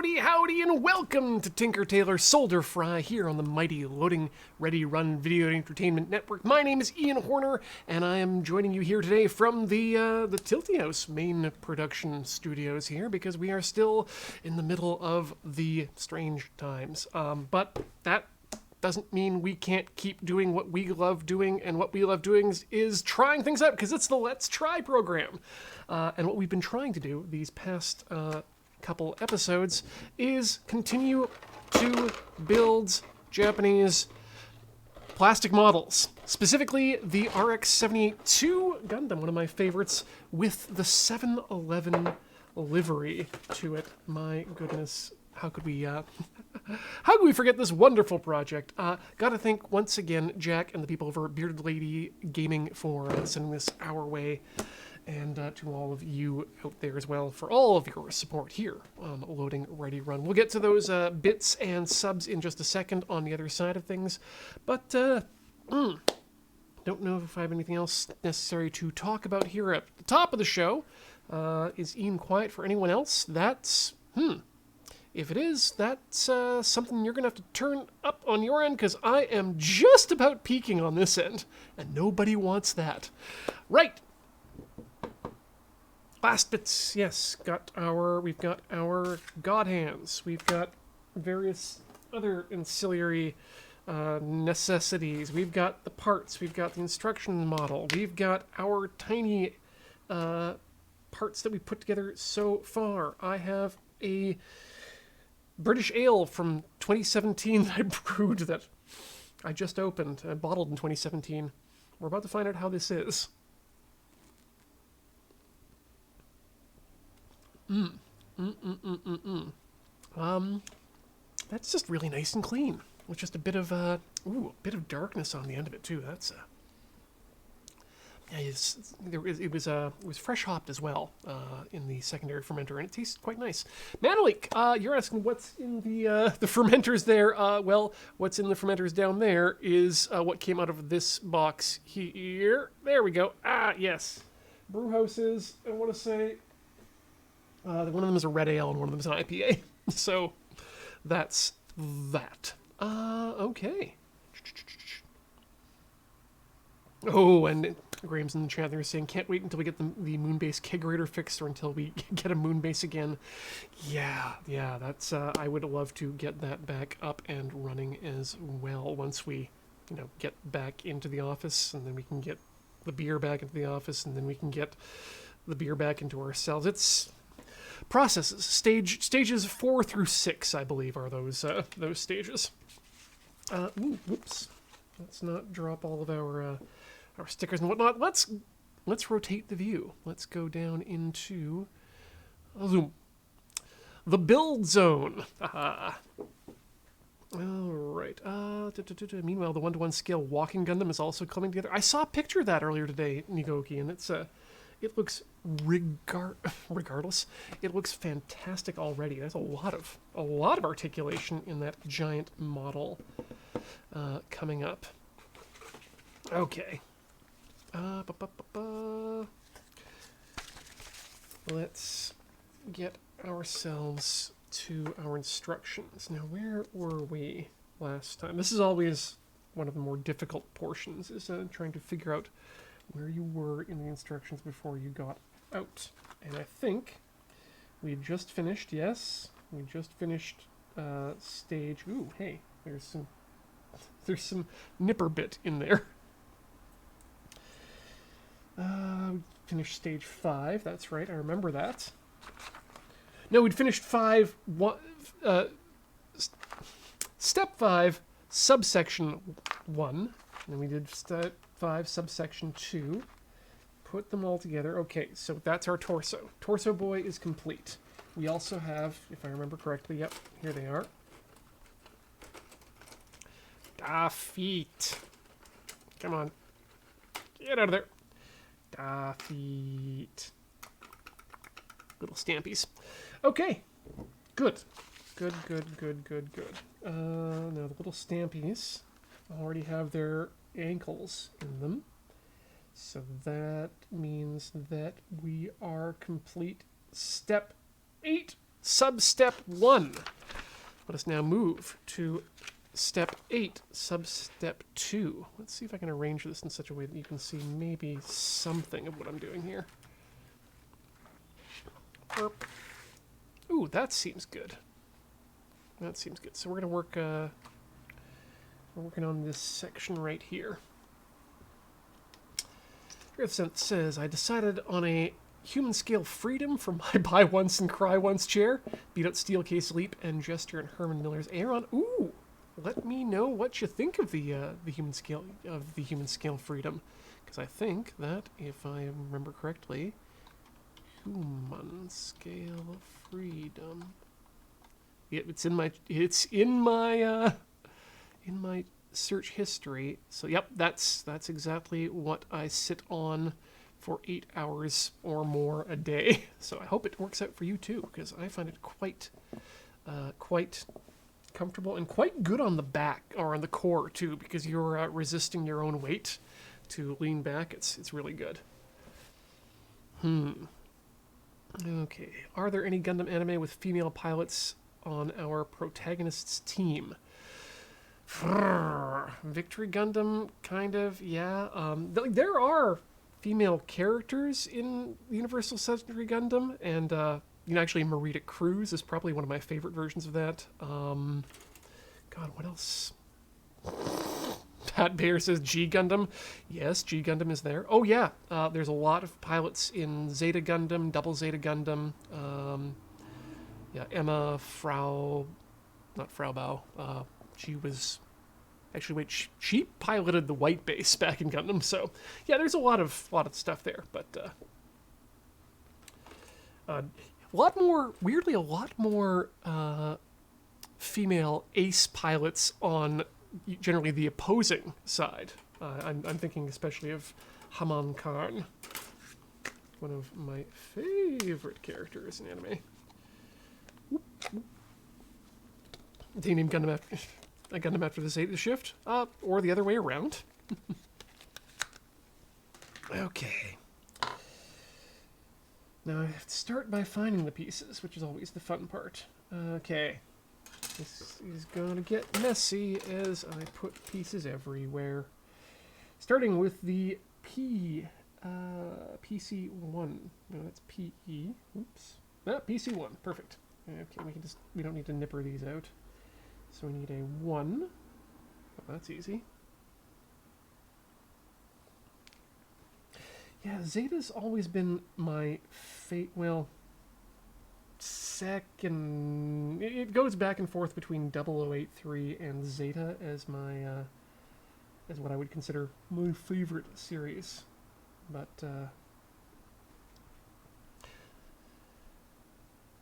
Howdy, and welcome to Tinker Tailor Soldier Fry here on the mighty Loading Ready Run Video Entertainment Network. My name is Ian Horner, and I am joining you here today from the Tilty House main production studios here, because we are still in the middle of the strange times. But that doesn't mean we can't keep doing what we love doing, and what we love doing is trying things out, because it's the Let's Try program. And what we've been trying to do these past couple episodes is continue to build Japanese plastic models, specifically the RX-78-2 Gundam, one of my favorites, with the 7-Eleven livery to it. My goodness, how could we forget this wonderful project? Gotta thank once again Jack and the people over at Bearded Lady Gaming for sending this our way, and to all of you out there as well for all of your support here on Loading Ready Run. We'll get to those bits and subs in just a second on the other side of things, but don't know if I have anything else necessary to talk about here at the top of the show. Is Ian quiet for anyone else? That's, if it is, that's something you're going to have to turn up on your end, because I am just about peaking on this end, and nobody wants that. Right. Last bits, yes, we've got our God Hands, we've got various other ancillary necessities, we've got the parts, we've got the instruction model, we've got our tiny parts that we put together so far. I have a British ale from 2017 that I brewed that I just opened, I bottled in 2017. We're about to find out how this is. That's just really nice and clean, with just a bit of a bit of darkness on the end of it too. That's yeah, it was fresh hopped as well in the secondary fermenter, and it tastes quite nice. Manalik, you're asking what's in the fermenters there. Well, what's in the fermenters down there is what came out of this box here. There we go. Yes, brew houses. I want to say. One of them is a red ale and one of them is an IPA. So that's that. Okay. Oh, and Graham's in the chat there saying, can't wait until we get the Moonbase kegerator fixed, or until we get a Moonbase again. Yeah, that's, I would love to get that back up and running as well once we, get back into the office, and then we can get the beer back into the office, and then we can get the beer back into our cells. It's processes. Stages 4 through 6, I believe, are those stages. Whoops. Let's not drop all of our stickers and whatnot. Let's rotate the view. Let's go down into zoom. The build zone. All right. Meanwhile, the 1-to-1 scale walking Gundam is also coming together. I saw a picture of that earlier today, Nigoki, and it looks regardless. It looks fantastic already. There's a lot of articulation in that giant model coming up. Okay. Let's get ourselves to our instructions. Now, where were we last time? This is always one of the more difficult portions, is trying to figure out where you were in the instructions before you got out. And I think we just finished, yes, we just finished stage, ooh, hey, there's some nipper bit in there. We finished stage 5, that's right, I remember that. No, we'd finished step 5, subsection 1, and then we did step 5, subsection 2. Put them all together. Okay, so that's our torso. Torso boy is complete. We also have, if I remember correctly, yep, here they are. Feet. Come on. Get out of there. Feet. Little stampies. Okay. Good. Good. Now the little stampies already have their ankles in them. So that means that we are complete step 8 sub-step 1. Let us now move to step 8, sub-step 2. Let's see if I can arrange this in such a way that you can see maybe something of what I'm doing here. Ooh, that seems good. That seems good. So we're going to work, we're working on this section right here. Here it says, I decided on a human scale freedom for my buy once and cry once chair. Beat out Steel Case Leap and Gesture and Herman Miller's Aeron. Ooh, let me know what you think of the human scale freedom, because I think that if I remember correctly, human scale freedom. It's in my search history. So yep, that's exactly what I sit on for 8 hours or more a day. So I hope it works out for you too, because I find it quite comfortable and quite good on the back or on the core too, because you're resisting your own weight to lean back. It's really good. Okay, are there any Gundam anime with female pilots on our protagonist's team? Victory Gundam, kind of, yeah. There are female characters in Universal Century Gundam, and actually Marita Cruz is probably one of my favorite versions of that. God, what else? Pat Bayer says G Gundam. Yes, G Gundam is there. Oh yeah, there's a lot of pilots in Zeta Gundam, Double Zeta Gundam. Yeah, Emma, not Frau Bao. She was... Actually, wait, she piloted the White Base back in Gundam, so... Yeah, there's a lot of stuff there, but... weirdly, a lot more female ace pilots on generally the opposing side. I'm thinking especially of Haman Khan, one of my favorite characters in anime. They named Gundam after the Zeta shift, or the other way around. Okay. Now I have to start by finding the pieces, which is always the fun part. Okay. This is gonna get messy as I put pieces everywhere. Starting with the PC1. No, that's PE. Oops. PC1. Perfect. Okay, we don't need to nipper these out. So we need a 1. Oh, that's easy. Yeah, Zeta's always been my second... It goes back and forth between 0083 and Zeta as my... as what I would consider my favorite series. But,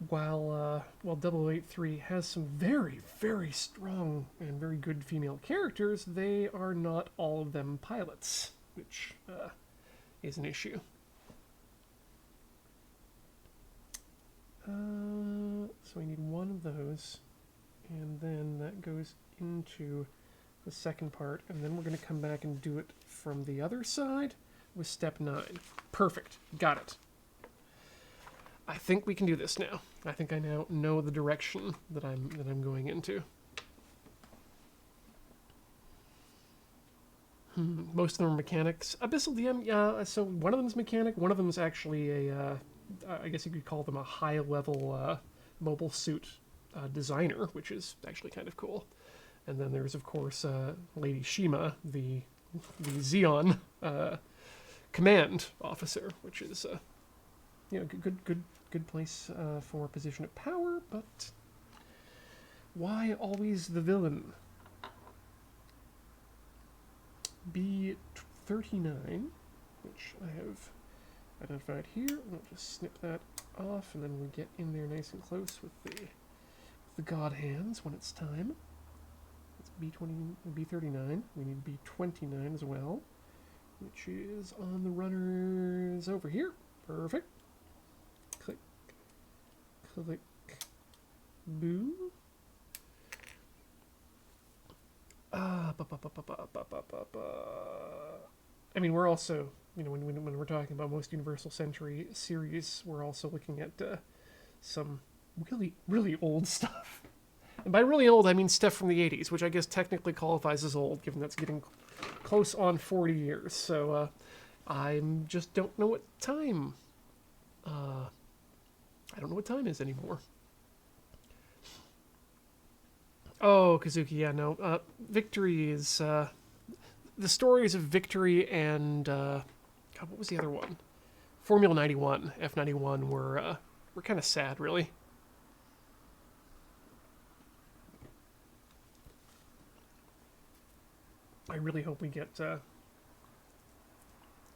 while 0083 has some very, very strong and very good female characters, they are not all of them pilots, which is an issue. So we need 1 of those, and then that goes into the second part, and then we're going to come back and do it from the other side with step 9. Perfect. Got it. I think we can do this now. I think I now know the direction that I'm going into. Most of them are mechanics. Abyssal DM, yeah, so one of them is mechanic, one of them is actually a, I guess you could call them a high-level mobile suit designer, which is actually kind of cool. And then there's, of course, Lady Shima, the Xeon command officer, which is, good place for position of power, but why always the villain? B39, which I have identified here. I'll just snip that off, and then we get in there nice and close with the god hands when it's time. It's B39. We need B29 as well, which is on the runners over here. Perfect. Click, click, boo. I mean, we're also, when we're talking about most Universal Century series, we're also looking at some really, really old stuff. And by really old, I mean stuff from the 80s, which I guess technically qualifies as old, given that's getting close on 40 years. So I just don't know what time. I don't know what time is anymore. Oh, Kazuki, yeah, no. Victory is... the stories of Victory and... God, what was the other one? Formula 91, F91 were kind of sad, really. I really hope we get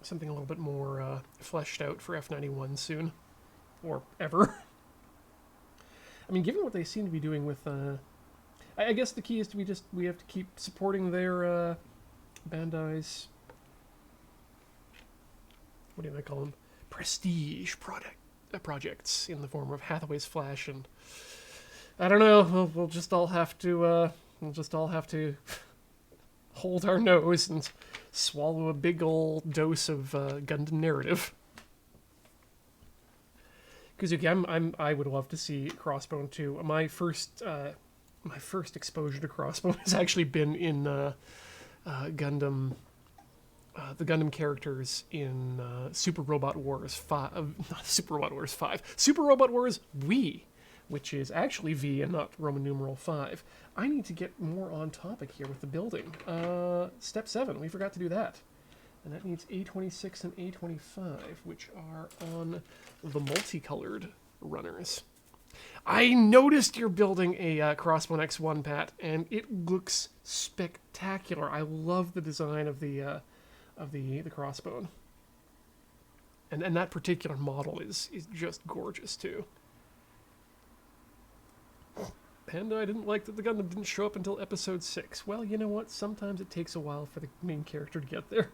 something a little bit more fleshed out for F91 soon. Or ever. I mean, given what they seem to be doing with... I guess the key is we have to keep supporting their Bandai's... What do I call them? Prestige projects in the form of Hathaway's Flash, and I don't know. We'll just all have to hold our nose and swallow a big old dose of Gundam narrative. Kazuki, I would love to see Crossbone too. My first exposure to Crossbone has actually been in Gundam. The Gundam characters in Super Robot Wars 5, not Super Robot Wars 5, Super Robot Wars V, which is actually V and not Roman numeral 5. I need to get more on topic here with the building. Step 7, we forgot to do that. And that needs A26 and A25, which are on the multicolored runners. I noticed you're building a Crossbone X1, Pat, and it looks spectacular. I love the design of the Crossbone. And that particular model is just gorgeous, too. Panda, I didn't like that the Gundam didn't show up until episode 6. Well, you know what? Sometimes it takes a while for the main character to get there.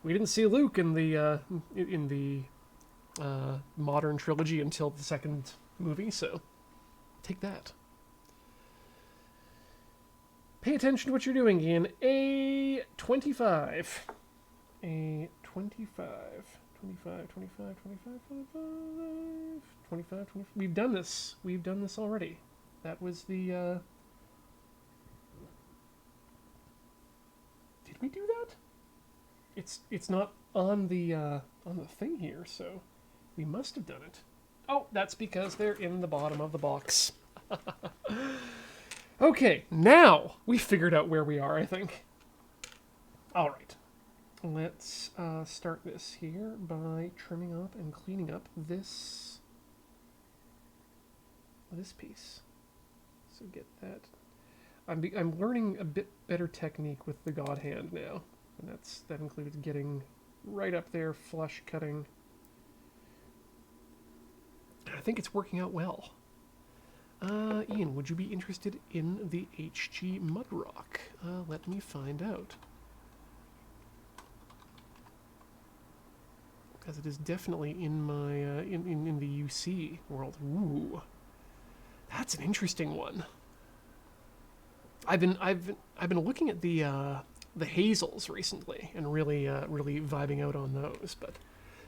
We didn't see Luke in the modern trilogy until the second movie, so take that. Pay attention to what you're doing, Ian. A25. A 25. 25, 25, 25, 25, 25, 25. We've done this. We've done this already. That was the, Did we do that? It's not on the thing here, so we must have done it. Oh, that's because they're in the bottom of the box. Okay, now we figured out where we are, I think. All right. Let's start this here by trimming up and cleaning up this piece. So get that. I'm learning a bit better technique with the God Hand now, and that includes getting right up there, flush cutting. I think it's working out well. Ian, would you be interested in the HG Mudrock? Let me find out. Because it is definitely in my in the UC world. Ooh, that's an interesting one. I've been looking at the Hazels recently and really vibing out on those. But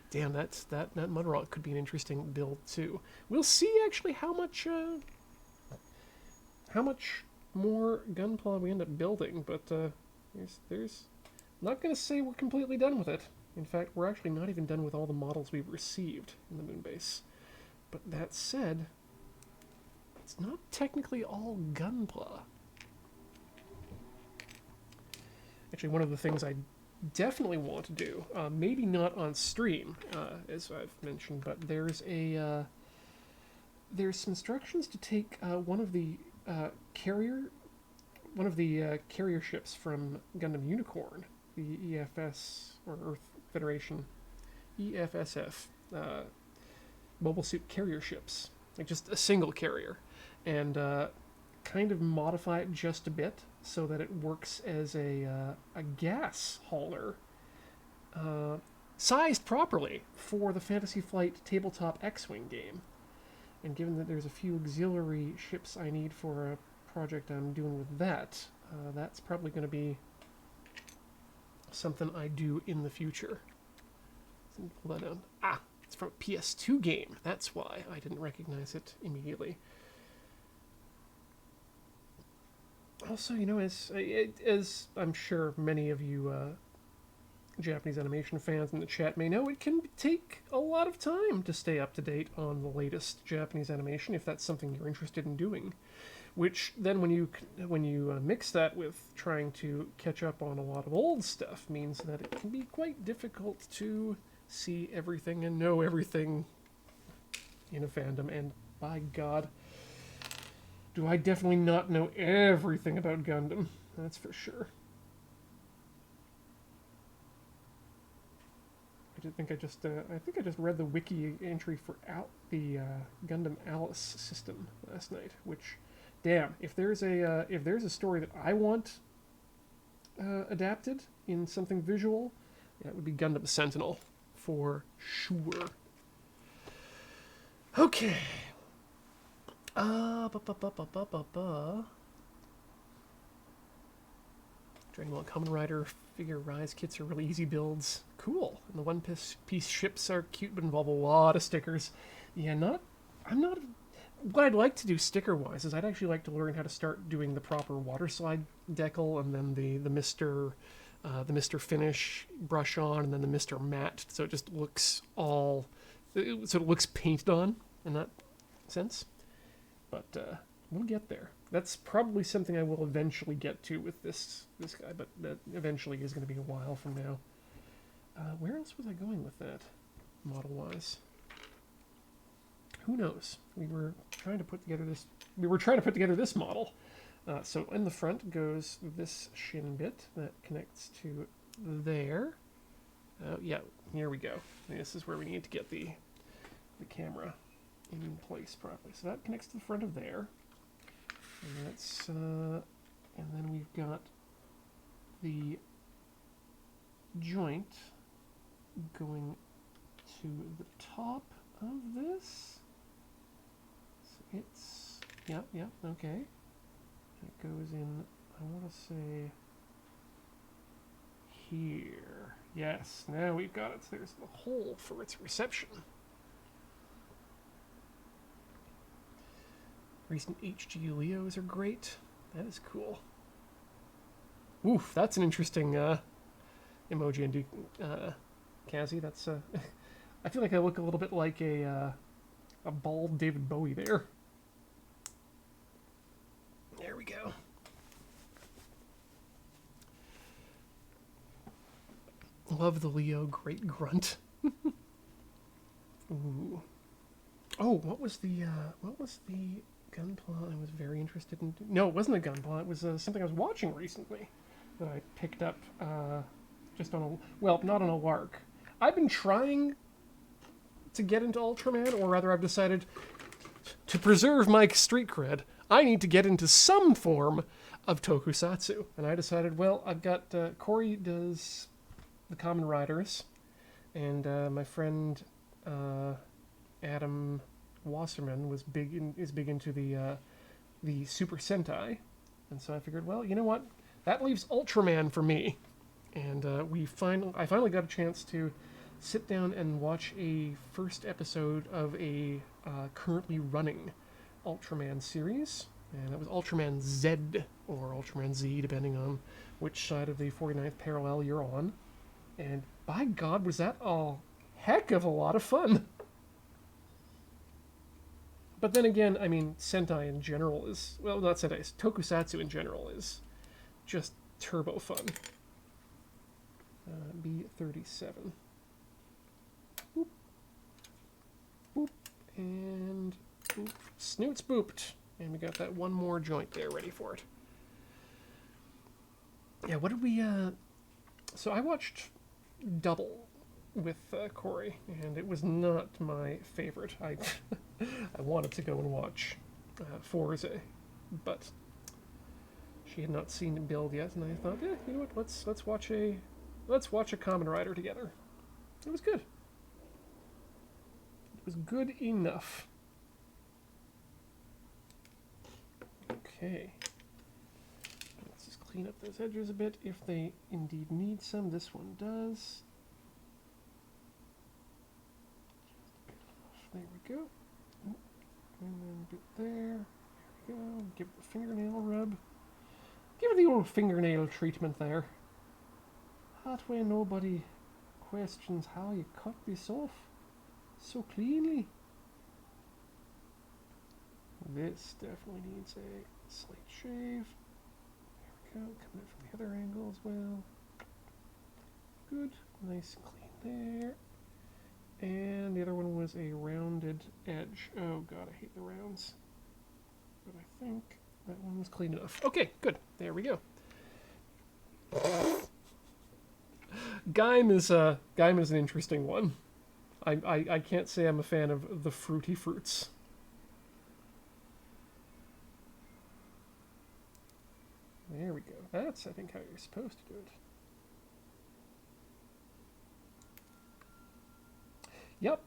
damn, that Mudrock could be an interesting build too. We'll see actually how much more Gunpla we end up building. But there's I'm not gonna say we're completely done with it. In fact, we're actually not even done with all the models we've received in the moon base. But that said, it's not technically all Gunpla. Actually, one of the things I definitely want to do, maybe not on stream, as I've mentioned, but there's some instructions to take one of the carrier ships from Gundam Unicorn, the EFS or Earth Federation, EFSF, mobile suit carrier ships, like just a single carrier, and kind of modify it just a bit so that it works as a gas hauler, sized properly for the Fantasy Flight tabletop X-Wing game. And given that there's a few auxiliary ships I need for a project I'm doing with that, that's probably going to be something I do in the future. So pull that down. It's from a PS2 game. That's why I didn't recognize it immediately. Also, you know, as I'm sure many of you Japanese animation fans in the chat may know, it can take a lot of time to stay up to date on the latest Japanese animation if that's something you're interested in doing. Which then, when you mix that with trying to catch up on a lot of old stuff, means that it can be quite difficult to see everything and know everything in a fandom. And by God, do I definitely not know everything about Gundam? That's for sure. I think I just read the wiki entry for the Gundam Alice system last night. Which, damn, if there's a story that I want adapted in something visual, that would be Gundam Sentinel for sure. Okay. Dragon Ball Kamen Rider figure Rise kits are really easy builds. Cool. And the one-piece ships are cute, but involve a lot of stickers. Yeah, I'm not... What I'd like to do sticker-wise is I'd actually like to learn how to start doing the proper water slide decal, and then the Mr. Finish brush on, and then the Mr. Matte, so it just looks so it looks painted on in that sense. But we'll get there. That's probably something I will eventually get to with this guy, but that eventually is going to be a while from now. Where else was I going with that, model-wise? Who knows? We were trying to put together this model. So in the front goes this shin bit that connects to there. Yeah, here we go. This is where we need to get the camera in place properly. So that connects to the front of there. And that's and then we've got the joint going to the top of this. So it's yeah, okay. It goes in, I want to say here. Yes, now we've got it. So there's the hole for its reception. Recent HG Leos are great. That is cool. Oof, that's an interesting emoji and Kazi. That's I feel like I look a little bit like a bald David Bowie there. There we go. Love the Leo, great grunt. Ooh. Oh, what was the Gunpla I was very interested in? No, it wasn't a Gunpla. It was something I was watching recently that I picked up just on not on a lark. I've been trying to get into Ultraman, or rather I've decided to preserve my street cred, I need to get into some form of tokusatsu. And I decided, well, I've got Corey does the Kamen Riders, and my friend Adam Wasserman is big into the Super Sentai, and so I figured, well, you know what, that leaves Ultraman for me, and I finally got a chance to sit down and watch a first episode of a currently running Ultraman series, and that was Ultraman Z or Ultraman Z, depending on which side of the 49th parallel you're on, and by God, was that a heck of a lot of fun. But then again, I mean, Sentai in general is... Well, not Sentai, Tokusatsu in general is just turbo fun. B37. Boop. Boop. And boop. Snoots booped. And we got that one more joint there ready for it. Yeah, what did we... So I watched Double with Corey, and it was not my favorite. I wanted to go and watch Forza, but she had not seen it build yet, and I thought, yeah, you know what? Let's watch a Kamen Rider together. It was good. It was good enough. Okay. Let's just clean up those edges a bit if they indeed need some. This one does. we go. And then bit there. There we go. Give it a fingernail rub. Give it the old fingernail treatment there. That way nobody questions how you cut this off so cleanly. This definitely needs a slight shave. There we go. Coming in from the other angle as well. Good. Nice and clean there. And the other one was a rounded edge. Oh god, I hate the rounds. But I think that one was clean enough. Okay, good. There we go. Gaim is an interesting one. I can't say I'm a fan of the fruity fruits. There we go. That's, I think, how you're supposed to do it.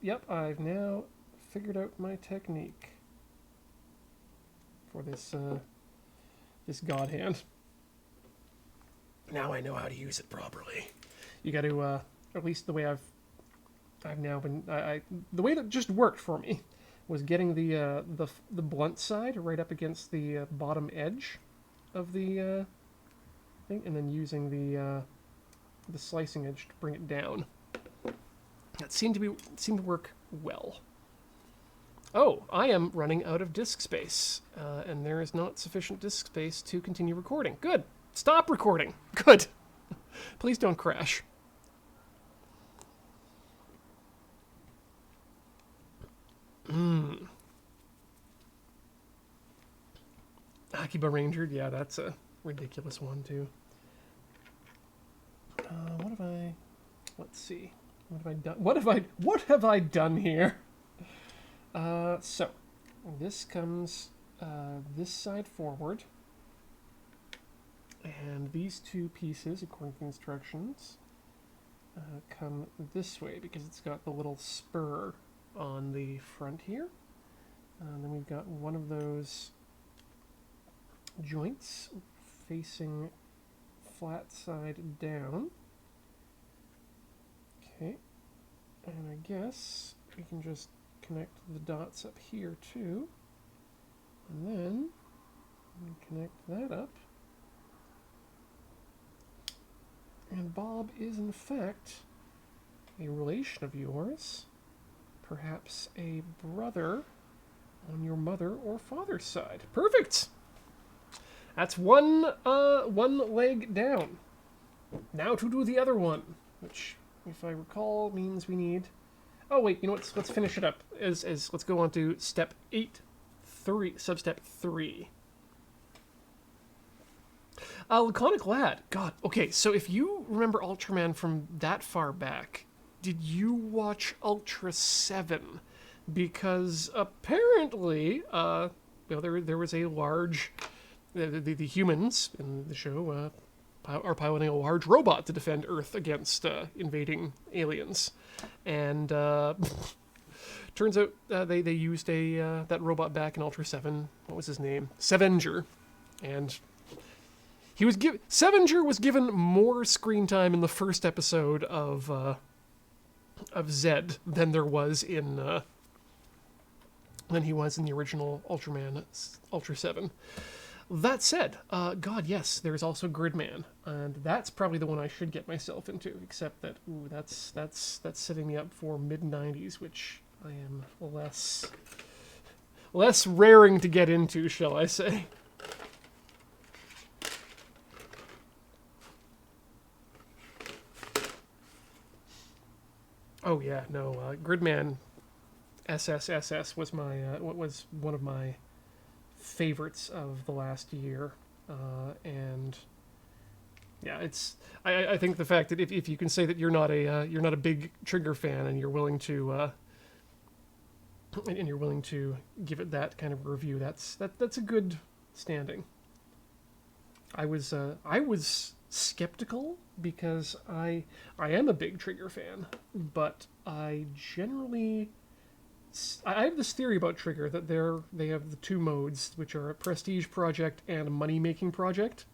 Yep, I've now figured out my technique for this this god hand. Now I know how to use it properly. You got to, at least the way I've now been, the way that just worked for me was getting the blunt side right up against the bottom edge of the thing, and then using the slicing edge to bring it down. That seemed to work well. Oh, I am running out of disk space, and there is not sufficient disk space to continue recording. Good. Stop recording. Good. Please don't crash. Akiba Ranger, yeah, that's a ridiculous one too. What have I? Let's see. What have I done? What have I done here? So this comes this side forward, and these two pieces, according to the instructions, come this way because it's got the little spur on the front here. And then we've got one of those joints facing flat side down. Okay, and I guess we can just connect the dots up here too, and then we connect that up. And Bob is in fact a relation of yours, perhaps a brother on your mother or father's side. Perfect. That's one leg down. Now to do the other one, which, if I recall, means we need. Oh wait, you know what? Let's finish it up. Let's go on to step 8.3, substep 3. Laconic Lad. God. Okay, so if you remember Ultraman from that far back, did you watch Ultra 7? Because apparently, there was a large. The humans in the show are piloting a large robot to defend Earth against invading aliens, and turns out they used that robot back in Ultra 7. What was his name? Sevenger, and Sevenger was given more screen time in the first episode of Zed than there was in than he was in the original Ultraman Ultra 7. That said, God, yes, there's also Gridman, and that's probably the one I should get myself into, except that, ooh, that's setting me up for mid-90s, which I am less raring to get into, shall I say. Oh yeah, no, Gridman SSSS was was one of my favorites of the last year, and yeah, I think the fact that if you can say that you're not a big Trigger fan and you're willing to give it that kind of review, that's a good standing. I was skeptical because I am a big Trigger fan, but I have this theory about Trigger that they have the two modes, which are a prestige project and a money-making project.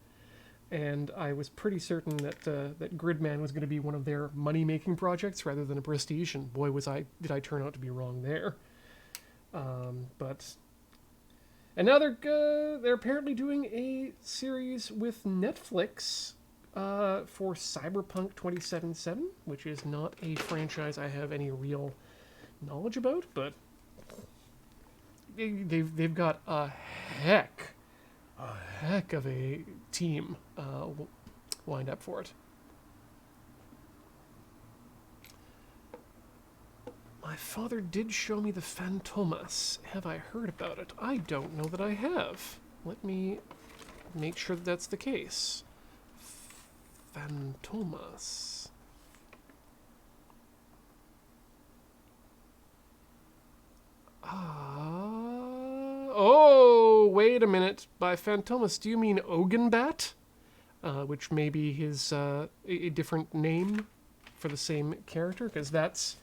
And I was pretty certain that that Gridman was going to be one of their money-making projects rather than a prestige, and boy, did I turn out to be wrong there. But and now they're apparently doing a series with Netflix for Cyberpunk 2077, which is not a franchise I have any real knowledge about, but they've got a heck of a team lined up for it. My father did show me the Phantomas. Have I heard about it? I don't know that I have. Let me make sure that that's the case. Phantomas. Oh, wait a minute. By Phantomas, do you mean Ogenbat? Which may be his a different name for the same character, because that's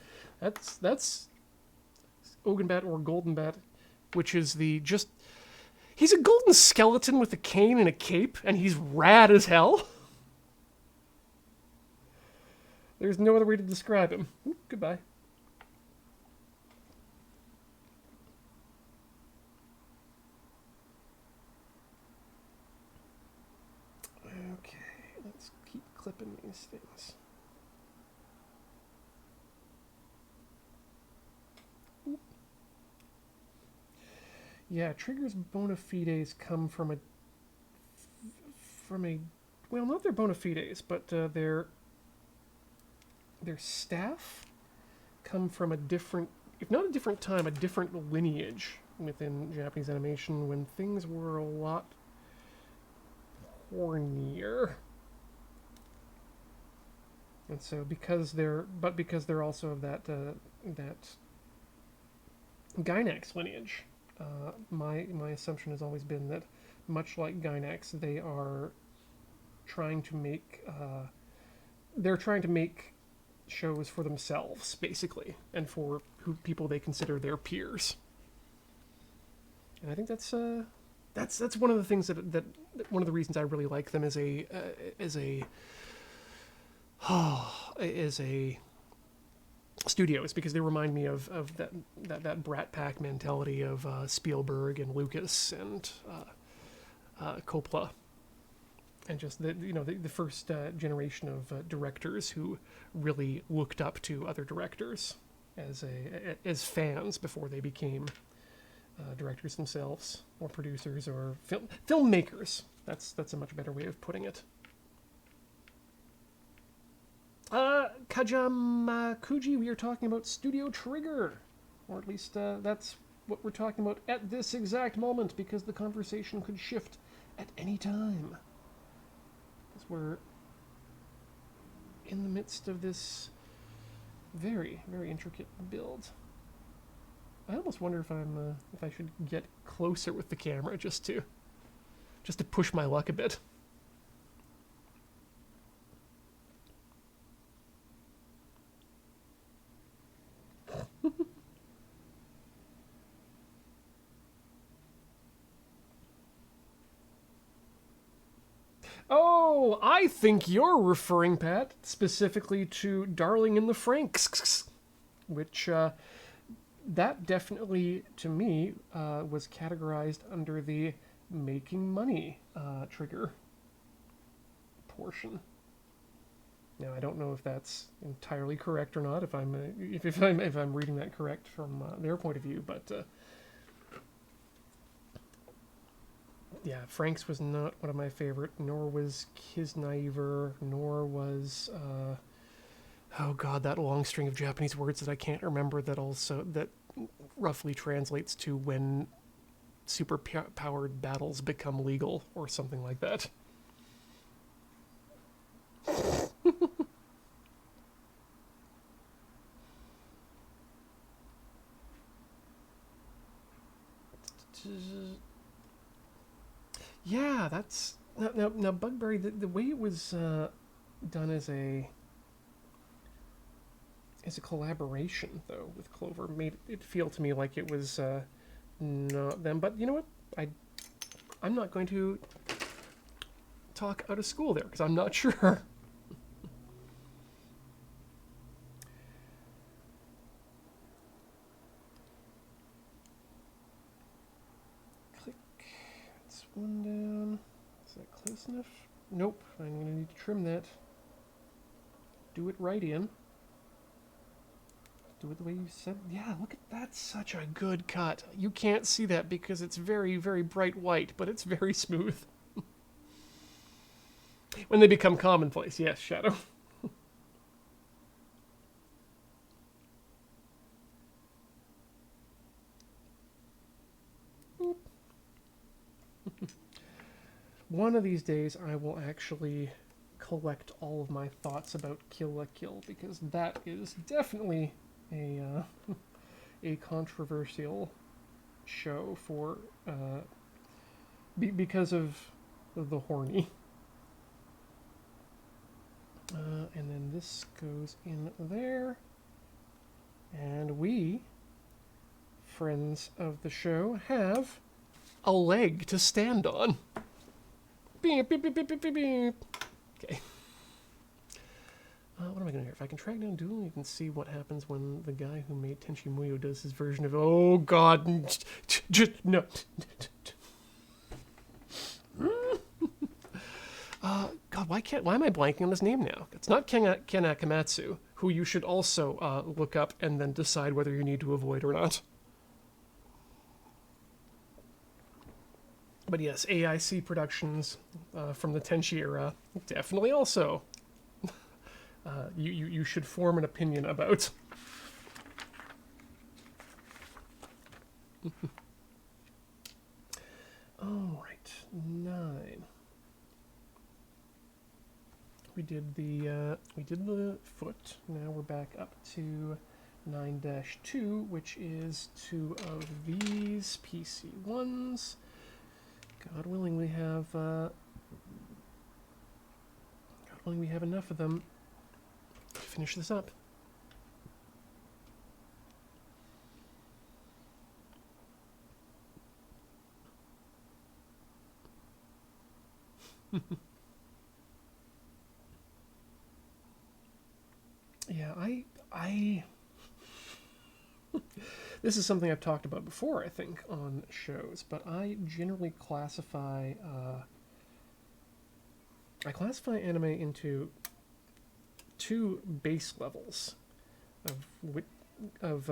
Ogenbat or Goldenbat, which is he's a golden skeleton with a cane and a cape, and he's rad as hell. There's no other way to describe him. Ooh, goodbye. Okay, let's keep clipping these things. Yeah, Trigger's bona fides come from a well, not their bona fides, but their staff come from a different, if not a different time, a different lineage within Japanese animation when things were a lot hornier. And so because they're also of that Gainax lineage, my assumption has always been that, much like Gainax, they are trying to make shows for themselves, basically, and for people they consider their peers. And I think that's one of the things that one of the reasons I really like them as a studio, is because they remind me of that Brat Pack mentality of Spielberg and Lucas and Coppola, and just the first generation of directors who really looked up to other directors as fans before they became directors themselves, or producers, or filmmakers. That's a much better way of putting it. Kajamakuji, we are talking about Studio Trigger. Or at least that's what we're talking about at this exact moment, because the conversation could shift at any time. Because we're in the midst of this very, very intricate build. I almost wonder if I should get closer with the camera just to push my luck a bit. Oh, I think you're referring, Pat, specifically to Darling in the Franxx, which that definitely, to me, was categorized under the making money trigger portion. Now, I don't know if that's entirely correct or not, if I'm reading that correct from their point of view, but yeah, Frank's was not one of my favorite, nor was Kisnaiver, nor was oh god, that long string of Japanese words that I can't remember that roughly translates to when super powered battles become legal, or something like that. Yeah, that's now Bugberry. The way it was done as a collaboration, though, with Clover, made it feel to me like it was not them. But you know what? I'm not going to talk out of school there, because I'm not sure. one down. Is that close enough? Nope. I'm going to need to trim that. Do it right, Ian. Do it the way you said. Yeah, look at that. Such a good cut. You can't see that because it's very, very bright white, but it's very smooth. When they become commonplace, yes, Shadow. One of these days, I will actually collect all of my thoughts about Kill la Kill, because that is definitely a a controversial show for because of the horny. And then this goes in there, and we, friends of the show, have a leg to stand on. Beep, beep, beep, beep, beep, beep, beep. Okay. What am I going to do? If I can track down Doodle, you can see what happens when the guy who made Tenchi Muyo does his version of, oh god, no. God, why am I blanking on his name now? It's not Ken Akamatsu, who you should also look up and then decide whether you need to avoid or not. But yes, AIC Productions from the Tenchi era, definitely also you should form an opinion about. All right, 9. We did the foot. Now we're back up to 9-2, which is 2 of these PC1s. God willing, we have enough of them to finish this up. Yeah, I this is something I've talked about before, I think, on shows, but I generally classify anime into 2 base levels of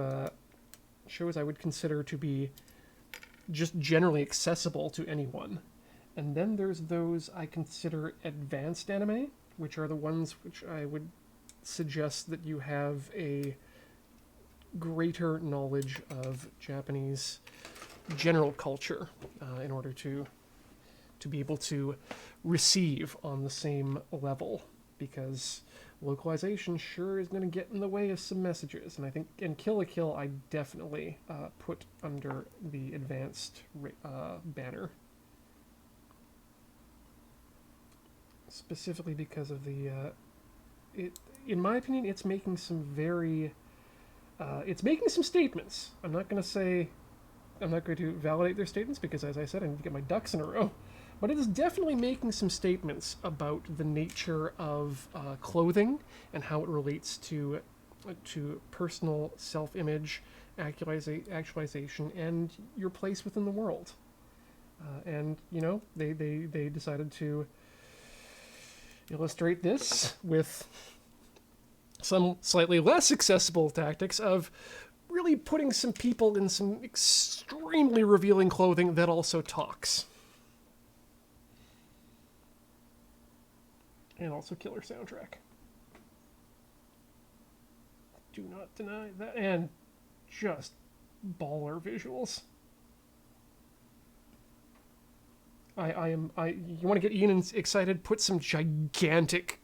shows I would consider to be just generally accessible to anyone. And then there's those I consider advanced anime, which are the ones which I would suggest that you have a greater knowledge of Japanese general culture in order to be able to receive on the same level, because localization sure is going to get in the way of some messages. And I think in Kill la Kill I definitely put under the advanced banner, specifically because of the in my opinion, it's making some very it's making some statements. I'm not going to validate their statements because, as I said, I need to get my ducks in a row. But it is definitely making some statements about the nature of clothing and how it relates to personal self-image, actualization, and your place within the world. And you know, they decided to illustrate this with some slightly less accessible tactics of really putting some people in some extremely revealing clothing that also talks. And also killer soundtrack. Do not deny that. And just baller visuals. You want to get Ian excited? Put some gigantic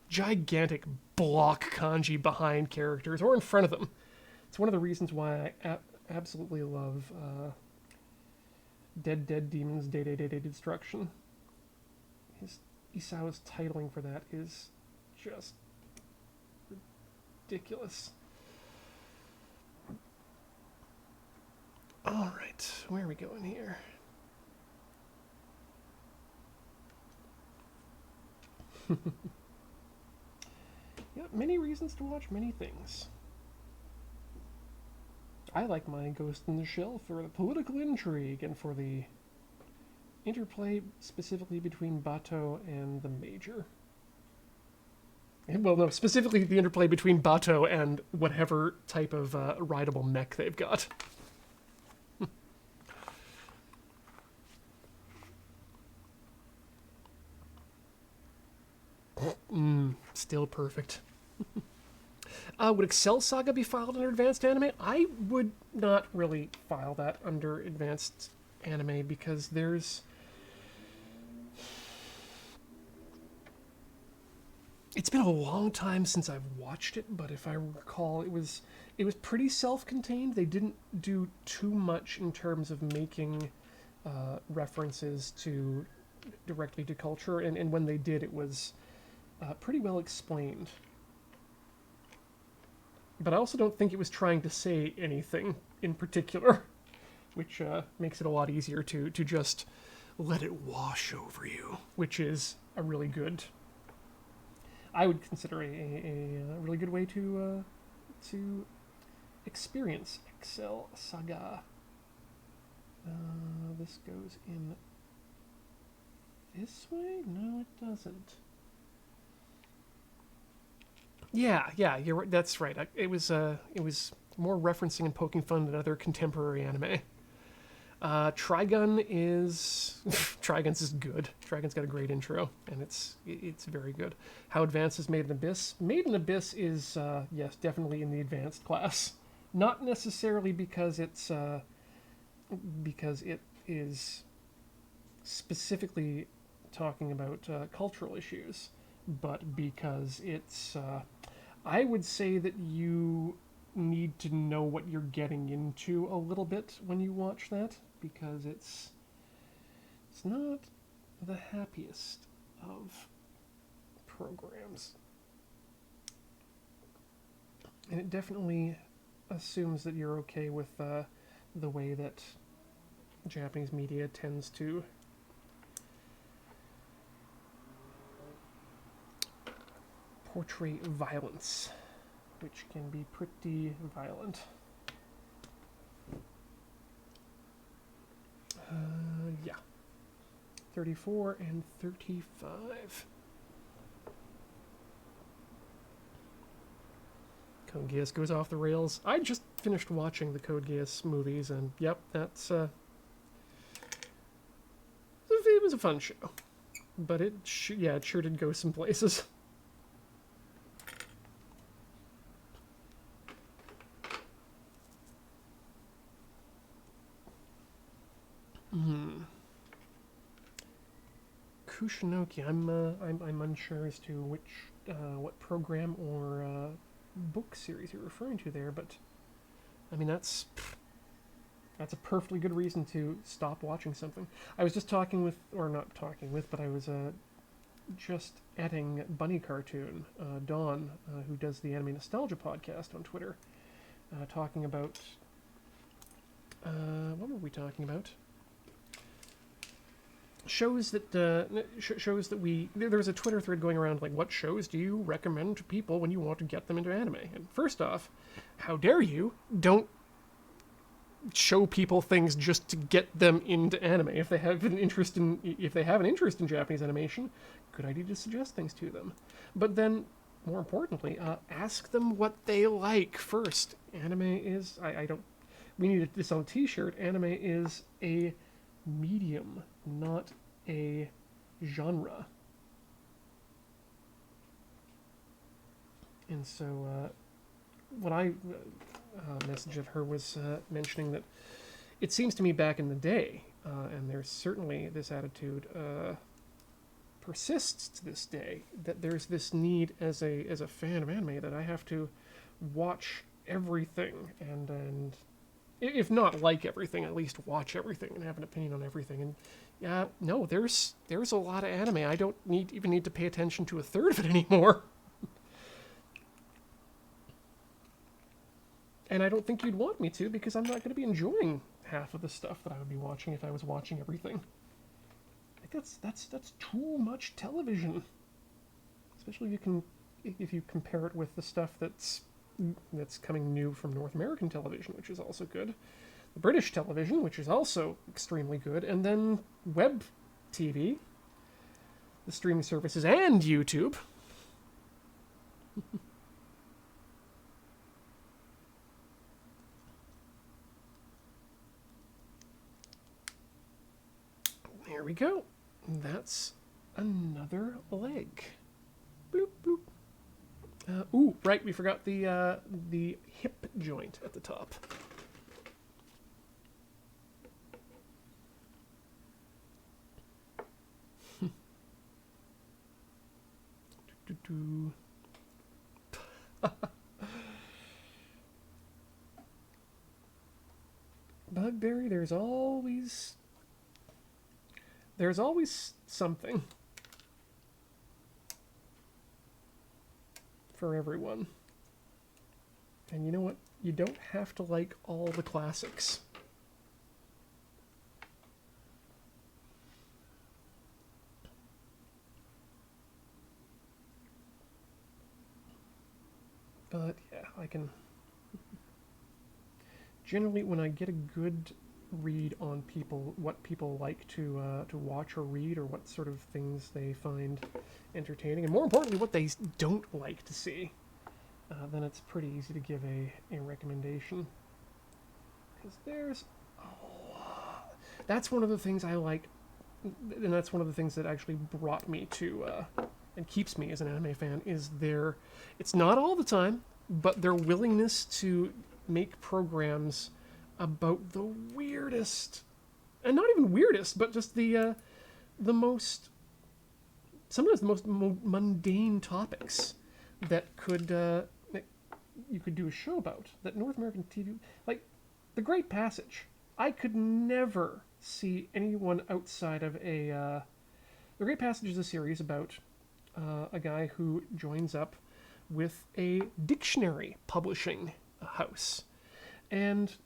gigantic block kanji behind characters or in front of them. It's one of the reasons why I absolutely love Dead Demons Day Destruction. Isao's titling for that is just ridiculous. Alright, where are we going here? Yeah, many reasons to watch many things. I like my Ghost in the Shell for the political intrigue and for the Interplay specifically between Bato and the Major. Well, no, specifically the interplay between Bato and whatever type of rideable mech they've got. Still perfect. Would Excel Saga be filed under Advanced Anime? I would not really file that under Advanced Anime because there's... It's been a long time since I've watched it, but if I recall, it was pretty self-contained. They didn't do too much in terms of making references to directly to culture, and when they did, it was pretty well explained. But I also don't think it was trying to say anything in particular, which makes it a lot easier to just let it wash over you, which is a really good... I would consider a really good way to experience Excel Saga. This goes in this way? No, it doesn't. Yeah, you're right. That's right. It was more referencing and poking fun than other contemporary anime. Trigun is Trigun's is good. Trigun's got a great intro, and it's very good. How Advanced is Made in Abyss? Made in Abyss is yes, definitely in the advanced class. Not necessarily because it's because it is specifically talking about cultural issues, but because it's I would say that you need to know what you're getting into a little bit when you watch that, because it's not the happiest of programs. And it definitely assumes that you're okay with the way that Japanese media tends to portray violence, which can be pretty violent. Yeah. 34 and 35. Code Geass goes off the rails. I just finished watching the Code Geass movies, and yep, that's it was a fun show, but it sure did go some places. Kushinoki, I'm unsure as to which what program or book series you're referring to there, but I mean that's a perfectly good reason to stop watching something. I was just talking with, or not talking with, but I was just adding Bunny Cartoon, Dawn, who does the Anime Nostalgia podcast on Twitter, talking about what were we talking about? Shows that we... There was a Twitter thread going around, like, what shows do you recommend to people when you want to get them into anime? And first off, how dare you? Don't show people things just to get them into anime. If they have an interest in Japanese animation, good idea to suggest things to them. But then, more importantly, ask them what they like first. Anime is... I don't... We need this on a t-shirt. Anime is a medium, not a genre. And so what I message of her was mentioning that it seems to me back in the day, and there's certainly this attitude persists to this day, that there's this need as a fan of anime that I have to watch everything and if not like everything, at least watch everything and have an opinion on everything. And yeah, no, there's a lot of anime. I don't even need to pay attention to a third of it anymore. And I don't think you'd want me to, because I'm not going to be enjoying half of the stuff that I would be watching if I was watching everything. Like that's too much television. Especially if you compare it with the stuff that's coming new from North American television, which is also good. British television, which is also extremely good, and then web TV, the streaming services, and YouTube. There we go. That's another leg. Bloop, bloop. Ooh, right, we forgot the hip joint at the top. Bugberry, there's always something for everyone. And you know what? You don't have to like all the classics. But yeah, I can... Generally, when I get a good read on people, what people like to watch or read, or what sort of things they find entertaining, and more importantly, what they don't like to see, then it's pretty easy to give a recommendation. Because there's a lot. That's one of the things I like, and that's one of the things that actually brought me to, and keeps me as an anime fan, is it's not all the time, but their willingness to make programs about the weirdest, and not even weirdest, but just the most, sometimes the most mundane topics that you could do a show about, that North American TV, like The Great Passage. I could never see anyone outside of The Great Passage is a series about a guy who joins up with a dictionary publishing house. And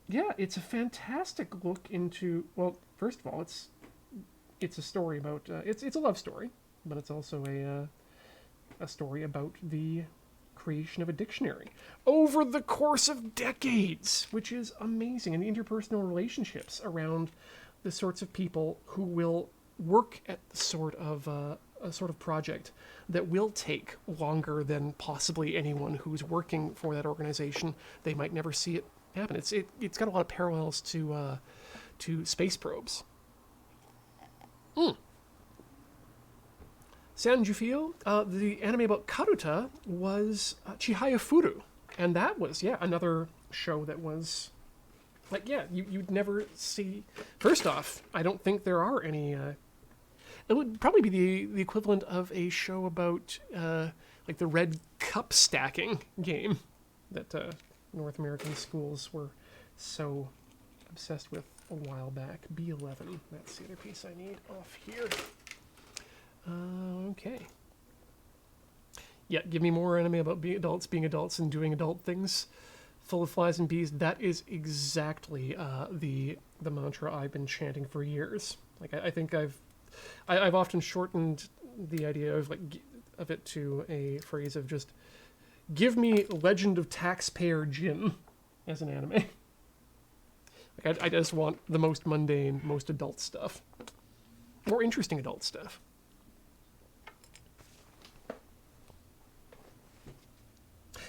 yeah, it's a fantastic look into, well, first of all, it's a story about, it's a love story, but it's also a story about the creation of a dictionary over the course of decades, which is amazing, and the interpersonal relationships around the sorts of people who will work at the sort of a sort of project that will take longer than possibly anyone who's working for that organization. They might never see it happen. It's got a lot of parallels to space probes. Sanjufio, the anime about Karuta was Chihaya Furu, and that was another show that was like you'd never see. First off, I don't think there are any. It would probably be the equivalent of a show about like the red cup stacking game that North American schools were so obsessed with a while back. B11. That's the other piece I need off here. Okay. Yeah, give me more anime about being adults and doing adult things, full of flies and bees. That is exactly the mantra I've been chanting for years. Like I think I've often shortened the idea of it to a phrase of just give me Legend of Taxpayer Jin as an anime. Like I just want the most mundane, most adult stuff, more interesting adult stuff.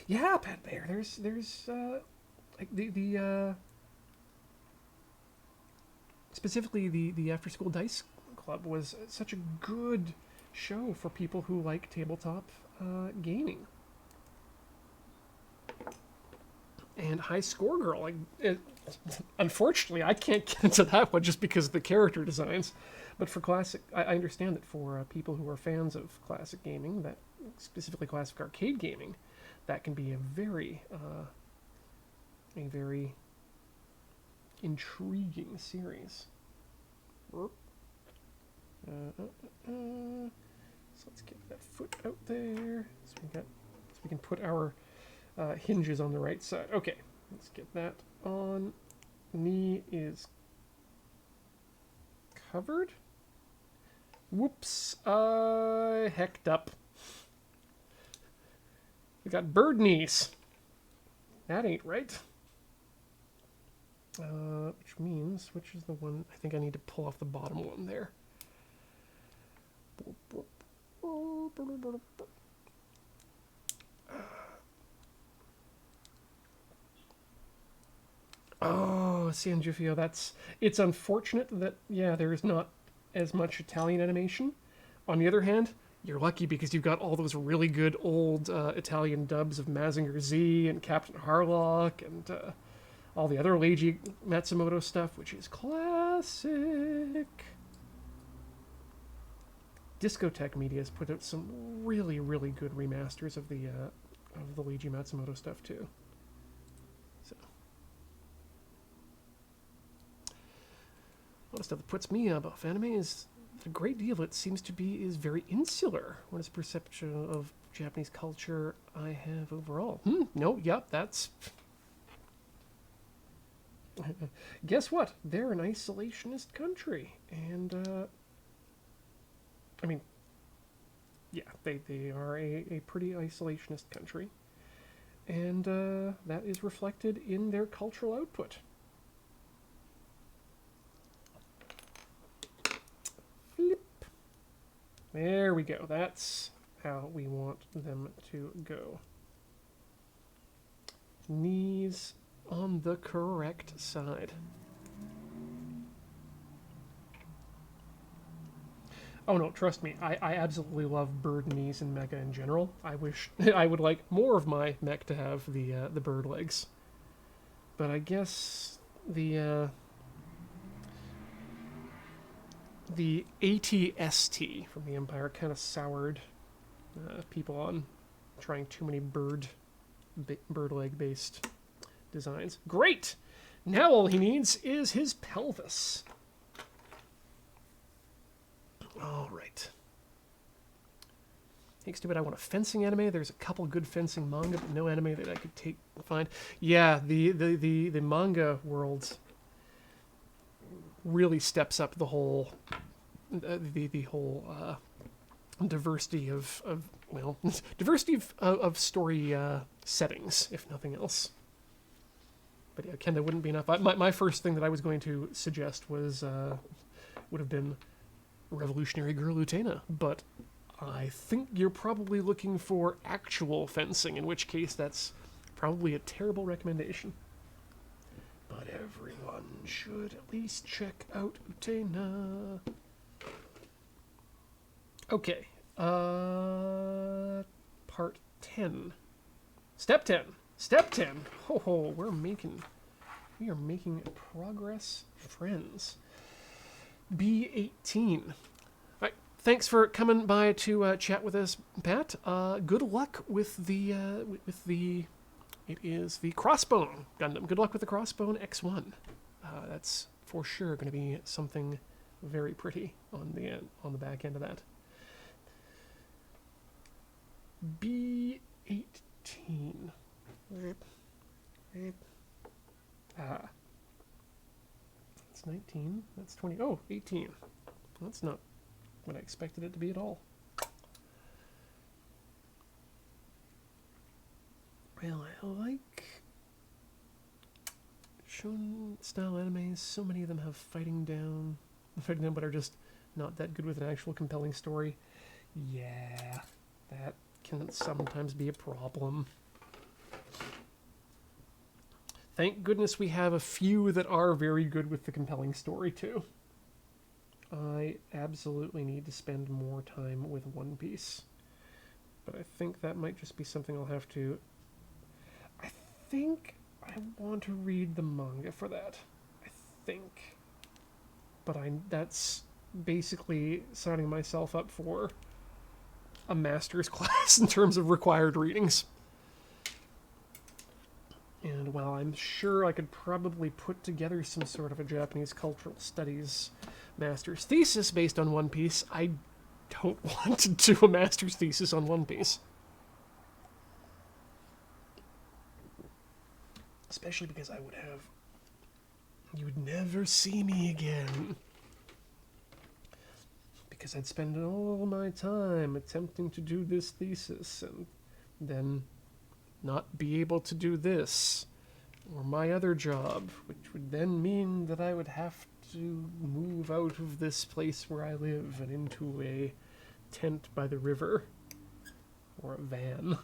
Yeah, Pat Bear. There's like the specifically the After School Dice Club was such a good show for people who like tabletop gaming. And High Score Girl, unfortunately, I can't get into that one just because of the character designs. But for classic, I understand that for people who are fans of classic gaming, that specifically classic arcade gaming, that can be a very intriguing series. So let's get that foot out there. So we can put our hinges on the right side. Okay, let's get that on. Knee is covered. Whoops, I hecked up. We got bird knees. That ain't right. Which means, which is the one, I think I need to pull off the bottom one there. Oh, San Gifio, it's unfortunate that, yeah, there's not as much Italian animation. On the other hand, you're lucky because you've got all those really good old Italian dubs of Mazinger Z and Captain Harlock and all the other Leiji Matsumoto stuff, which is classic. Discotech Media has put out some really, really good remasters of the Leiji Matsumoto stuff too. So, one stuff that puts me off anime is a great deal of it seems to be is very insular. What is the perception of Japanese culture I have overall? No, yep, that's. Guess what? They're an isolationist country, and I mean, yeah, they are a pretty isolationist country, and that is reflected in their cultural output. Flip. There we go. That's how we want them to go. Knees on the correct side. Oh no, trust me, I absolutely love bird knees and mecha in general. I wish I would like more of my mech to have the bird legs. But I guess the ATST from the Empire kind of soured people on trying too many bird leg based designs. Great! Now all he needs is his pelvis. All right. Thanks to it, I want a fencing anime. There's a couple good fencing manga, but no anime that I could find. Yeah, the manga world really steps up the whole the whole diversity of well diversity of story settings, if nothing else. But yeah, Kenda wouldn't be enough. My first thing that I was going to suggest was would have been Revolutionary Girl Utena, but I think you're probably looking for actual fencing, in which case that's probably a terrible recommendation. But everyone should at least check out Utena. Okay, part 10. Step 10. Step 10. Ho ho, we are making progress, friends. B18. All right, thanks for coming by to chat with us, Pat. Good luck with the it is the Crossbone Gundam. Good luck with the Crossbone X1. That's for sure going to be something very pretty on the back end of that. B18. That's 19. That's 20. Oh, 18. That's not what I expected it to be at all. Well, I like shonen style animes. So many of them have fighting down, but are just not that good with an actual compelling story. Yeah, that can sometimes be a problem. Thank goodness we have a few that are very good with the compelling story, too. I absolutely need to spend more time with One Piece. But I think that might just be something I'll have to... I think I want to read the manga for that. I think. But that's basically signing myself up for a master's class in terms of required readings. And while I'm sure I could probably put together some sort of a Japanese cultural studies master's thesis based on One Piece, I don't want to do a master's thesis on One Piece. Especially because I would have... You would never see me again. Because I'd spend all my time attempting to do this thesis and then not be able to do this, or my other job, which would then mean that I would have to move out of this place where I live and into a tent by the river, or a van.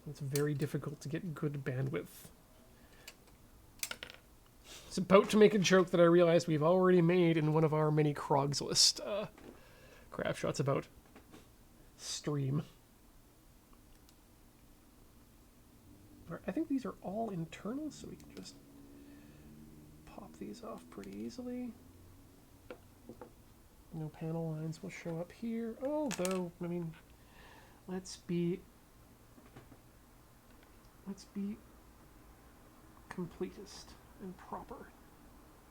It's very difficult to get good bandwidth. It's about to make a joke that I realized we've already made in one of our many Craigslist craft shots about stream. I think these are all internal, so we can just pop these off pretty easily. No panel lines will show up here, although, I mean, let's be completist and proper.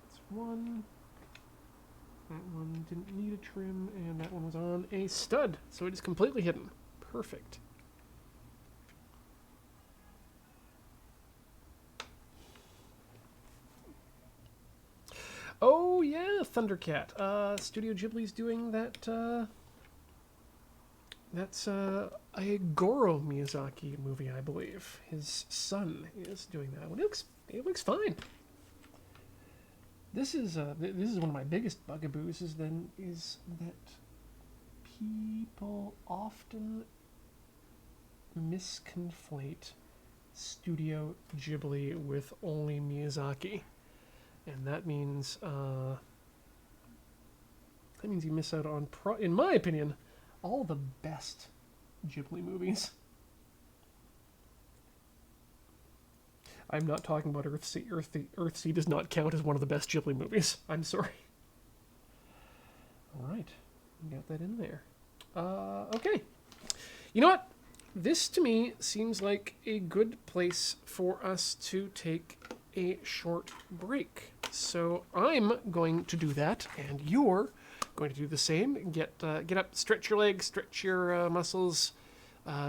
That's one. That one didn't need a trim, and that one was on a stud, so it is completely hidden. Perfect. Oh yeah, Thundercat. Studio Ghibli's doing that. That's a Goro Miyazaki movie, I believe. His son is doing that one. It looks fine. This is one of my biggest bugaboos. Is that people often misconflate Studio Ghibli with only Miyazaki. And that means you miss out on, in my opinion, all the best Ghibli movies. I'm not talking about Earthsea. Earthsea does not count as one of the best Ghibli movies. I'm sorry. All right, got that in there. Okay. You know what? This to me seems like a good place for us to take a short break. So I'm going to do that, and you're going to do the same. Get up, stretch your legs, stretch your muscles,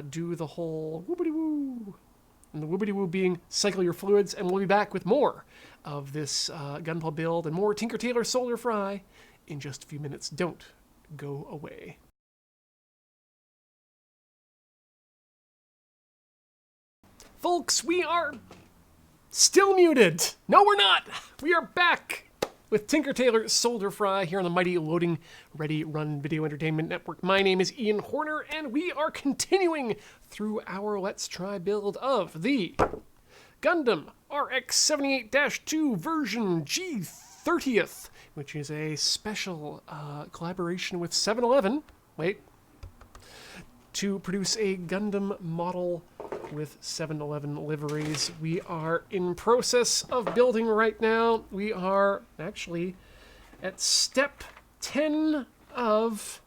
do the whole whoopity-woo. And the whoopity-woo being cycle your fluids, and we'll be back with more of this Gunpla build and more Tinker Tailor Soldier Fry in just a few minutes. Don't go away. Folks, we are still muted. No, we're not. We are back with Tinker Tailor Soldier Fry here on the mighty Loading Ready Run Video Entertainment Network. My name is Ian Horner, and we are continuing through our Let's Try build of the Gundam RX-78-2 version G30th, which is a special collaboration with 7-Eleven. To produce a Gundam model with 7-Eleven liveries. We are in process of building right now. We are actually at step 10 of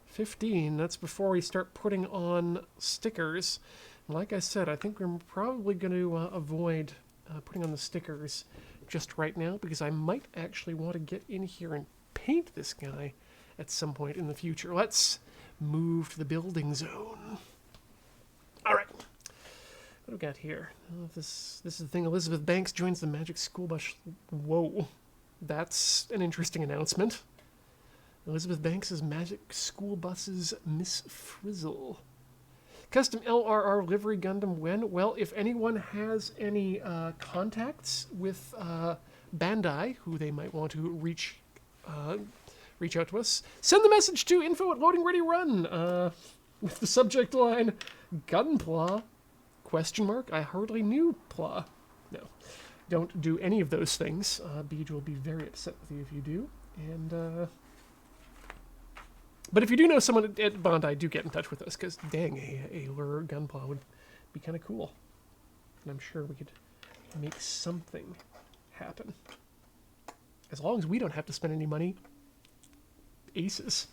15. That's before we start putting on stickers. Like I said, I think we're probably going to avoid putting on the stickers just right now, because I might actually want to get in here and paint this guy at some point in the future. Let's move to the building zone. All right. What do we got here? Oh, this is the thing. Elizabeth Banks joins the Magic School Bus. Whoa. That's an interesting announcement. Elizabeth Banks' Magic School Bus's Miss Frizzle. Custom LRR livery Gundam when? Well, if anyone has any contacts with Bandai, who they might want to reach out to us, send the message to info@loadingreadyrun with the subject line Gunpla ? I hardly knew Pla. No, don't do any of those things. Beej will be very upset with you if you do. And but if you do know someone at Bandai, do get in touch with us, because dang, a lure Gunpla would be kind of cool. And I'm sure we could make something happen. As long as we don't have to spend any money. Aces.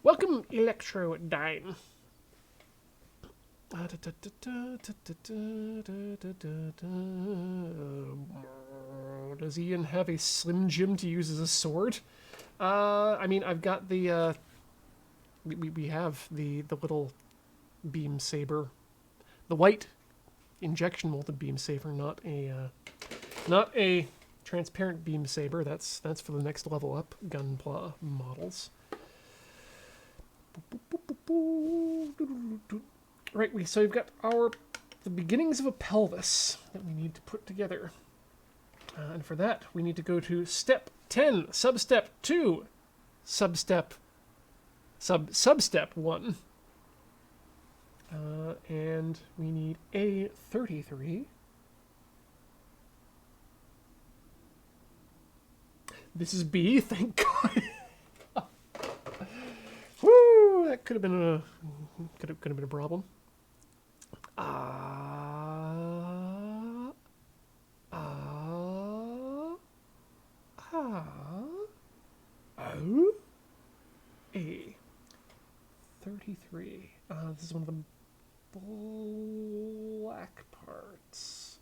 Welcome, Electrodyne. Does Ian have a Slim Jim to use as a sword? I mean, I've got the we have the little beam saber, the white injection molded beam saber, not a transparent beam saber. That's for the next level up Gunpla models. Right, so we've got our the beginnings of a pelvis that we need to put together. And for that, we need to go to step 10, substep 2, substep 1. And we need A33. This is B, thank God. Woo! That could have been a problem. A33. This is one of the black parts.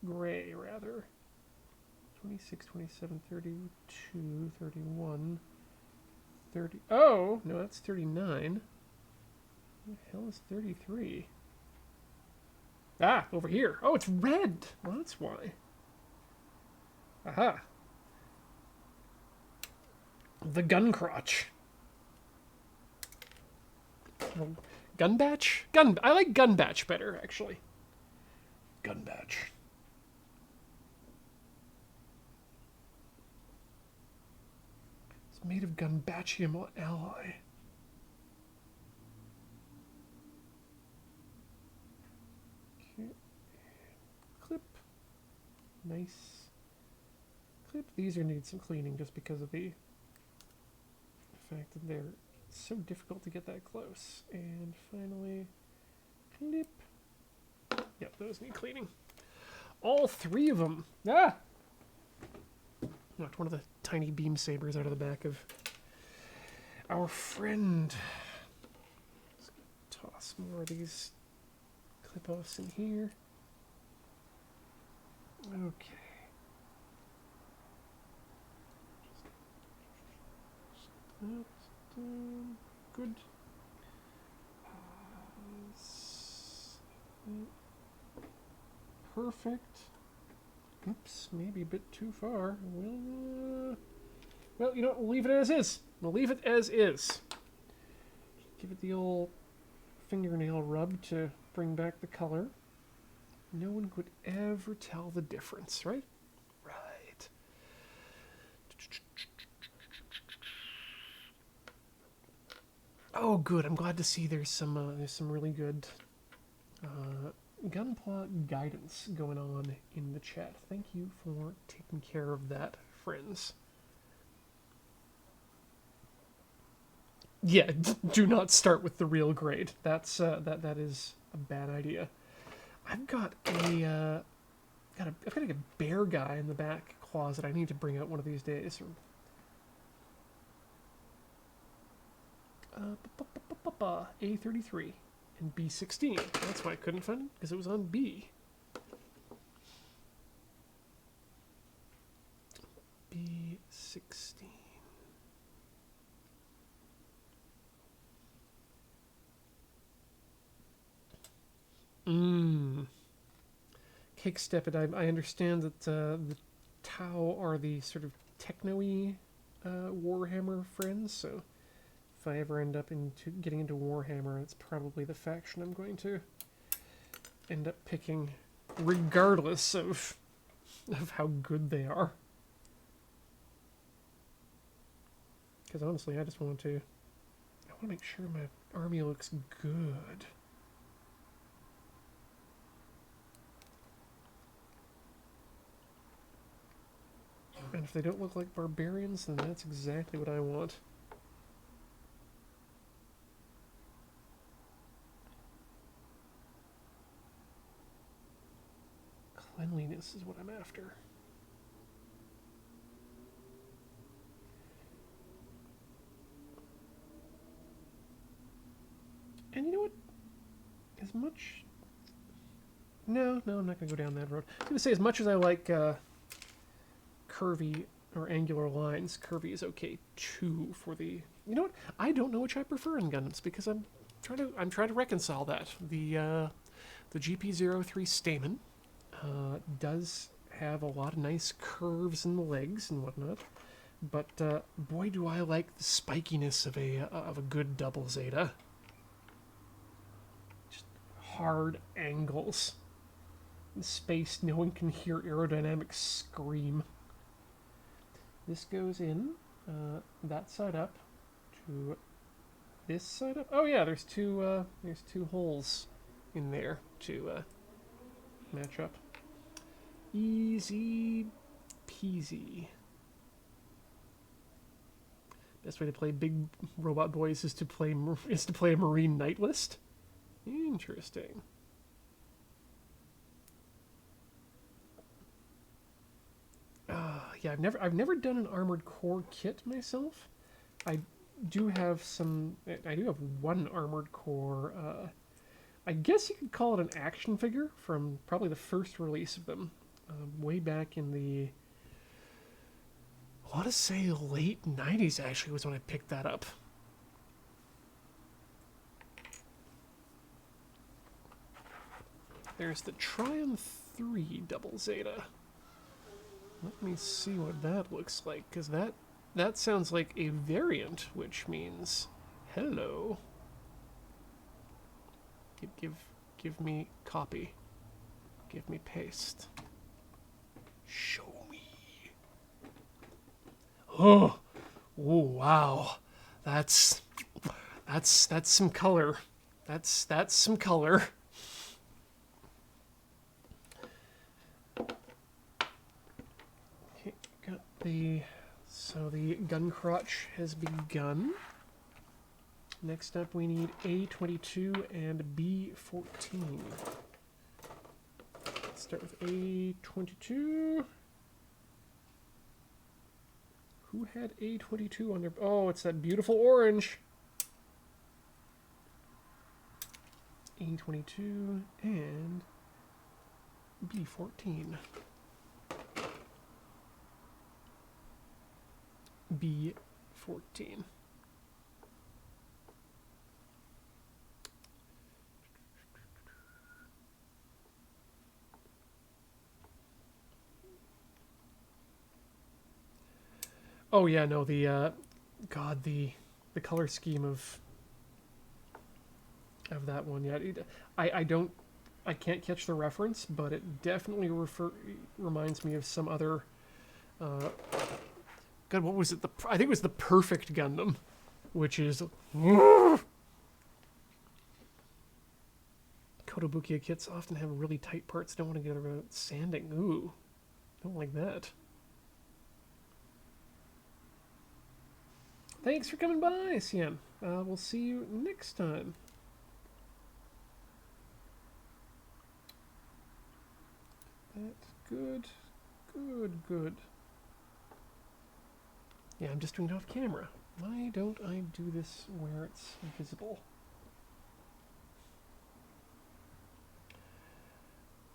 Gray, rather. 26, 27, 32, 31, 30. Oh, no, that's 39. What the hell is 33? Ah, over here. Oh, it's red. Well, that's why. Aha. The gun crotch. Gun batch? I like gun batch better, actually. Gun batch. It's made of gunbachium alloy. Okay. Clip. Nice. Clip. These are need some cleaning just because of the fact that they're so difficult to get that close. And finally, clip. Yep, those need cleaning. All three of them. Ah! Knocked one of the tiny beam sabers out of the back of our friend. Let's toss more of these clip-offs in here. Okay. Good. Perfect. Oops, maybe a bit too far. Well, you know what? We'll leave it as is. We'll leave it as is. Give it the old fingernail rub to bring back the color. No one could ever tell the difference, right? Right. Oh, good. I'm glad to see there's some really good Gunpla guidance going on in the chat. Thank you for taking care of that, friends. Yeah, do not start with the real grade. That's that is a bad idea. I've got a I've got a bear guy in the back closet. I need to bring out one of these days. A33 and B16. That's why I couldn't find it, because it was on B. B16. Cake Step It. I understand that the Tau are the sort of techno-y Warhammer friends, so if I ever end up getting into Warhammer, it's probably the faction I'm going to end up picking, regardless of how good they are. Because honestly, I want to make sure my army looks good. And if they don't look like barbarians, then that's exactly what I want. Cleanliness is what I'm after. And you know what? As much... No, I'm not going to go down that road. I was going to say, as much as I like curvy or angular lines, curvy is okay too for the... You know what? I don't know which I prefer in Gundams, because I'm trying to reconcile that. The GP03 Stamen does have a lot of nice curves in the legs and whatnot, but boy, do I like the spikiness of a good double Zeta. Just hard angles. space no one can hear aerodynamics scream. This goes in that side up to this side up. Oh yeah, there's two holes in there to match up. Easy peasy. Best way to play Big Robot Boys is to play a Marine Night List. Interesting. Yeah, I've never done an Armored Core kit myself. I do have one Armored Core. I guess you could call it an action figure from probably the first release of them, way back in the, I want to say late 90s actually was when I picked that up. There's the Triumph 3 Double Zeta. Let me see what that looks like, because that sounds like a variant, which means hello. Give me copy. Give me paste. Show me. Oh wow. That's some color. That's some color. Okay, got so the gun crotch has begun. Next up, we need A22 and B14. Let's start with A22. Who had A22 on their... Oh, it's that beautiful orange. A22 and B14. B14. Oh yeah, no, the God, the color scheme of that one. Yeah, I can't catch the reference, but it definitely reminds me of some other. God, what was it? I think it was the Perfect Gundam, which is Kotobukiya kits often have really tight parts. Don't want to get around sanding. Ooh, don't like that. Thanks for coming by, Sian. We'll see you next time. That's good. Good. Yeah, I'm just doing it off camera. Why don't I do this where it's visible?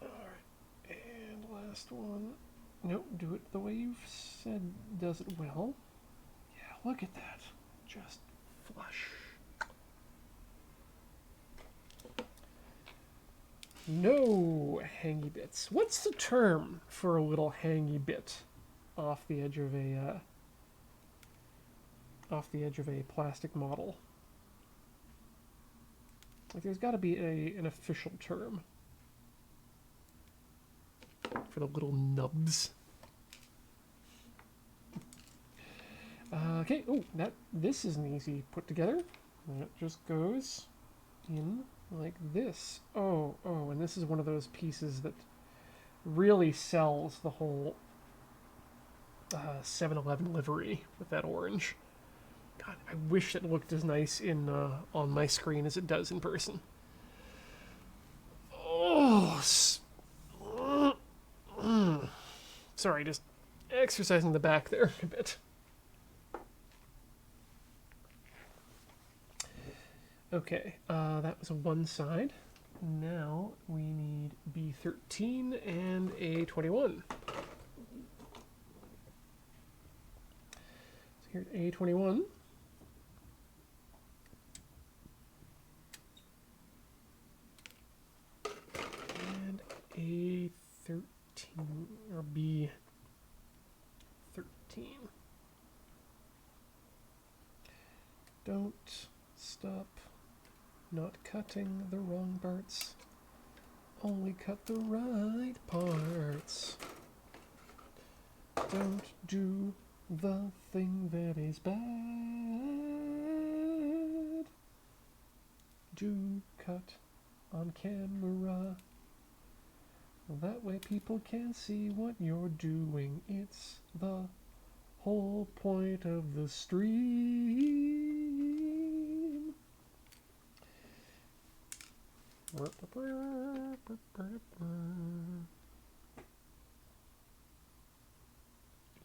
Alright, and last one. Nope, do it the way you've said does it well. Look at that. Just flush. No hangy bits. What's the term for a little hangy bit off the edge of a plastic model? Like, there's got to be an official term for the little nubs. Okay, oh, this is an easy put together. And it just goes in like this. Oh, and this is one of those pieces that really sells the whole 7-Eleven livery with that orange. God, I wish it looked as nice on my screen as it does in person. Oh, sorry, just exercising the back there a bit. Okay, that was one side. Now we need B13 and A21. So here's A21. And A13, or B13. Don't stop not cutting the wrong parts Only cut the right parts. Don't do the thing that is bad. Do cut on camera. That way people can see what you're doing. It's the whole point of the stream.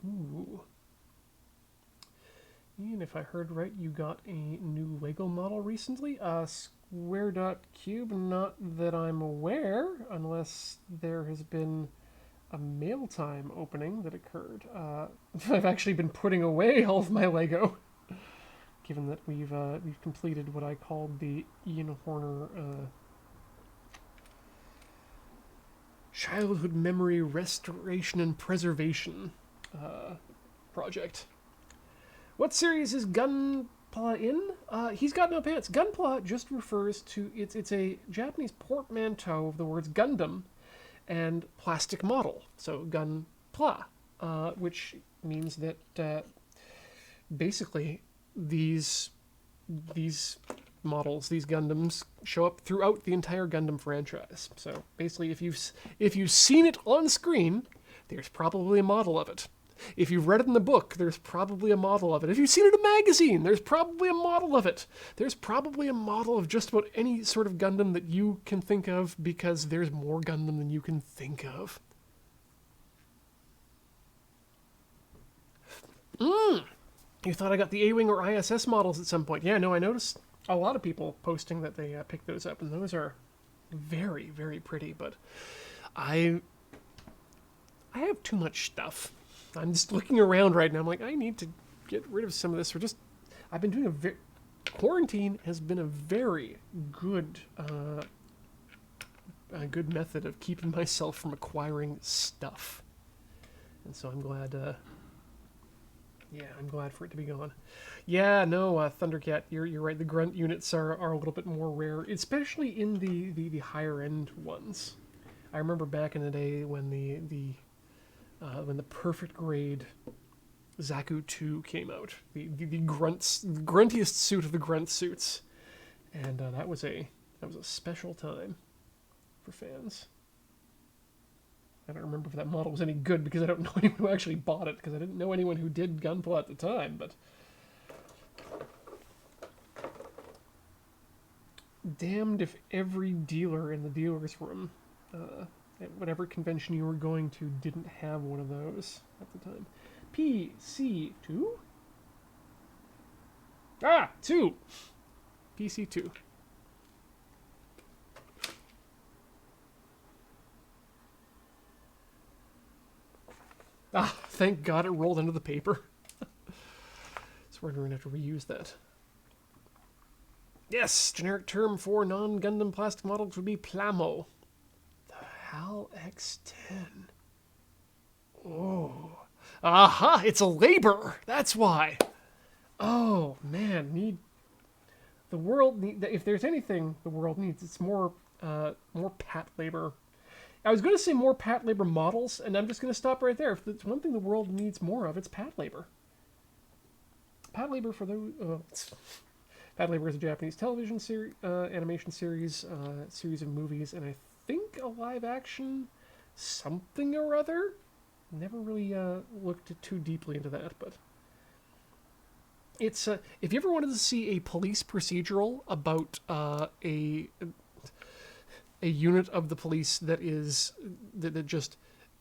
Ooh. Ian, if I heard right, you got a new Lego model recently? Square.cube, not that I'm aware, unless there has been a mail time opening that occurred. I've actually been putting away all of my Lego, given that we've completed what I called the Ian Horner Childhood Memory Restoration and Preservation project. What series is Gunpla in? He's got no pants. Gunpla just refers to it's a Japanese portmanteau of the words Gundam and plastic model. So Gunpla, which means that basically these models, these Gundams, show up throughout the entire Gundam franchise. So basically, if you've seen it on screen, there's probably a model of it. If you've read it in the book, there's probably a model of it. If you've seen it in a magazine, there's probably a model of it. There's probably a model of just about any sort of Gundam that you can think of, because there's more Gundam than you can think of. You thought I got the A-Wing or ISS models at some point. Yeah, no, I noticed a lot of people posting that they picked those up, and those are very, very pretty, but I have too much stuff. I'm just looking around right now. I'm like, I need to get rid of some of this. I've been doing quarantine has been a very good, a good method of keeping myself from acquiring stuff. And so I'm glad, I'm glad for it to be gone. Yeah, no, Thundercat, you're right. The grunt units are a little bit more rare, especially in the higher end ones. I remember back in the day when the perfect grade Zaku 2 came out, the gruntiest suit of the grunt suits, and that was a special time for fans. I don't remember if that model was any good, because I don't know anyone who actually bought it, because I didn't know anyone who did Gunpla at the time, but damned if every dealer in the dealer's room at whatever convention you were going to didn't have one of those at the time. PC2? 2! PC2. Thank God it rolled into the paper. So we're going to have to reuse that. Yes, generic term for non-Gundam plastic models would be Plamo. The HAL X10. Oh. Aha! It's a labor! That's why! Oh, man. The world if there's anything the world needs, it's more pat labor. I was going to say more pat labor models, and I'm just going to stop right there. If there's one thing the world needs more of, it's pat labor. Pat labor for those... Pat Labor is a Japanese television series, animation series, series of movies, and I think a live-action something or other. Never really looked too deeply into that, but it's if you ever wanted to see a police procedural about a unit of the police that just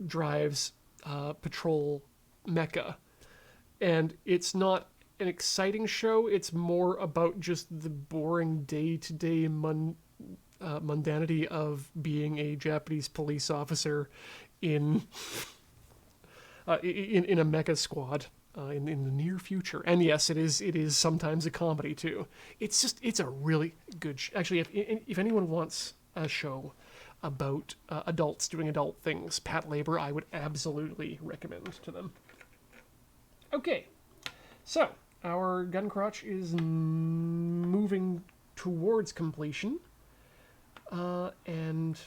drives patrol mecha, and it's not an exciting show, it's more about just the boring day-to-day mundanity of being a Japanese police officer in a mecha squad in the near future. And yes, it is sometimes a comedy too. It's a really good actually, if anyone wants a show about adults doing adult things, Pat Labor, I would absolutely recommend to them. Okay, so our gun crotch is moving towards completion, and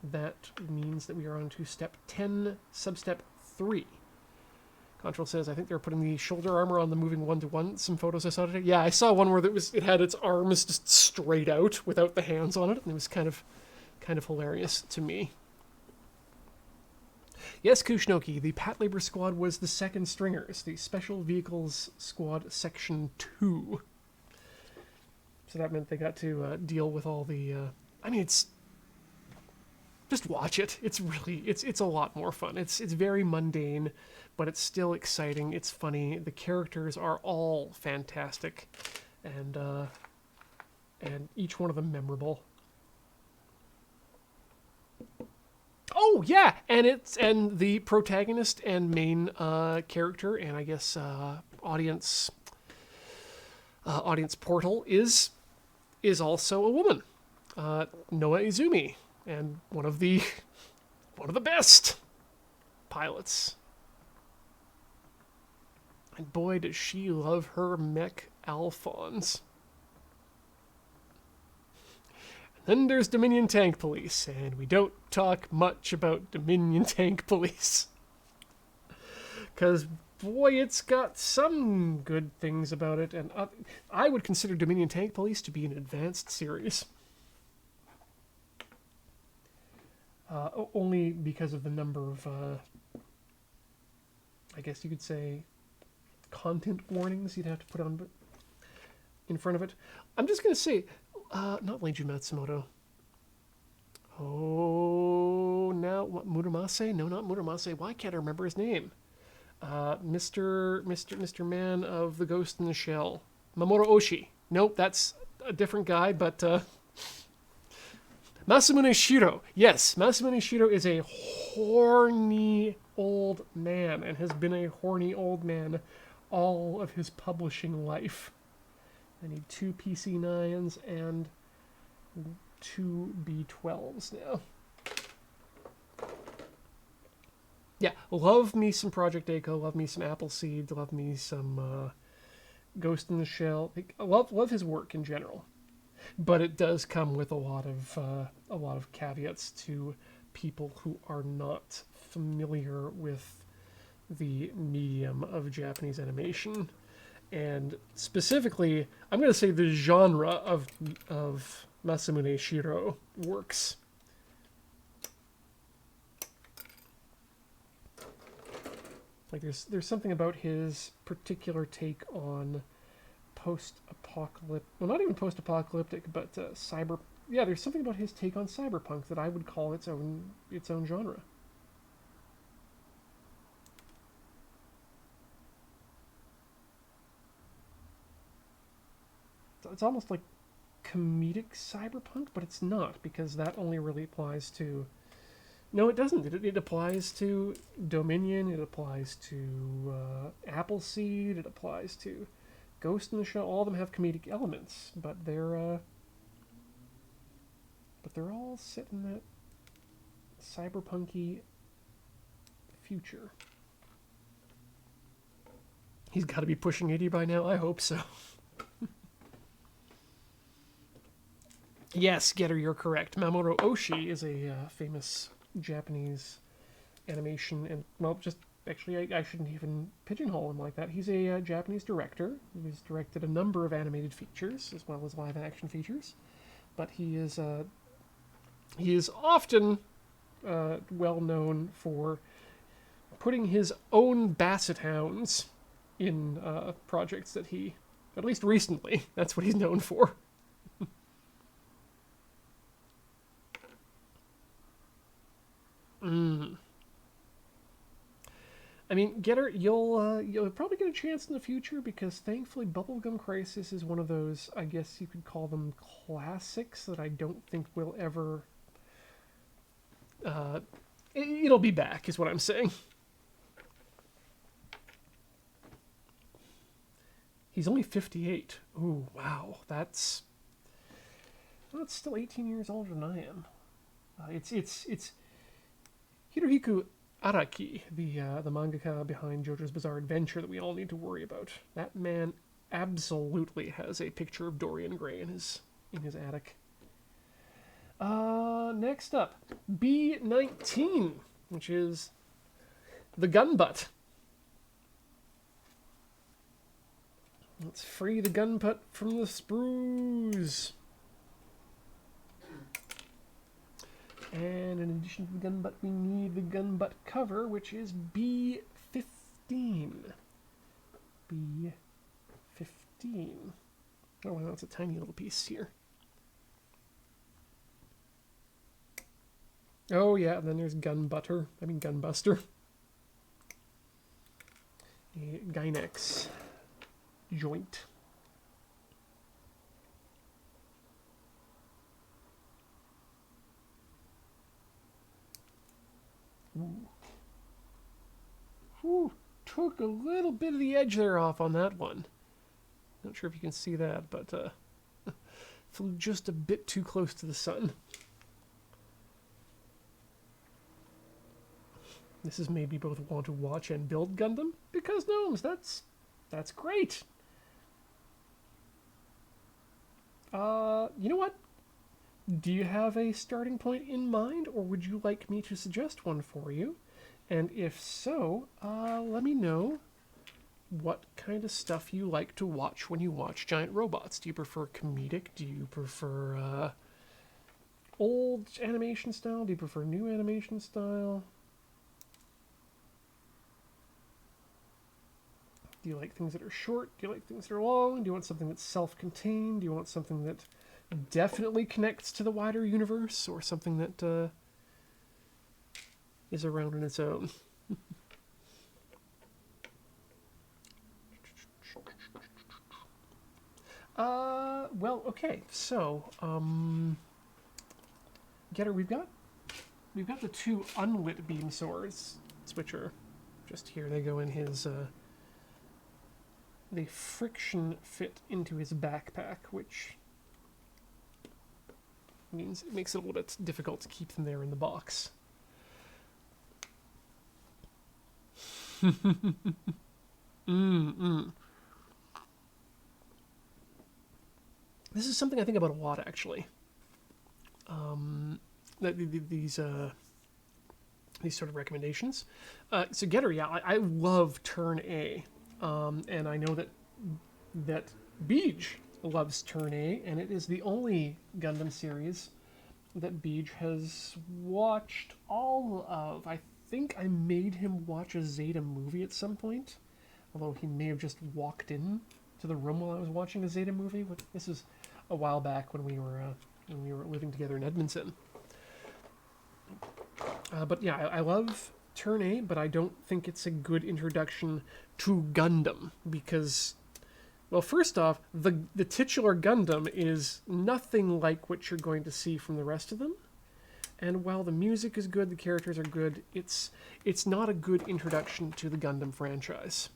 that means that we are on to step 10, substep 3. Control says, I think they're putting the shoulder armor on the moving 1-to-1. Some photos I saw today. Yeah, I saw one where it had its arms just straight out without the hands on it, and it was kind of hilarious to me. Yes, Kushnoki, the Pat Labor Squad was the second stringers, the Special Vehicles Squad Section 2. So that meant they got to deal with all the... I mean, it's... Just watch it. It's really... It's a lot more fun. It's very mundane, but it's still exciting. It's funny. The characters are all fantastic, and each one of them memorable. Oh yeah, and the protagonist and main character, and I guess audience portal is also a woman, Noa Izumi, and one of the best pilots. And boy, does she love her mech Alphons. Then there's Dominion Tank Police, and we don't talk much about Dominion Tank Police. Because, boy, it's got some good things about it, and I would consider Dominion Tank Police to be an advanced series. Only because of the number of, I guess you could say, content warnings you'd have to put on in front of it. I'm just going to say... not Leiji Matsumoto. Oh, now what? Muramase? No, not Muramase. Why can't I remember his name? Mr. Man of the Ghost in the Shell. Mamoru Oshii. Nope, that's a different guy, but Masamune Shiro. Yes, Masamune Shiro is a horny old man and has been a horny old man all of his publishing life. I need 2 PC9s and 2 B12s now. Yeah, love me some Project A-ko, love me some Appleseed, love me some Ghost in the Shell. I love his work in general, but it does come with a lot of caveats to people who are not familiar with the medium of Japanese animation. And specifically, I'm going to say the genre of Masamune Shiro works. Like there's something about his particular take on post-apocalyptic, well, not even post-apocalyptic, but cyber. Yeah, there's something about his take on cyberpunk that I would call its own genre. It's almost like comedic cyberpunk, but it's not, because that only really applies to... No, it doesn't. It applies to Dominion, it applies to Appleseed, it applies to Ghost in the Shell. All of them have comedic elements, but they're all set in that cyberpunky future. He's got to be pushing 80 by now. I hope so. Yes, Getter, you're correct. Mamoru Oshii is a famous Japanese animation, and, well, just, actually, I shouldn't even pigeonhole him like that. He's a Japanese director. He's directed a number of animated features, as well as live-action features. But he is often well known for putting his own basset hounds in projects that he, at least recently, that's what he's known for. I mean, Getter, you'll probably get a chance in the future, because thankfully Bubblegum Crisis is one of those, I guess you could call them classics, that I don't think will ever... it'll be back, is what I'm saying. He's only 58. Ooh, wow. That's... Well, it's still 18 years older than I am. It's Hirohiko Araki, the mangaka behind JoJo's Bizarre Adventure, that we all need to worry about. That man absolutely has a picture of Dorian Gray in his attic. Next up, B19, which is the gun butt. Let's free the gun butt from the sprues. And in addition to the gun butt, we need the gun butt cover, which is B15. B15. Oh, wow, that's a tiny little piece here. Oh, yeah, and then there's Gunbuster. A Gynex joint. Ooh. Whew, took a little bit of the edge there off on that one. Not sure if you can see that, but flew just a bit too close to the sun. This is maybe both want to watch and build Gundam, because gnomes, that's great. You know what? Do you have a starting point in mind, or would you like me to suggest one for you? And if so, let me know what kind of stuff you like to watch when you watch giant robots. Do you prefer comedic? Do you prefer old animation style? Do you prefer new animation style? Do you like things that are short? Do you like things that are long? Do you want something that's self-contained? Do you want something that definitely connects to the wider universe, or something that is around on its own? Well, okay. So, Getter, we've got the two unlit beam swords, which are just here. They go in his they friction fit into his backpack, which means it makes it a little bit difficult to keep them there in the box. This is something I think about a lot, actually. These sort of recommendations. So Getter, yeah, I love Turn A. And I know that Beej loves Turn A, and it is the only Gundam series that Beej has watched all of. I think I made him watch a Zeta movie at some point, although he may have just walked in to the room while I was watching a Zeta movie. This is a while back when we were living together in Edmonton. But yeah, I love Turn A, but I don't think it's a good introduction to Gundam, because, well, first off, the titular Gundam is nothing like what you're going to see from the rest of them. And while the music is good, the characters are good, it's not a good introduction to the Gundam franchise.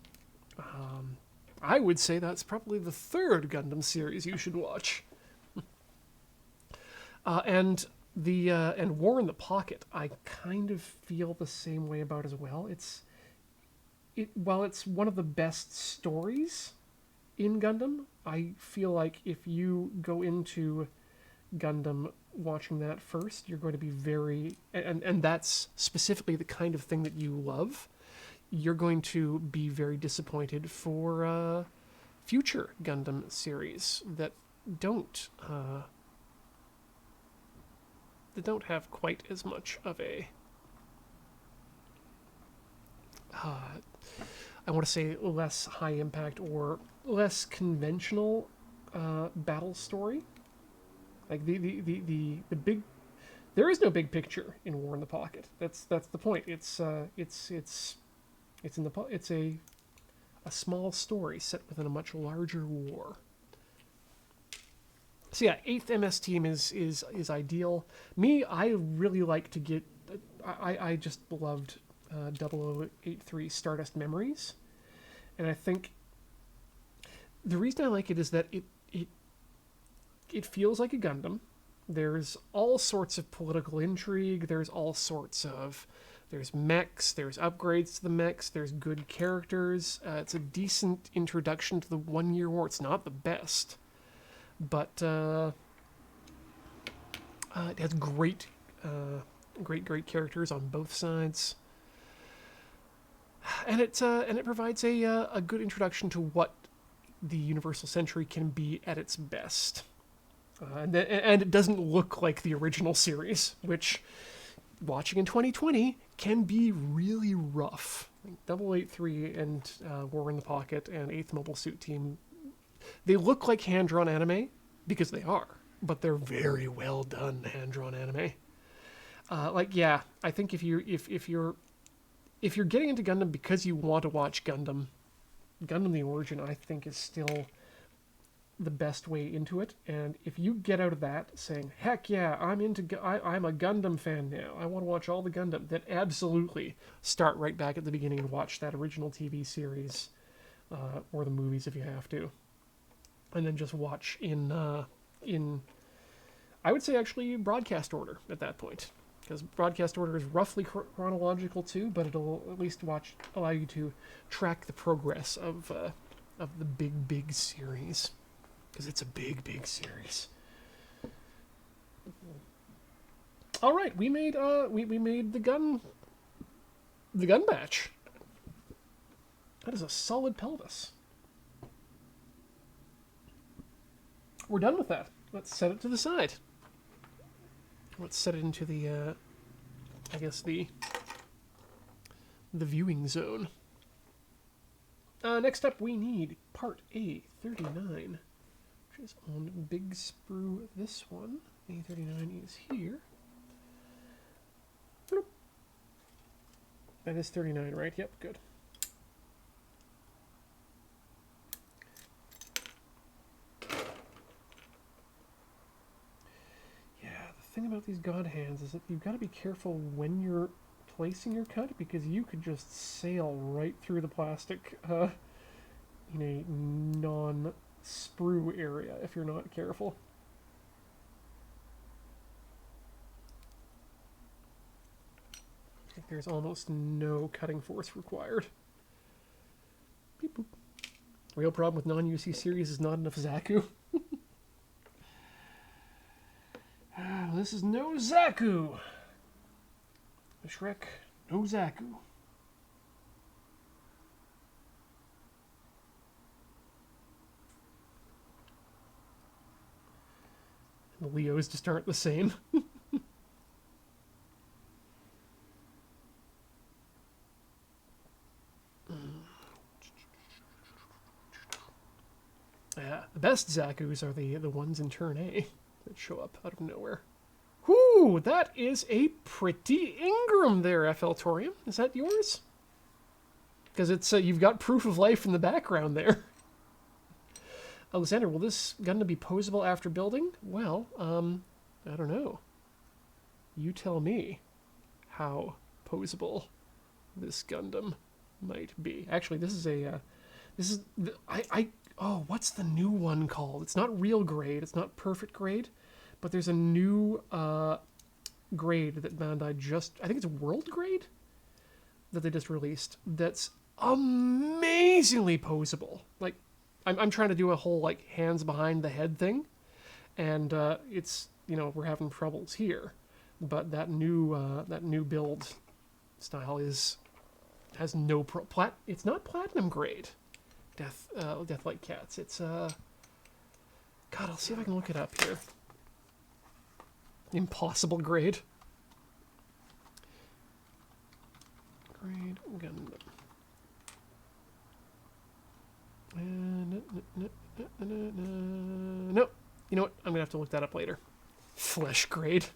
I would say that's probably the third Gundam series you should watch. And War in the Pocket, I kind of feel the same way about as well. While it's one of the best stories in Gundam, I feel like if you go into Gundam watching that first, you're going to be very, and that's specifically the kind of thing that you love, you're going to be very disappointed for future Gundam series that don't have quite as much of a I want to say less high impact or less conventional battle story. Like the big, there is no big picture in War in the Pocket. That's the point. It's a small story set within a much larger war. So yeah, 8th MS team is ideal. Me, I really like to get. I just loved 0083 Stardust Memories, and I think the reason I like it is that it feels like a Gundam. There's all sorts of political intrigue. There's mechs. There's upgrades to the mechs. There's good characters. It's a decent introduction to the 1 Year War. It's not the best, but It has great, great characters on both sides, and it provides a good introduction to what the Universal Century can be at its best. And it doesn't look like the original series, which, watching in 2020, can be really rough. Like 883 and War in the Pocket and 8th Mobile Suit Team, they look like hand-drawn anime, because they are, but they're very well done hand-drawn anime. I think if you're getting into Gundam because you want to watch Gundam the Origin, I think, is still the best way into it. And if you get out of that saying, heck yeah, I'm a Gundam fan now, I want to watch all the Gundam, then absolutely start right back at the beginning and watch that original TV series, or the movies if you have to, and then just watch in I would say actually broadcast order at that point, because broadcast order is roughly chronological too, but it'll at least allow you to track the progress of the big series, because it's a big series. All right, we made the gun batch. That is a solid pelvis. We're done with that. Let's set it to the side. Let's set it into the I guess the viewing zone. Next up, we need part A39, which is on big sprue. This one, A39, is here. Bloop. That is 39, right? Yep, good. Yeah, the thing about these God hands is that you've got to be careful when you're placing your cut, because you could just sail right through the plastic in a non-sprue area if you're not careful. I think there's almost no cutting force required. Beep boop. Real problem with non-UC series is not enough Zaku. This is no Zaku. Shrek, no Zaku. The Leos just aren't the same. Yeah, the best Zakus are the ones in turn A that show up out of nowhere. Whoo, that is a pretty Ingram there, FL Torium. Is that yours? Because it's you've got proof of life in the background there. Alexander, will this Gundam be posable after building? Well, I don't know. You tell me how posable this Gundam might be. Actually, this is oh, what's the new one called? It's not real grade. It's not perfect grade, but there's a new grade that Bandai I think it's world grade that they just released. That's amazingly posable. Like, I'm trying to do a whole like hands behind the head thing, and it's, we're having troubles here, but that new build style has no it's not platinum grade. Death like cats. It's God, I'll see if I can look it up here. Impossible grade. Grade Gundam. No. You know what? I'm gonna have to look that up later. Flesh grade.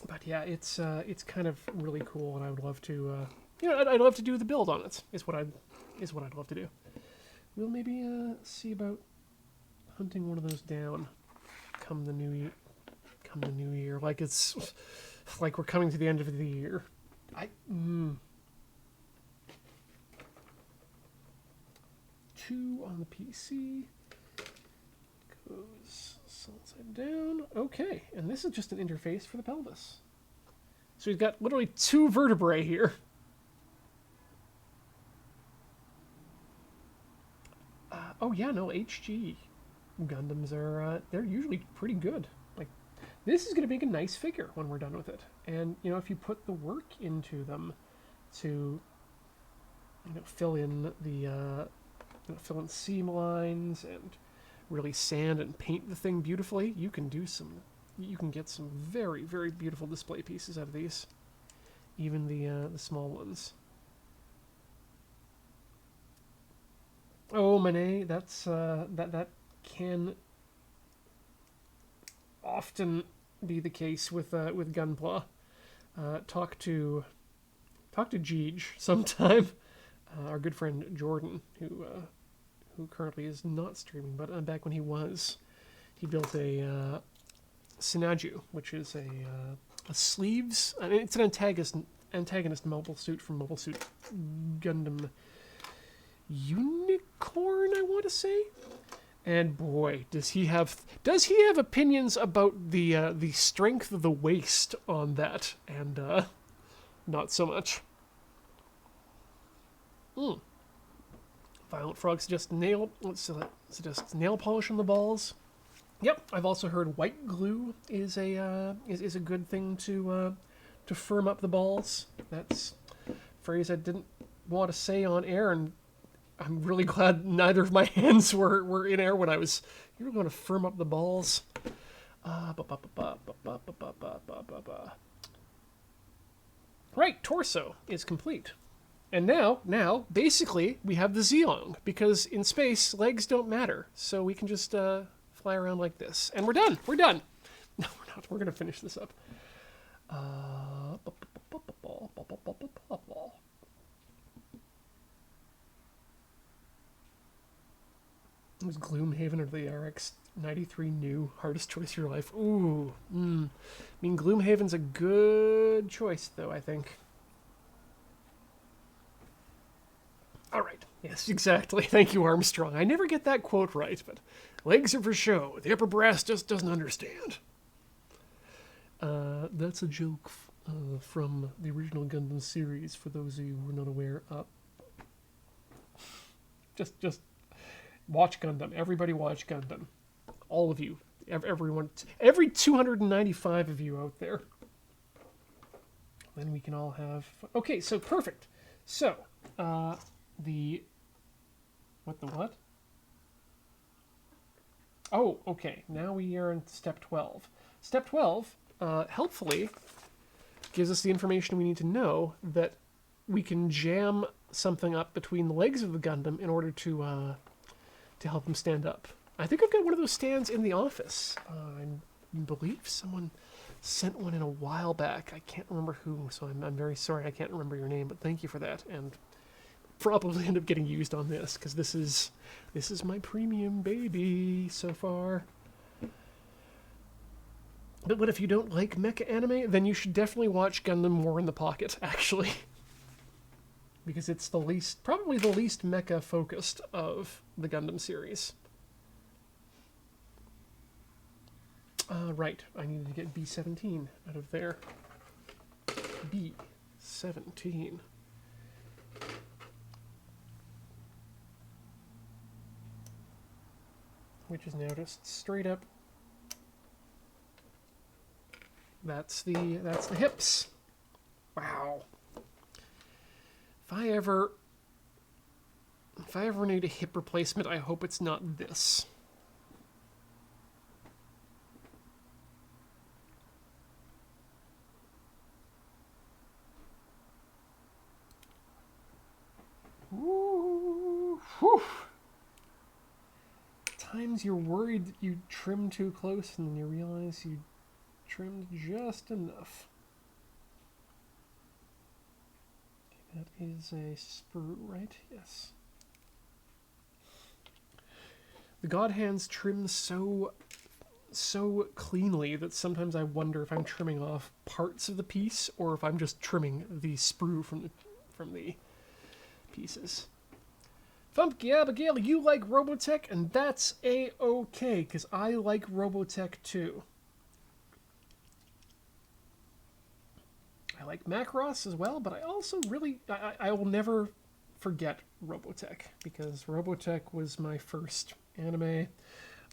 But yeah, it's kind of really cool, and I would love to, I'd love to do the build on it. Is what I'd love to do. We'll maybe see about hunting one of those down come the new year. Like it's like we're coming to the end of the year. 2 on the PC. Goes upside down. Okay, and this is just an interface for the pelvis. So we've got literally 2 vertebrae here. Oh yeah, no, HG. Gundams are, they're usually pretty good. Like, this is going to make a nice figure when we're done with it. And, you know, if you put the work into them to, you know, fill in the, fill in seam lines and really sand and paint the thing beautifully, you can get some very, very beautiful display pieces out of these. Even the small ones. Oh, Manet, that's that can often be the case with Gunpla. Talk to Jeej sometime. Our good friend Jordan, who currently is not streaming, but back when he was, he built a Sinaju, which is a sleeves. I mean, it's an antagonist mobile suit from Mobile Suit Gundam Unicorn, I want to say. And boy, does he have opinions about the strength of the waist on that, and not so much. Violent Frog suggests nail polish on the balls. Yep, I've also heard white glue is a good thing to firm up the balls. That's a phrase I didn't want to say on air, and I'm really glad neither of my hands were in air when I was. You were going to firm up the balls. Right, torso is complete. And now, basically, we have the Zeong, because in space, legs don't matter. So we can just fly around like this. And we're done. We're done. No, we're not. We're going to finish this up. It was Gloomhaven or the RX-93 new hardest choice of your life. Ooh. I mean, Gloomhaven's a good choice, though, I think. All right. Yes, exactly. Thank you, Armstrong. I never get that quote right, but legs are for show. The upper brass just doesn't understand. That's a joke from the original Gundam series, for those of you who are not aware. Just watch Gundam. Everybody watch Gundam. All of you. Everyone. Every 295 of you out there. Then we can all have... Okay, so perfect. So, what? Oh, okay. Now we are in step 12. Step 12, helpfully, gives us the information we need to know that we can jam something up between the legs of the Gundam in order to help them stand up. I think I've got one of those stands in the office. I believe someone sent one in a while back. I can't remember who, so I'm very sorry I can't remember your name, but thank you for that. And probably end up getting used on this, because this is my premium baby so far. But what if you don't like mecha anime? Then you should definitely watch Gundam War in the Pocket, actually. Because it's probably the least mecha focused of the Gundam series. Right, I needed to get B17 out of there. B17. Which is now just straight up. That's the hips. Wow. If I ever need a hip replacement, I hope it's not this. Ooh, whew. Times you're worried you trimmed too close and then you realize you trimmed just enough. That is a sprue, right? Yes. The God Hands trim so cleanly that sometimes I wonder if I'm trimming off parts of the piece or if I'm just trimming the sprue from the pieces. Thumpy Abigail, you like Robotech, and that's A-okay, because I like Robotech too. I like Macross as well, but I also really... I will never forget Robotech, because Robotech was my first anime.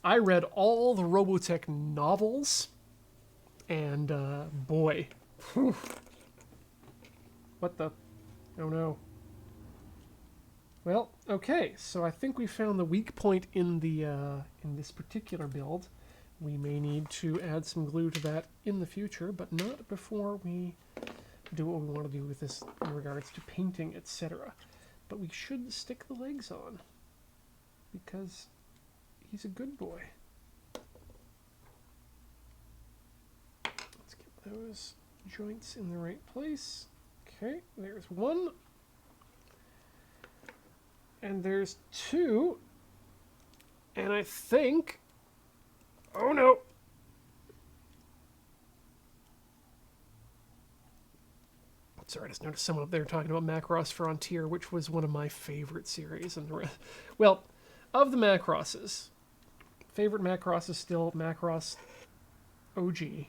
I read all the Robotech novels, and boy, whew, what the, oh no. Well, okay, so I think we found the weak point in the in this particular build. We may need to add some glue to that in the future, but not before we do what we want to do with this in regards to painting, etc. But we should stick the legs on, because he's a good boy. Let's get those joints in the right place. Okay, there's one. And there's two. And I think... Oh no! Sorry, I just noticed someone up there talking about Macross Frontier, which was one of my favorite series. And well, of the Macrosses, favorite Macross is still Macross OG.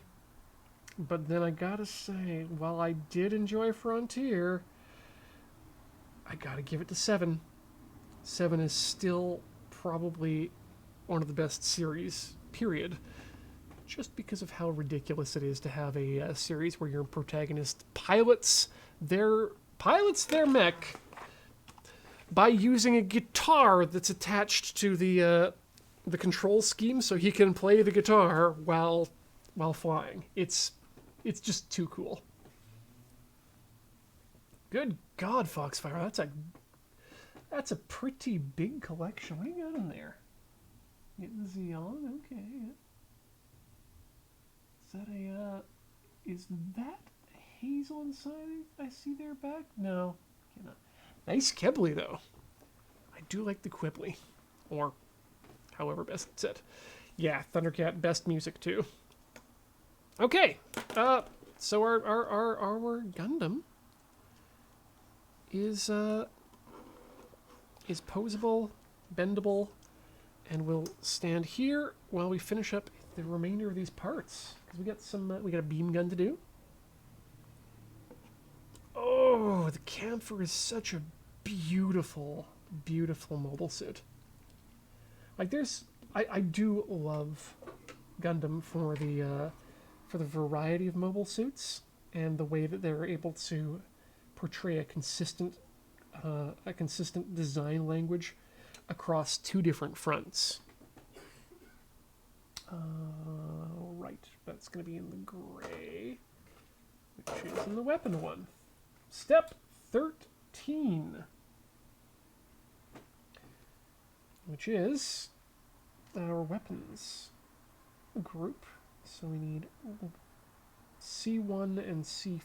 But then I gotta say, while I did enjoy Frontier, I gotta give it to 7. 7 is still probably one of the best series, period. Just because of how ridiculous it is to have a series where your protagonist pilots their mech by using a guitar that's attached to the control scheme, so he can play the guitar while flying. It's just too cool. Good God, Foxfire, that's a pretty big collection. What do you got in there? Getting Xeon, okay. Is that Hazel inside I see there back? No. Nice Kibble, though. I do like the Quibbly. Or however best it's said. Yeah, Thundercat, best music, too. Okay. So our Gundam is posable, bendable, and will stand here while we finish up the remainder of these parts. Because we got a beam gun to do. Oh, the Camphor is such a beautiful, beautiful mobile suit. Like I do love Gundam for the variety of mobile suits and the way that they're able to portray a consistent design language across 2 different fronts. Right, that's going to be in the gray, which is in the weapon one. Step 13, which is our weapons group. So we need C1 and C4.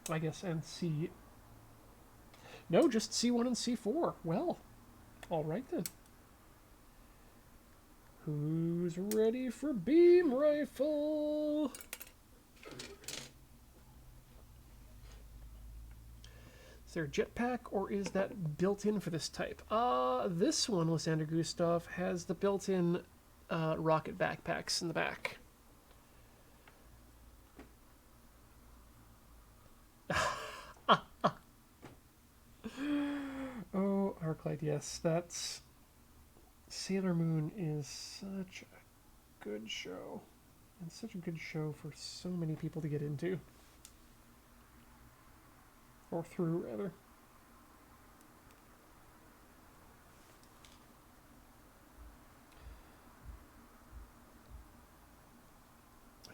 I guess, and C... No, just C1 and C4. Well, all right then. Who's ready for beam rifle? Is there a jetpack, or is that built in for this type? This one, Lysander Gustav, has the built-in rocket backpacks in the back. Oh, Arclight, yes, that's... Sailor Moon is such a good show. And such a good show for so many people to get into. Or through, rather.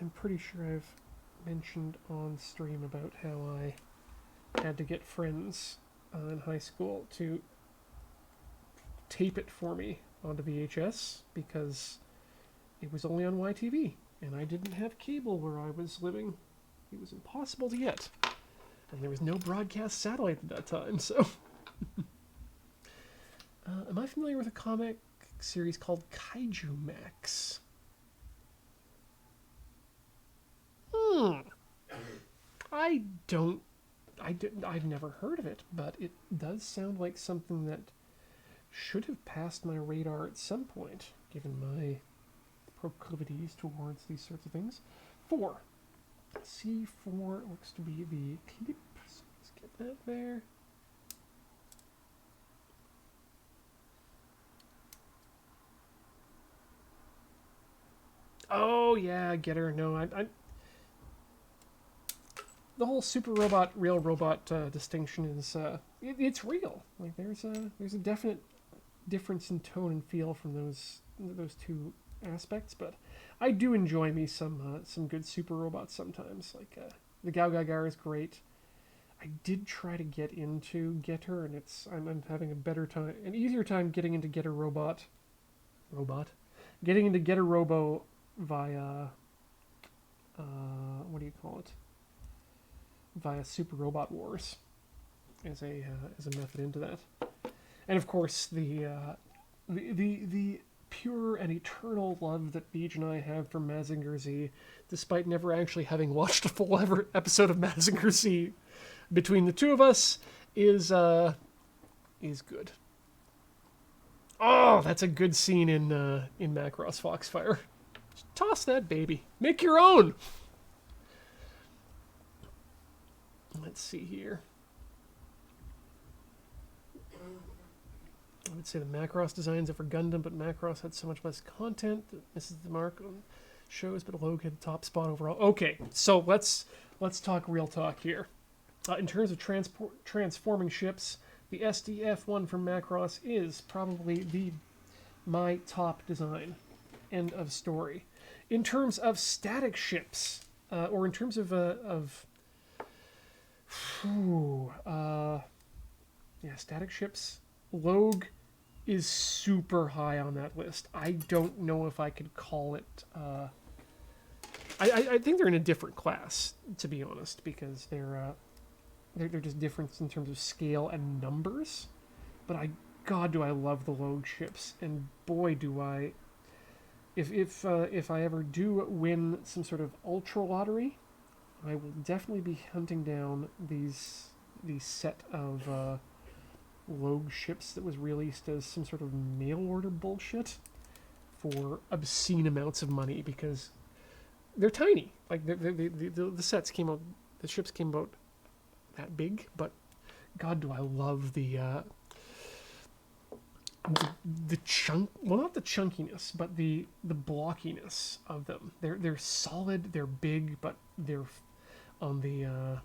I'm pretty sure I've mentioned on stream about how I had to get friends in high school to tape it for me onto VHS because it was only on YTV and I didn't have cable where I was living. It was impossible to get. And there was no broadcast satellite at that time, so... am I familiar with a comic series called Kaiju Max? I've never heard of it, but it does sound like something that should have passed my radar at some point, given my proclivities towards these sorts of things. 4. C4 looks to be the clip, so let's get that there. Oh yeah, Getter. No, the whole super robot, real robot distinction is it's real. Like there's a definite difference in tone and feel from those two aspects, but I do enjoy me some good super robots sometimes. Like the Gao Gagar is great. I did try to get into Getter, and I'm having a better time, an easier time getting into Getter getting into Getter Robo via what do you call it? Via Super Robot Wars as a method into that, and of course the pure and eternal love that Beej and I have for Mazinger Z, despite never actually having watched a full ever episode of Mazinger Z between the two of us, is good. Oh, that's a good scene in Macross Foxfire. Just toss that baby. Make your own. Let's see here. I would say the Macross designs are for Gundam, but Macross had so much less content that misses the mark on shows, but Logue had the top spot overall. Okay, so let's talk real talk here. In terms of transforming ships, the SDF-1 from Macross is probably my top design. End of story. In terms of static ships, or in terms of static ships, Logue is super high on that list. I don't know if I could call it. I think they're in a different class, to be honest, because they're just different in terms of scale and numbers. But God, do I love the Logue ships, and boy, do I. If I ever do win some sort of ultra lottery, I will definitely be hunting down these set of Logue ships that was released as some sort of mail order bullshit for obscene amounts of money, because they're tiny. Like the sets came out, the ships came out that big, but God, do I love the chunk, well, not the chunkiness, but the blockiness of them. They're solid, they're big, but they're on the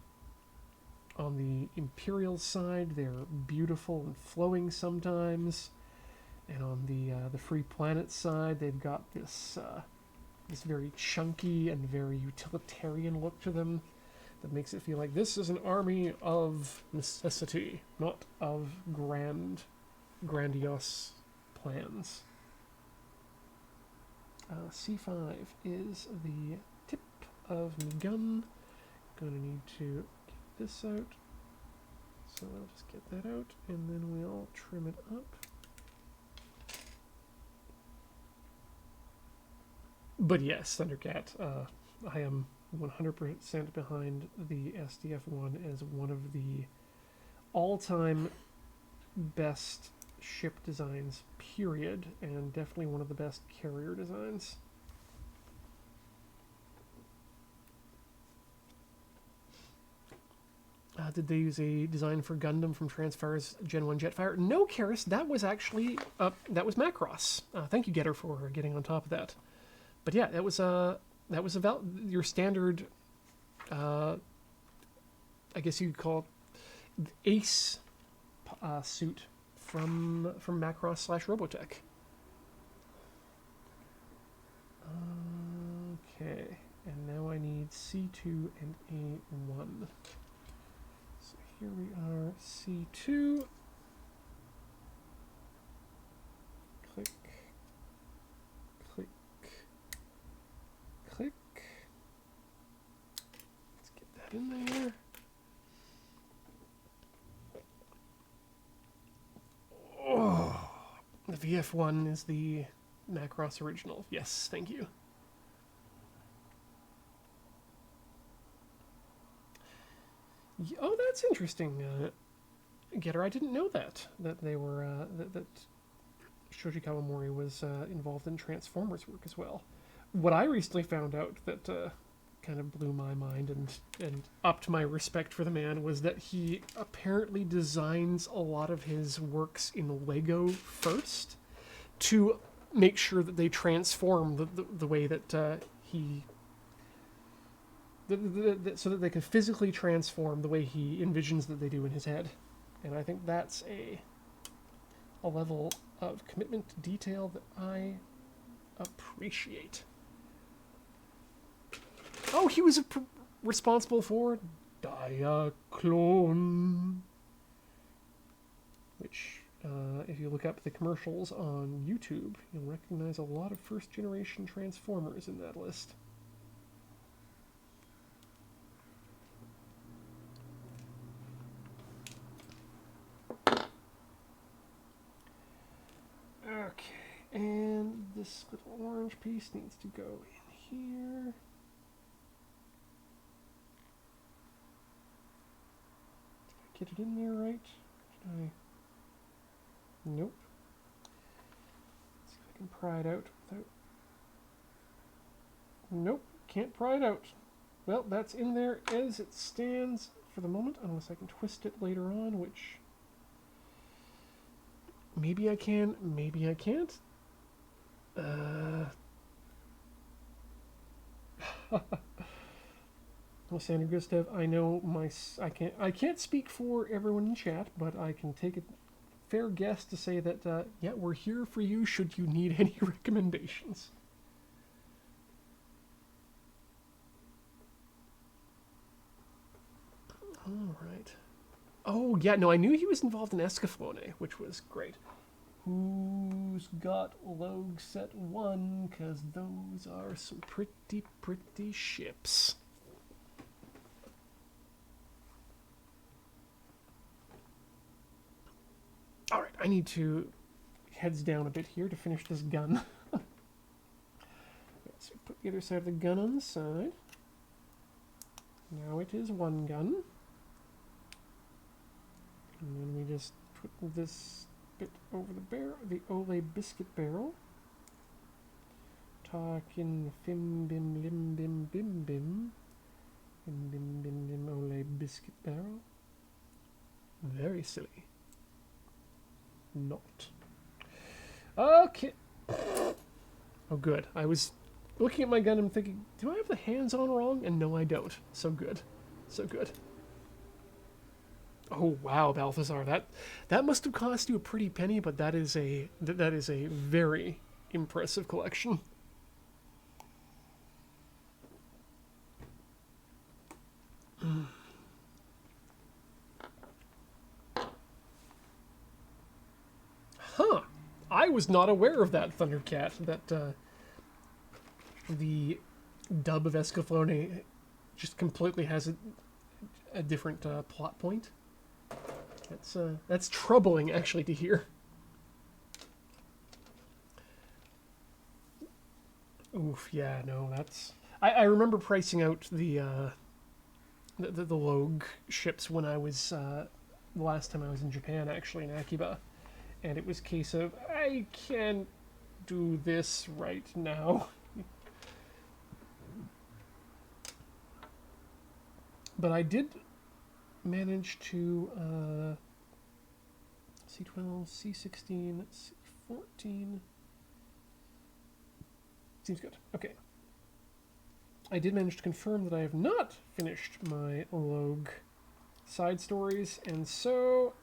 Imperial side, they're beautiful and flowing sometimes, and on the Free Planet side, they've got this very chunky and very utilitarian look to them that makes it feel like this is an army of necessity, not of grandiose plans. C5 is the tip of my gun. Gonna need to get this out. So I'll just get that out, and then we'll trim it up. But yes, Thundercat, I am 100% behind the SDF-1 as one of the all-time best ship designs, period, and definitely one of the best carrier designs. Did they use a design for Gundam from Transfire's Gen 1 Jetfire? No, Karis, that was actually, that was Macross. Thank you, Getter, for getting on top of that. But yeah, that was your standard, I guess you could call it Ace suit from Macross / Robotech. Okay, and now I need C2 and A1. So here we are, C2. Click, click, click. Let's get that in there. Oh, the VF1 is the Macross original. Yes, thank you. Oh, that's interesting, Getter. I didn't know that they were that Shoji Kawamori was involved in Transformers work as well. What I recently found out that kind of blew my mind and upped my respect for the man was that he apparently designs a lot of his works in Lego first to make sure that they transform the way that he so that they can physically transform the way he envisions that they do in his head. And I think that's a level of commitment to detail that I appreciate. Oh, he was responsible for Diaclone, which, if you look up the commercials on YouTube, you'll recognize a lot of first-generation Transformers in that list. Okay, and this little orange piece needs to go in here. Did I get it in there right? Did I? Nope. Let's see if I can pry it out without... Nope, can't pry it out. Well, that's in there as it stands for the moment, unless I can twist it later on, which... maybe I can, maybe I can't. Well, Sandra Gustav, I know I can't speak for everyone in chat, but I can take a fair guess to say that yeah, we're here for you should you need any recommendations. All right. Oh yeah, no, I knew he was involved in Escaflowne, which was great. Who's got Logue Set 1? Because those are some pretty ships. Alright, I need to heads down a bit here to finish this gun. So put the other side of the gun on the side. Now it is one gun. And then we just put this bit over the barrel, the Ole biscuit barrel. Talking fim bim lim bim bim bim. Bim bim bim bim Ole biscuit barrel. Very silly. Not. Okay. Oh, good. I was looking at my gun and thinking, do I have the hands on wrong? And no, I don't. So good. So good. Oh wow, Balthazar, that must have cost you a pretty penny, but that is a very impressive collection. Huh. I was not aware of that, Thundercat, that the dub of Escaflowne just completely has a different plot point. That's troubling, actually, to hear. Oof, yeah, no, that's... I remember pricing out the Logue ships when I was... the last time I was in Japan, actually, in Akiba. And it was a case of, I can't do this right now. But I did manage to C12, C16, C14. Seems good. Okay. I did manage to confirm that I have not finished my Logue side stories, and so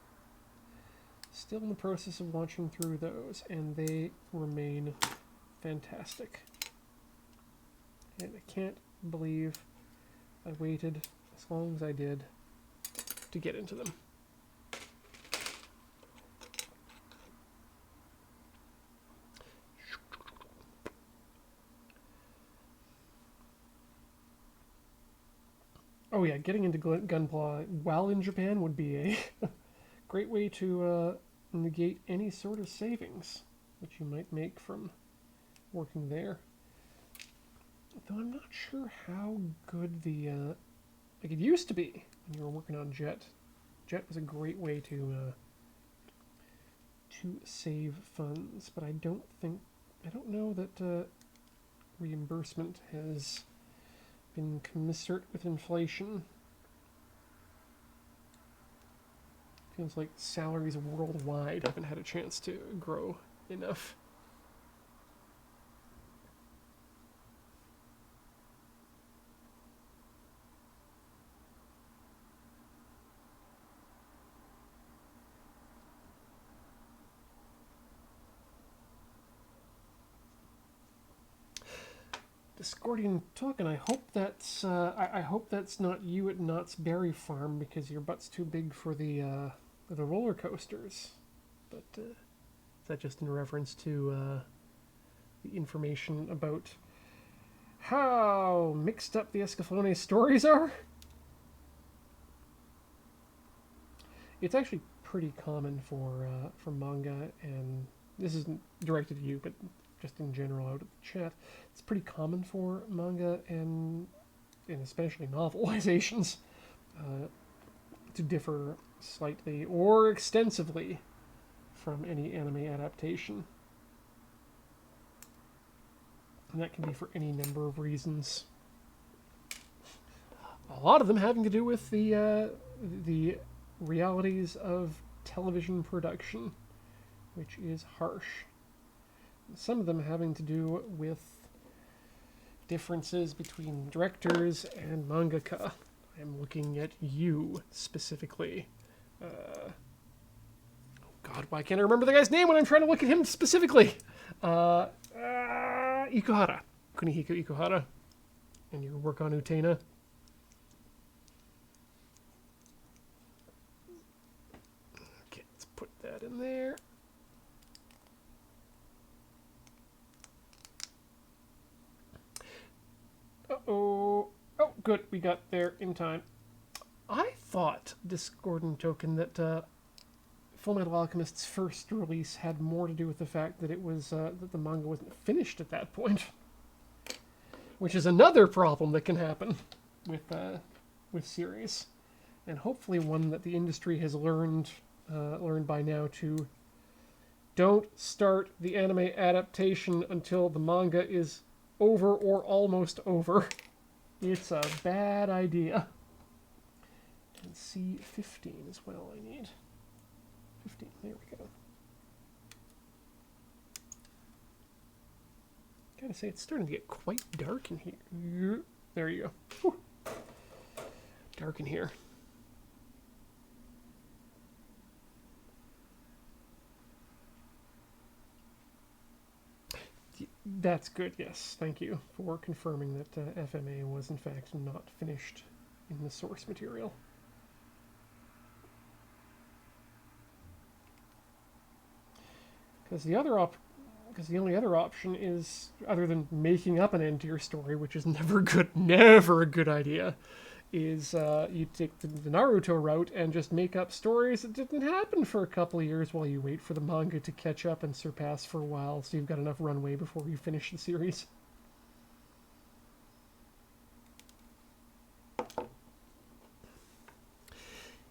still in the process of watching through those, and they remain fantastic. And I can't believe I waited as long as I did to get into them. Oh yeah, getting into Gunpla while in Japan would be a great way to negate any sort of savings that you might make from working there. Though I'm not sure how good the... like it used to be when you were working on Jet. Jet was a great way to save funds, but I don't know that reimbursement has been commensurate with inflation. Feels like salaries worldwide haven't had a chance to grow enough. Discordian token. I hope that's I hope that's not you at Knott's Berry Farm because your butt's too big for the roller coasters. But is that just in reference to the information about how mixed up the Escaflowne stories are? It's actually pretty common for manga, and this isn't directed at you, but just in general out of the chat, it's pretty common for manga and especially novelizations to differ slightly or extensively from any anime adaptation. And that can be for any number of reasons. A lot of them having to do with the realities of television production, which is harsh. Some of them having to do with differences between directors and mangaka. I'm looking at you specifically. Oh God, why can't I remember the guy's name when I'm trying to look at him specifically? Ikuhara. Kunihiko Ikuhara. And your work on Utena. Okay, let's put that in there. Uh-oh. Oh, good. We got there in time. I thought, Discordant Token, that Full Metal Alchemist's first release had more to do with the fact that it was that the manga wasn't finished at that point, which is another problem that can happen with series, and hopefully one that the industry has learned by now to don't start the anime adaptation until the manga is over or almost over. It's a bad idea. And C15 as well I need. 15, there we go. Gotta say, it's starting to get quite dark in here. There you go. Whew. Dark in here. That's good, yes. Thank you for confirming that FMA was in fact not finished in the source material. Because the only other option is, other than making up an end to your story, which is never a good idea, is you take the Naruto route and just make up stories that didn't happen for a couple of years while you wait for the manga to catch up and surpass for a while, so you've got enough runway before you finish the series.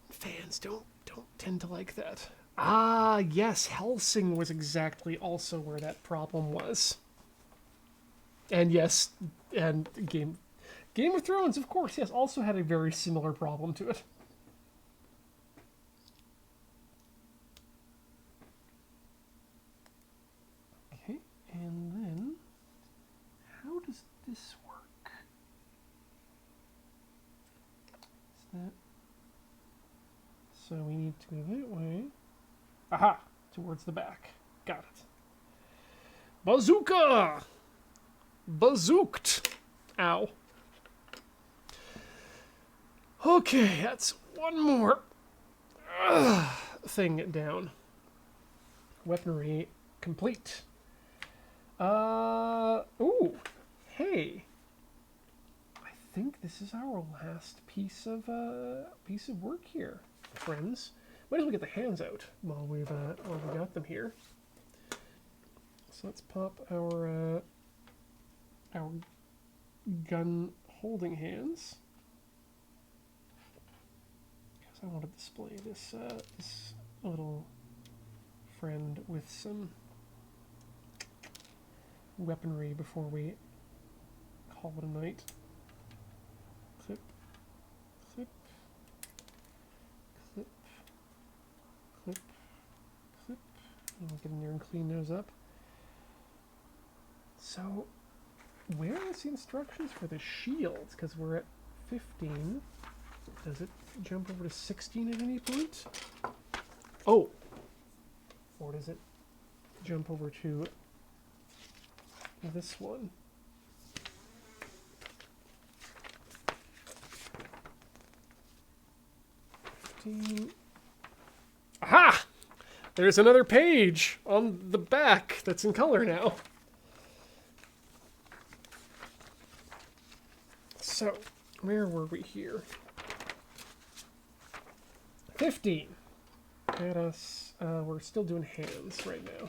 Fans don't tend to like that. Ah, yes, Hellsing was exactly also where that problem was. And yes, and Game of Thrones, of course, yes, also had a very similar problem to it. Okay, and then, how does this work? Is that... So we need to go that way. Aha! Towards the back. Got it. Bazooka! Bazooked! Ow. Okay, that's one more thing down. Weaponry complete. Ooh, hey. I think this is our last piece of work here, friends. Might as well get the hands out while we got them here. So let's pop our gun holding hands. Because I want to display this this little friend with some weaponry before we call it a night. Clip, clip, clip, clip, clip. And we'll get in there and clean those up. So, where is the instructions for the shields? Because we're at 15. Does it jump over to 16 at any point? Oh! Or does it jump over to this one? 15. Aha! There's another page on the back that's in color now. So, where were we here? 15. At us, we're still doing hands right now.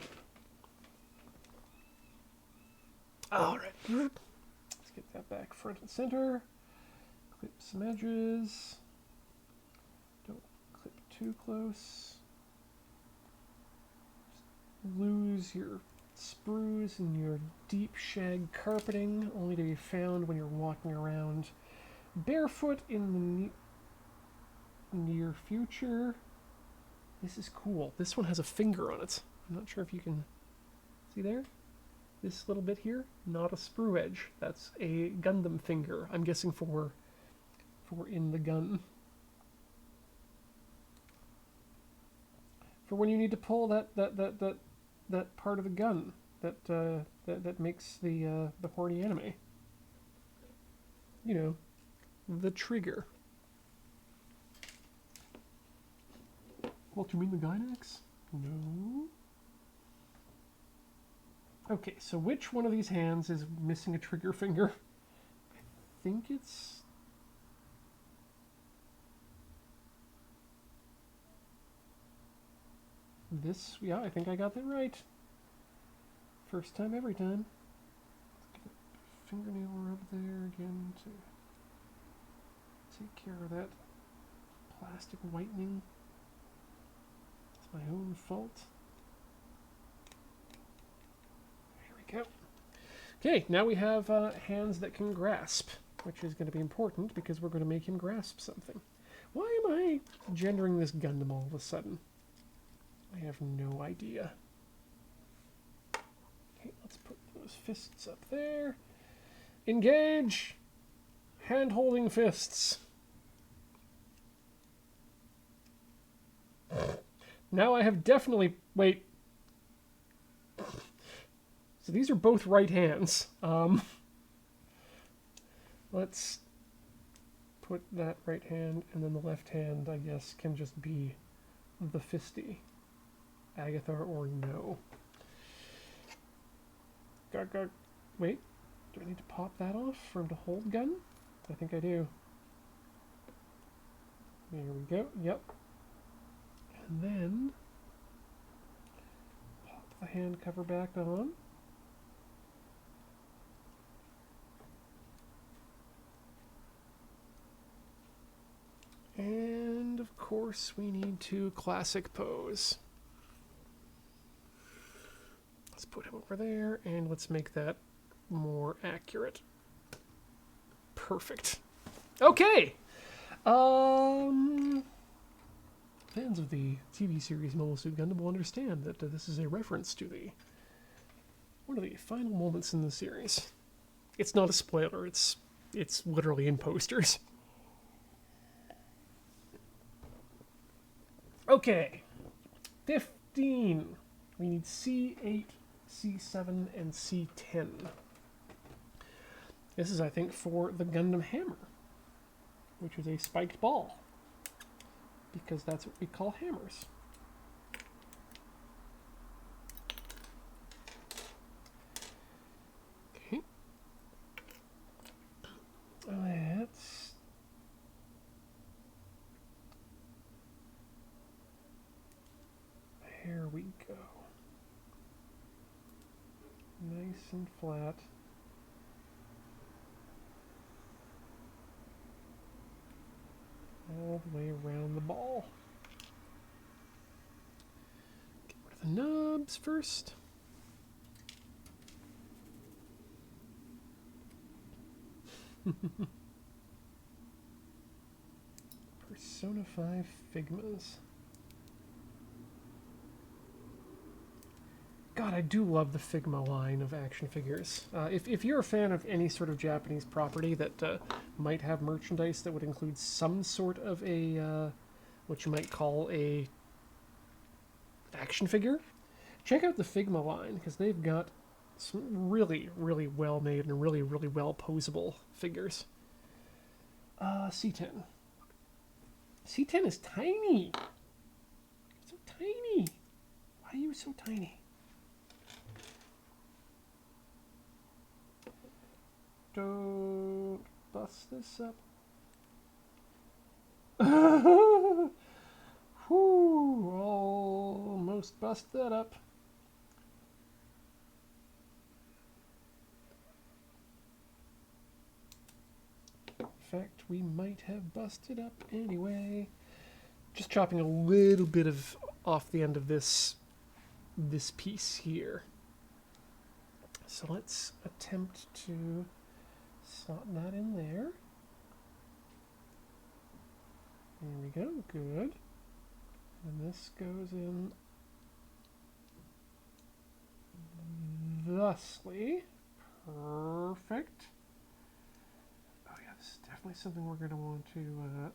All right. Let's get that back front and center. Clip some edges. Don't clip too close. Lose your sprues and your deep shag carpeting, only to be found when you're walking around barefoot in the near future. This is cool. This one has a finger on it. I'm not sure if you can see there. This little bit here, not a sprue edge. That's a Gundam finger. I'm guessing for in the gun. For when you need to pull that part of the gun that makes the horny anime. You know, the trigger. What, you mean the Gynax? No. Okay, so which one of these hands is missing a trigger finger? I think it's... this. Yeah, I think I got that right. First time, every time. Let's get a fingernail rub there again to take care of that plastic whitening. It's my own fault. There we go. Okay, now we have hands that can grasp, which is going to be important because we're going to make him grasp something. Why am I gendering this Gundam all of a sudden? I have no idea. Okay, let's put those fists up there. Engage! Hand-holding fists. Now I have definitely... wait. So these are both right hands. Let's put that right hand, and then the left hand, I guess, can just be the fisty. Agatha or no. Wait, do I need to pop that off for him to hold gun? I think I do. There we go, yep. And then pop the hand cover back on. And of course we need to classic pose. Let's put him over there, and let's make that more accurate. Perfect. Okay. Fans of the TV series Mobile Suit Gundam will understand that this is a reference to one of the final moments in the series. It's not a spoiler. It's literally in posters. Okay. 15. We need C8. C7 and C10. This is, I think, for the Gundam hammer, which is a spiked ball, because that's what we call hammers. Okay. Let's... here we go. Nice and flat. All the way around the ball. Get rid of the nubs first. Persona 5 Figmas. God, I do love the Figma line of action figures. If you're a fan of any sort of Japanese property that might have merchandise that would include some sort of a, what you might call a action figure, check out the Figma line, because they've got some really, really well-made and really, really well-posable figures. C10. C10 is tiny. So tiny. Why are you so tiny? Don't bust this up. Whew, almost bust that up. In fact, we might have busted up anyway. Just chopping a little bit of off the end of this piece here. So let's attempt to slot that in there. There we go, good. And this goes in thusly. Perfect. Oh yeah, this is definitely something we're going to want to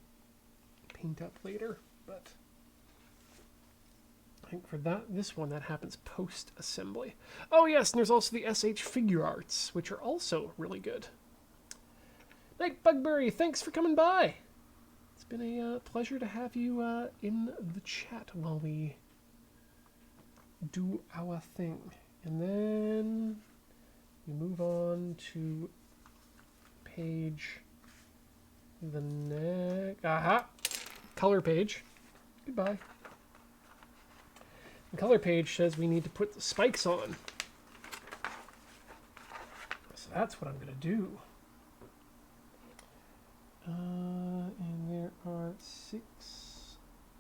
paint up later, but I think for this one that happens post-assembly. Oh yes, and there's also the SH figure arts, which are also really good. Night Bugberry, thanks for coming by. It's been a pleasure to have you in the chat while we do our thing. And then we move on to page the next. Aha! Color page. Goodbye. The color page says we need to put the spikes on. So that's what I'm going to do. And there are 6,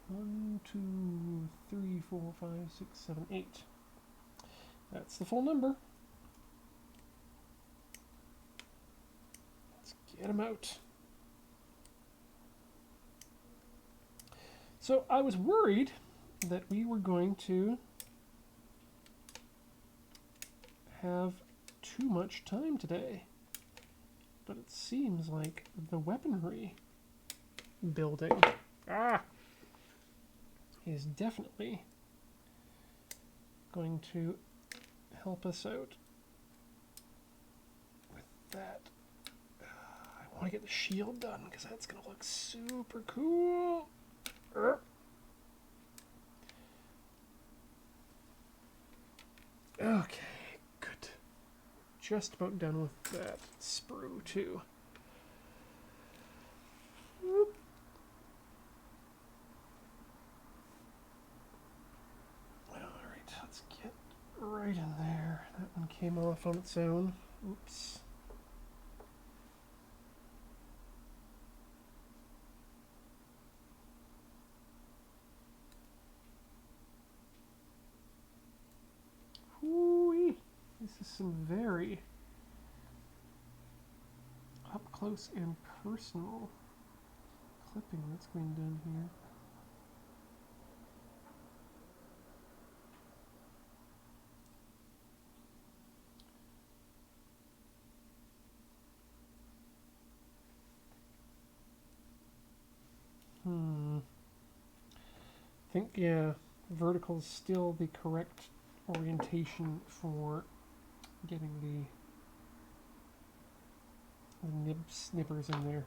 1, 2, 3, 4, 5, 6, 7, 8. That's the full number. Let's get them out. So I was worried that we were going to have too much time today. But it seems like the weaponry building is definitely going to help us out with that. I want to get the shield done because that's going to look super cool. Okay, good. Just about done with that sprue too. Whoop. Alright, let's get right in there. That one came off on its own. Oops. Whoo-wee. This is some very up close and personal clipping that's being done here. I think, yeah, vertical is still the correct orientation for getting the nippers in there.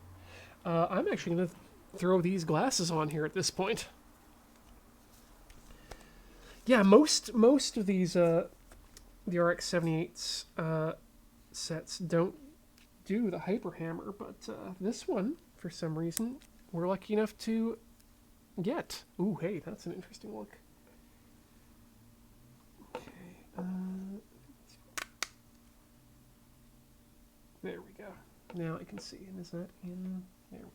I'm actually going to throw these glasses on here at this point. Yeah, most of these the RX-78's sets don't do the hyper hammer, but this one, for some reason, we're lucky enough to get. Ooh, hey, that's an interesting look. Okay, there we go. Now I can see. And is that in? There we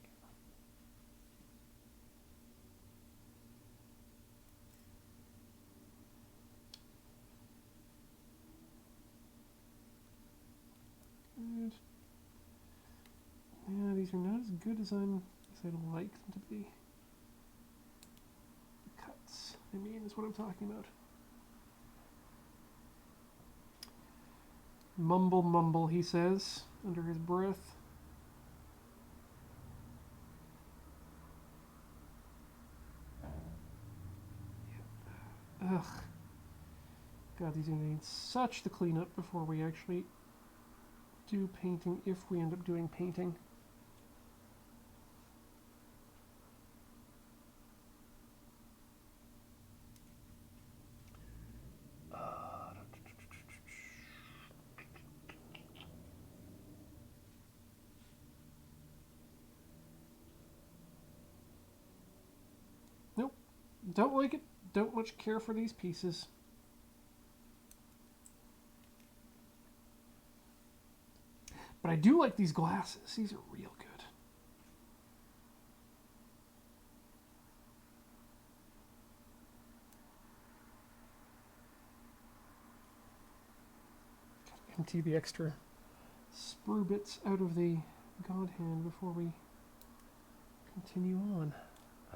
go. Good. Yeah, these are not as good as I'd like them to be. Cuts, I mean, is what I'm talking about. Mumble, mumble, he says, under his breath. Ugh. God, these are going to need such the cleanup before we actually do painting, if we end up doing painting. Don't like it. Don't much care for these pieces. But I do like these glasses. These are real good. Gotta empty the extra sprue bits out of the God Hand before we continue on.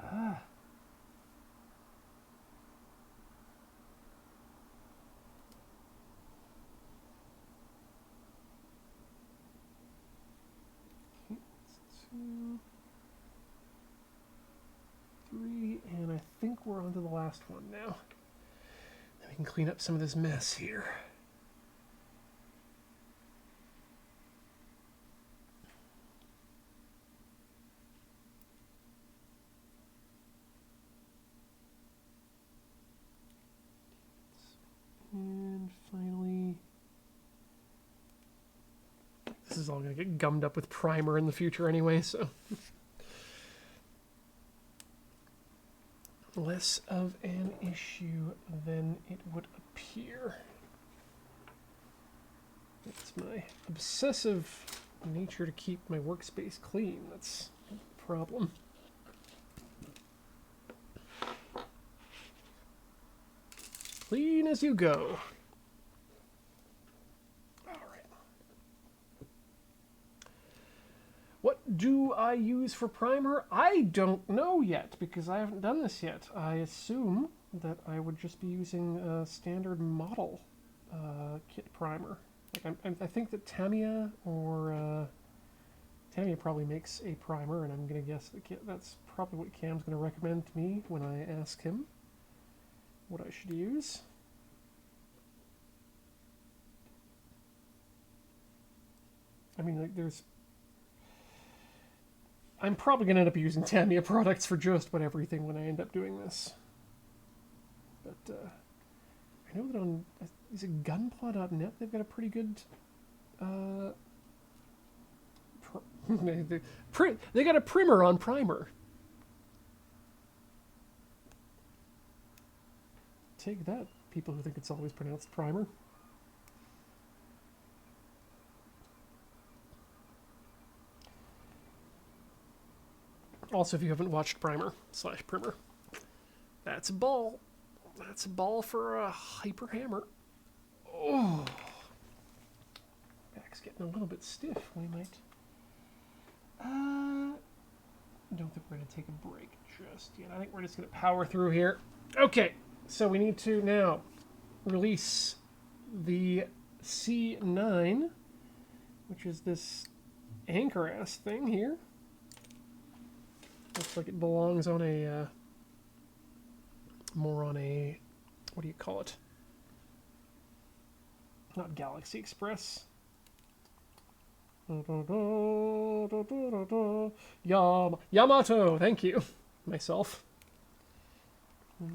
Ah. Okay, that's 2, 3, and I think we're on to the last one now. Then we can clean up some of this mess here. And finally, this is all going to get gummed up with primer in the future anyway, so. Less of an issue than it would appear. It's my obsessive nature to keep my workspace clean. That's a problem. Clean as you go. All right. What do I use for primer? I don't know yet because I haven't done this yet. I assume that I would just be using a standard model kit primer. Like I think that Tamiya or Tamiya probably makes a primer, and I'm going to guess that that's probably what Cam's going to recommend to me when I ask him what I should use. I mean, like, I'm probably going to end up using Tamiya products for just about everything when I end up doing this. But I know that on, is it Gunpla.net, they've got a pretty good they got a primer on primer. Take that, people who think it's always pronounced primer. Also, if you haven't watched Primer / Primer, that's a ball. That's a ball for a hyper hammer. Oh, back's getting a little bit stiff. We might. Don't think we're going to take a break just yet. I think we're just going to power through here. Okay, so we need to now release the C9, which is this anchor-ass thing here. Looks like it belongs on a, more on a, what do you call it? Not Galaxy Express. Yamato, thank you. Myself. I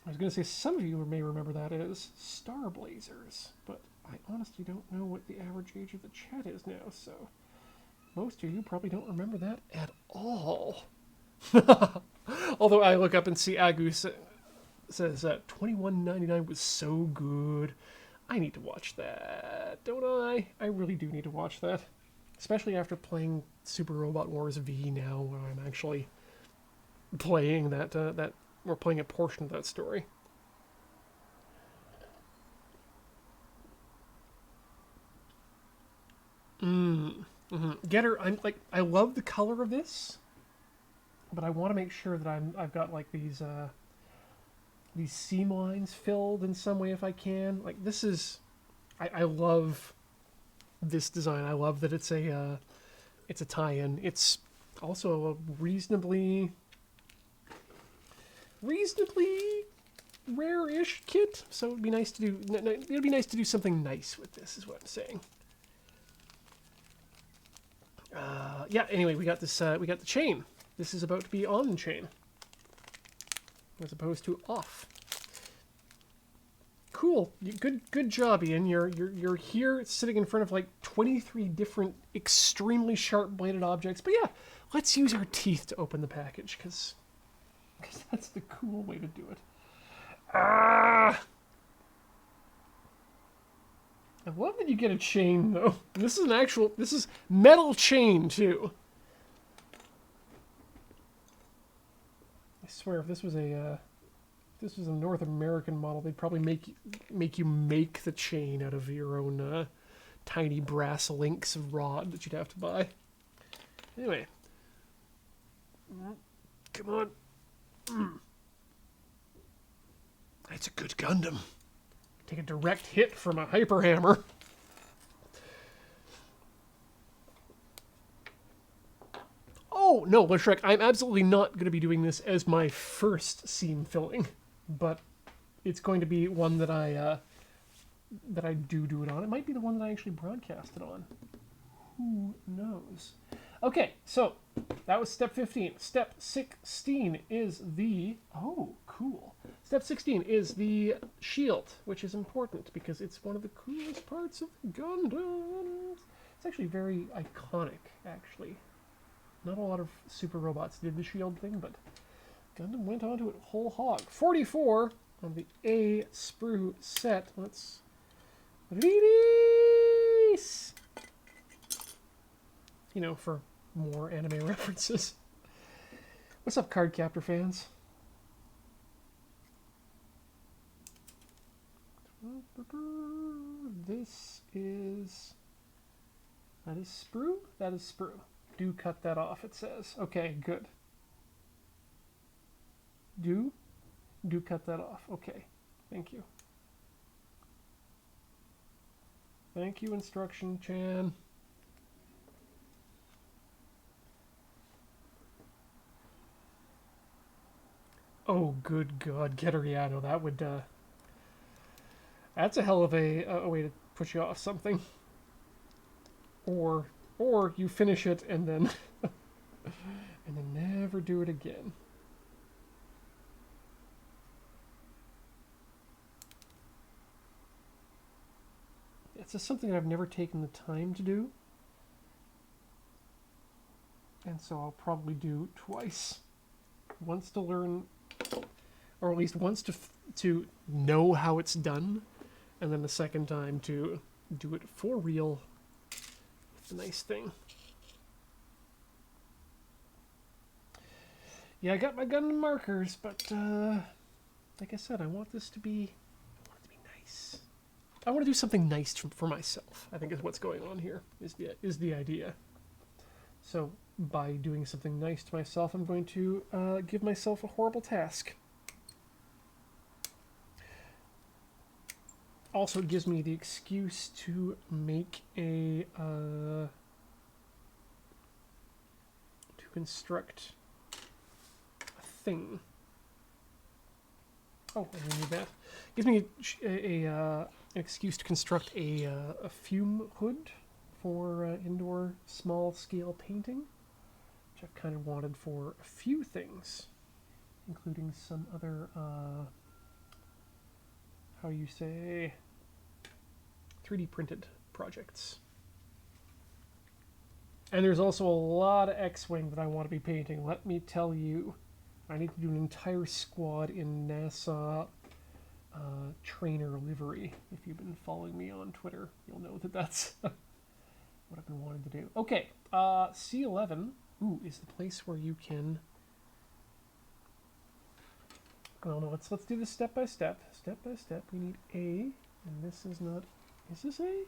was going to say, some of you may remember that as Star Blazers, but I honestly don't know what the average age of the chat is now, so most of you probably don't remember that at all. Although I look up and see Agu says that $21.99 was so good. I need to watch that, don't I? I really do need to watch that. Especially after playing Super Robot Wars V now, where I'm actually playing that, we're playing a portion of that story. Getter, I love the color of this, but I want to make sure that I've got like these seam lines filled in some way if I can. Like this is, I love this design. I love that it's a tie-in. It's also a reasonably rare-ish kit, so it'd be nice to do something nice with this, is what I'm saying. Yeah. Anyway, we got this. We got the chain. This is about to be on chain, as opposed to off. Cool. Good job, Ian. You're here sitting in front of like 23 different extremely sharp-bladed objects. But yeah, let's use our teeth to open the package, because that's the cool way to do it. Ah! I love that you get a chain, though. This is metal chain, too. I swear, if this was a North American model, they'd probably make you make the chain out of your own tiny brass links of rod that you'd have to buy. Anyway. Come on. That's a good Gundam. Take a direct hit from a hyper hammer. Oh, no, Shrek, I'm absolutely not going to be doing this as my first seam filling, but it's going to be one that I do it on. It might be the one that I actually broadcast it on. Who knows? Okay, so that was step 15. Step 16 is the... Oh, cool. Step 16 is the shield, which is important because it's one of the coolest parts of the Gundams. It's actually very iconic, actually. Not a lot of super robots did the shield thing, but Gundam went onto it whole hog. 44 on the A sprue set. Let's release! You know, for more anime references. What's up, Cardcaptor fans? This is... That is sprue? That is sprue. Do cut that off, it says. Okay, good. Do cut that off. Okay, thank you. Thank you, Instruction Chan. Oh, good God, Geteriano, that would, that's a hell of a way to put you off something. Or you finish it and then, and then never do it again. It's just something I've never taken the time to do. And so I'll probably do twice. Once to learn, or at least once to know how it's done, and then the second time to do it for real with the nice thing. Yeah, I got my gun markers, but like I said, I want this to be nice. I want to do something nice for myself, I think is what's going on here, is the idea. So by doing something nice to myself, I'm going to give myself a horrible task. Also, it gives me the excuse to make to construct a thing. Oh, I didn't need that. It gives me an excuse to construct a fume hood for indoor small-scale painting, which I've kind of wanted for a few things, including some other, how you say, 3D printed projects. And there's also a lot of X-Wing that I want to be painting. Let me tell you, I need to do an entire squad in NASA trainer livery. If you've been following me on Twitter, you'll know that that's what I've been wanting to do. Okay, C11, is the place where you can... Oh no, let's do this step by step. Step by step, we need A, and this is not... Is this A?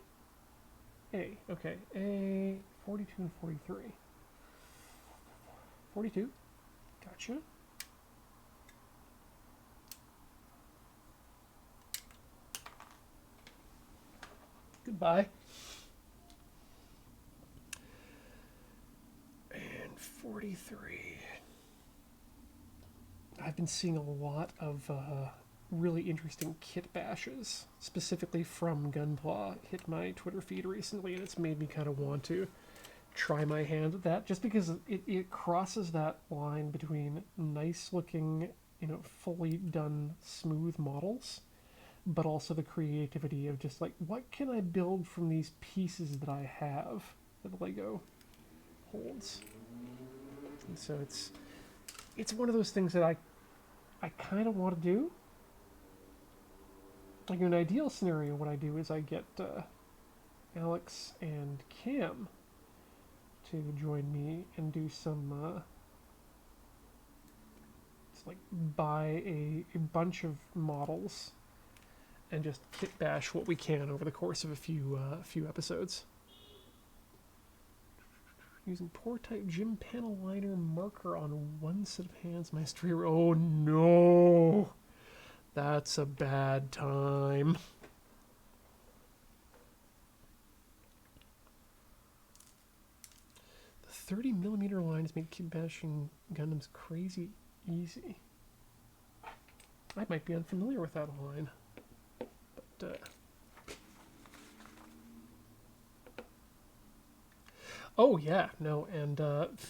A, okay. A, 42 and 43. 42, gotcha. Goodbye. And 43. I've been seeing a lot of really interesting kit bashes, specifically from Gunpla, hit my Twitter feed recently, and it's made me kind of want to try my hand at that, just because it crosses that line between nice looking, fully done smooth models, but also the creativity of just like, what can I build from these pieces that I have that Lego holds. And so it's one of those things that I kind of want to do. Like in an ideal scenario, what I do is I get Alex and Cam to join me and do some just like buy a bunch of models and just kit bash what we can over the course of a few episodes. Using Pore Type Gym Panel Liner marker on one set of hands. My streamer. Oh no! That's a bad time. The 30mm lines make kit bashing Gundams crazy easy. I might be unfamiliar with that line. But, oh yeah, no, and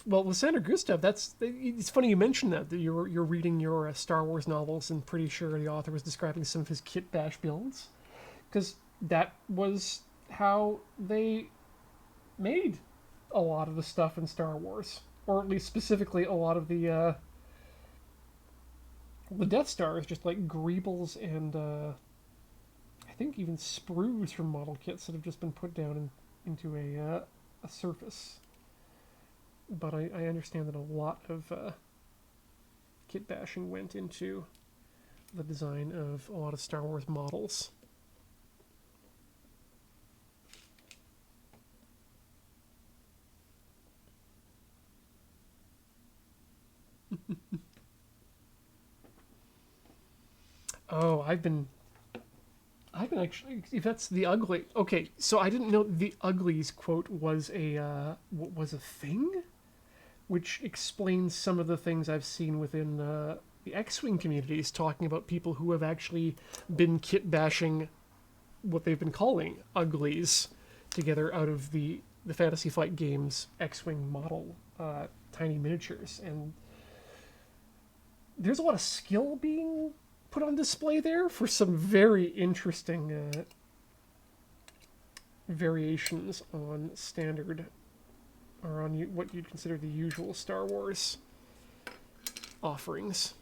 well, Lysander Gustav. It's funny you mentioned that you're reading your Star Wars novels, and pretty sure the author was describing some of his kit bash builds, because that was how they made a lot of the stuff in Star Wars, or at least specifically a lot of the Death Star is just like greebles and I think even sprues from model kits that have just been put down into a surface. But I understand that a lot of kit bashing went into the design of a lot of Star Wars models. Oh, I've been actually. If that's the ugly, okay. So I didn't know the uglies quote was a thing, which explains some of the things I've seen within the X-wing communities, talking about people who have actually been kit bashing what they've been calling uglies together out of the Fantasy Flight games X-wing model tiny miniatures, and there's a lot of skill being put on display there for some very interesting variations on standard, or on what you'd consider the usual Star Wars offerings.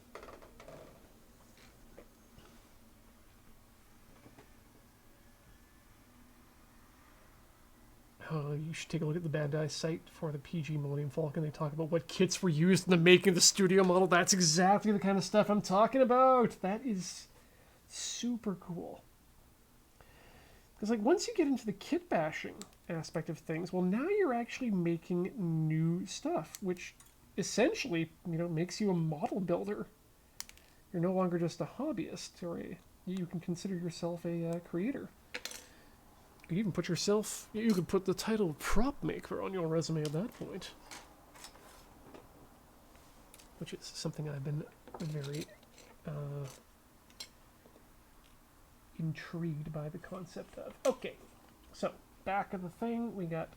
You should take a look at the Bandai site for the PG Millennium Falcon. They talk about what kits were used in the making of the studio model. That's exactly the kind of stuff I'm talking about. That is super cool. Because like once you get into the kit bashing aspect of things, well, now you're actually making new stuff, which essentially, makes you a model builder. You're no longer just a hobbyist, or you can consider yourself a creator. You can even put yourself, you could put the title of prop maker on your resume at that point. Which is something I've been very intrigued by the concept of. Okay, so back of the thing, we got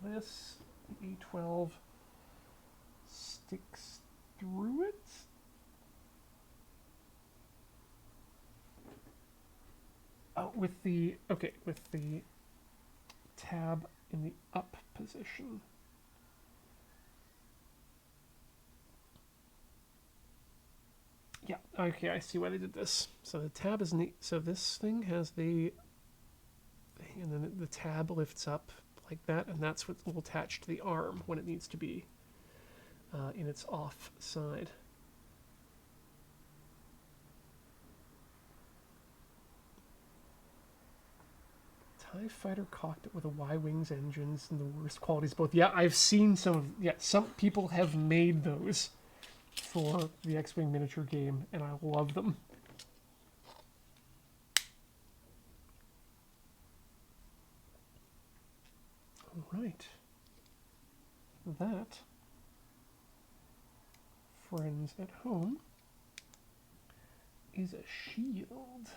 this, the A12 sticks through it. Oh, with the tab in the up position. Yeah, okay, I see why they did this. So the tab is neat. So this thing has the thing, and then the tab lifts up like that, and that's what will attach to the arm when it needs to be in its off side. TIE Fighter cockpit with a Y-Wings engines and the worst qualities both. Yeah, I've seen some people have made those for the X-Wing miniature game, and I love them. Alright. That, friends at home, is a shield.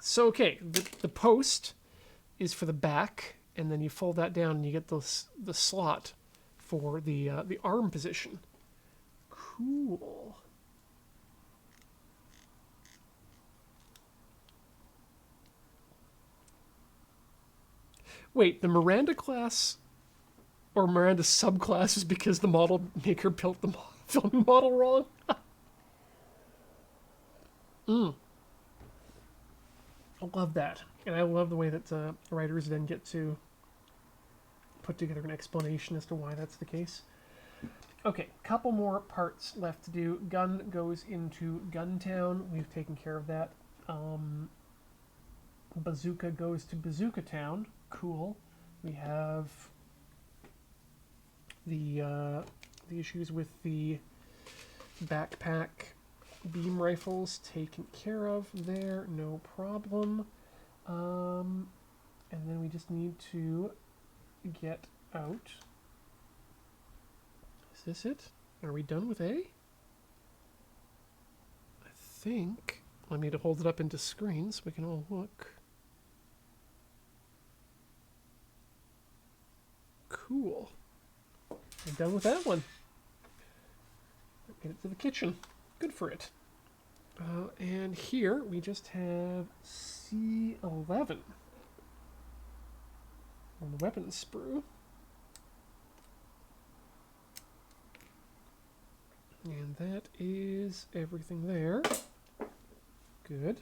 So okay, the post is for the back, and then you fold that down and you get the slot for the arm position. Cool. Wait, the Miranda class or Miranda subclass is because the model maker built the filming model wrong? I love that. And I love the way that writers then get to put together an explanation as to why that's the case. Okay, couple more parts left to do. Gun goes into Guntown. We've taken care of that. Bazooka goes to Bazooka Town. Cool. We have the issues with the backpack beam rifles taken care of there, no problem. And then we just need to get out. Is this it? Are we done with A? I think. I need to hold it up into screen so we can all look. Cool. We're done with that one. Get it to the kitchen. Good for it. And here we just have C11 on the weapons sprue. And that is everything there. Good.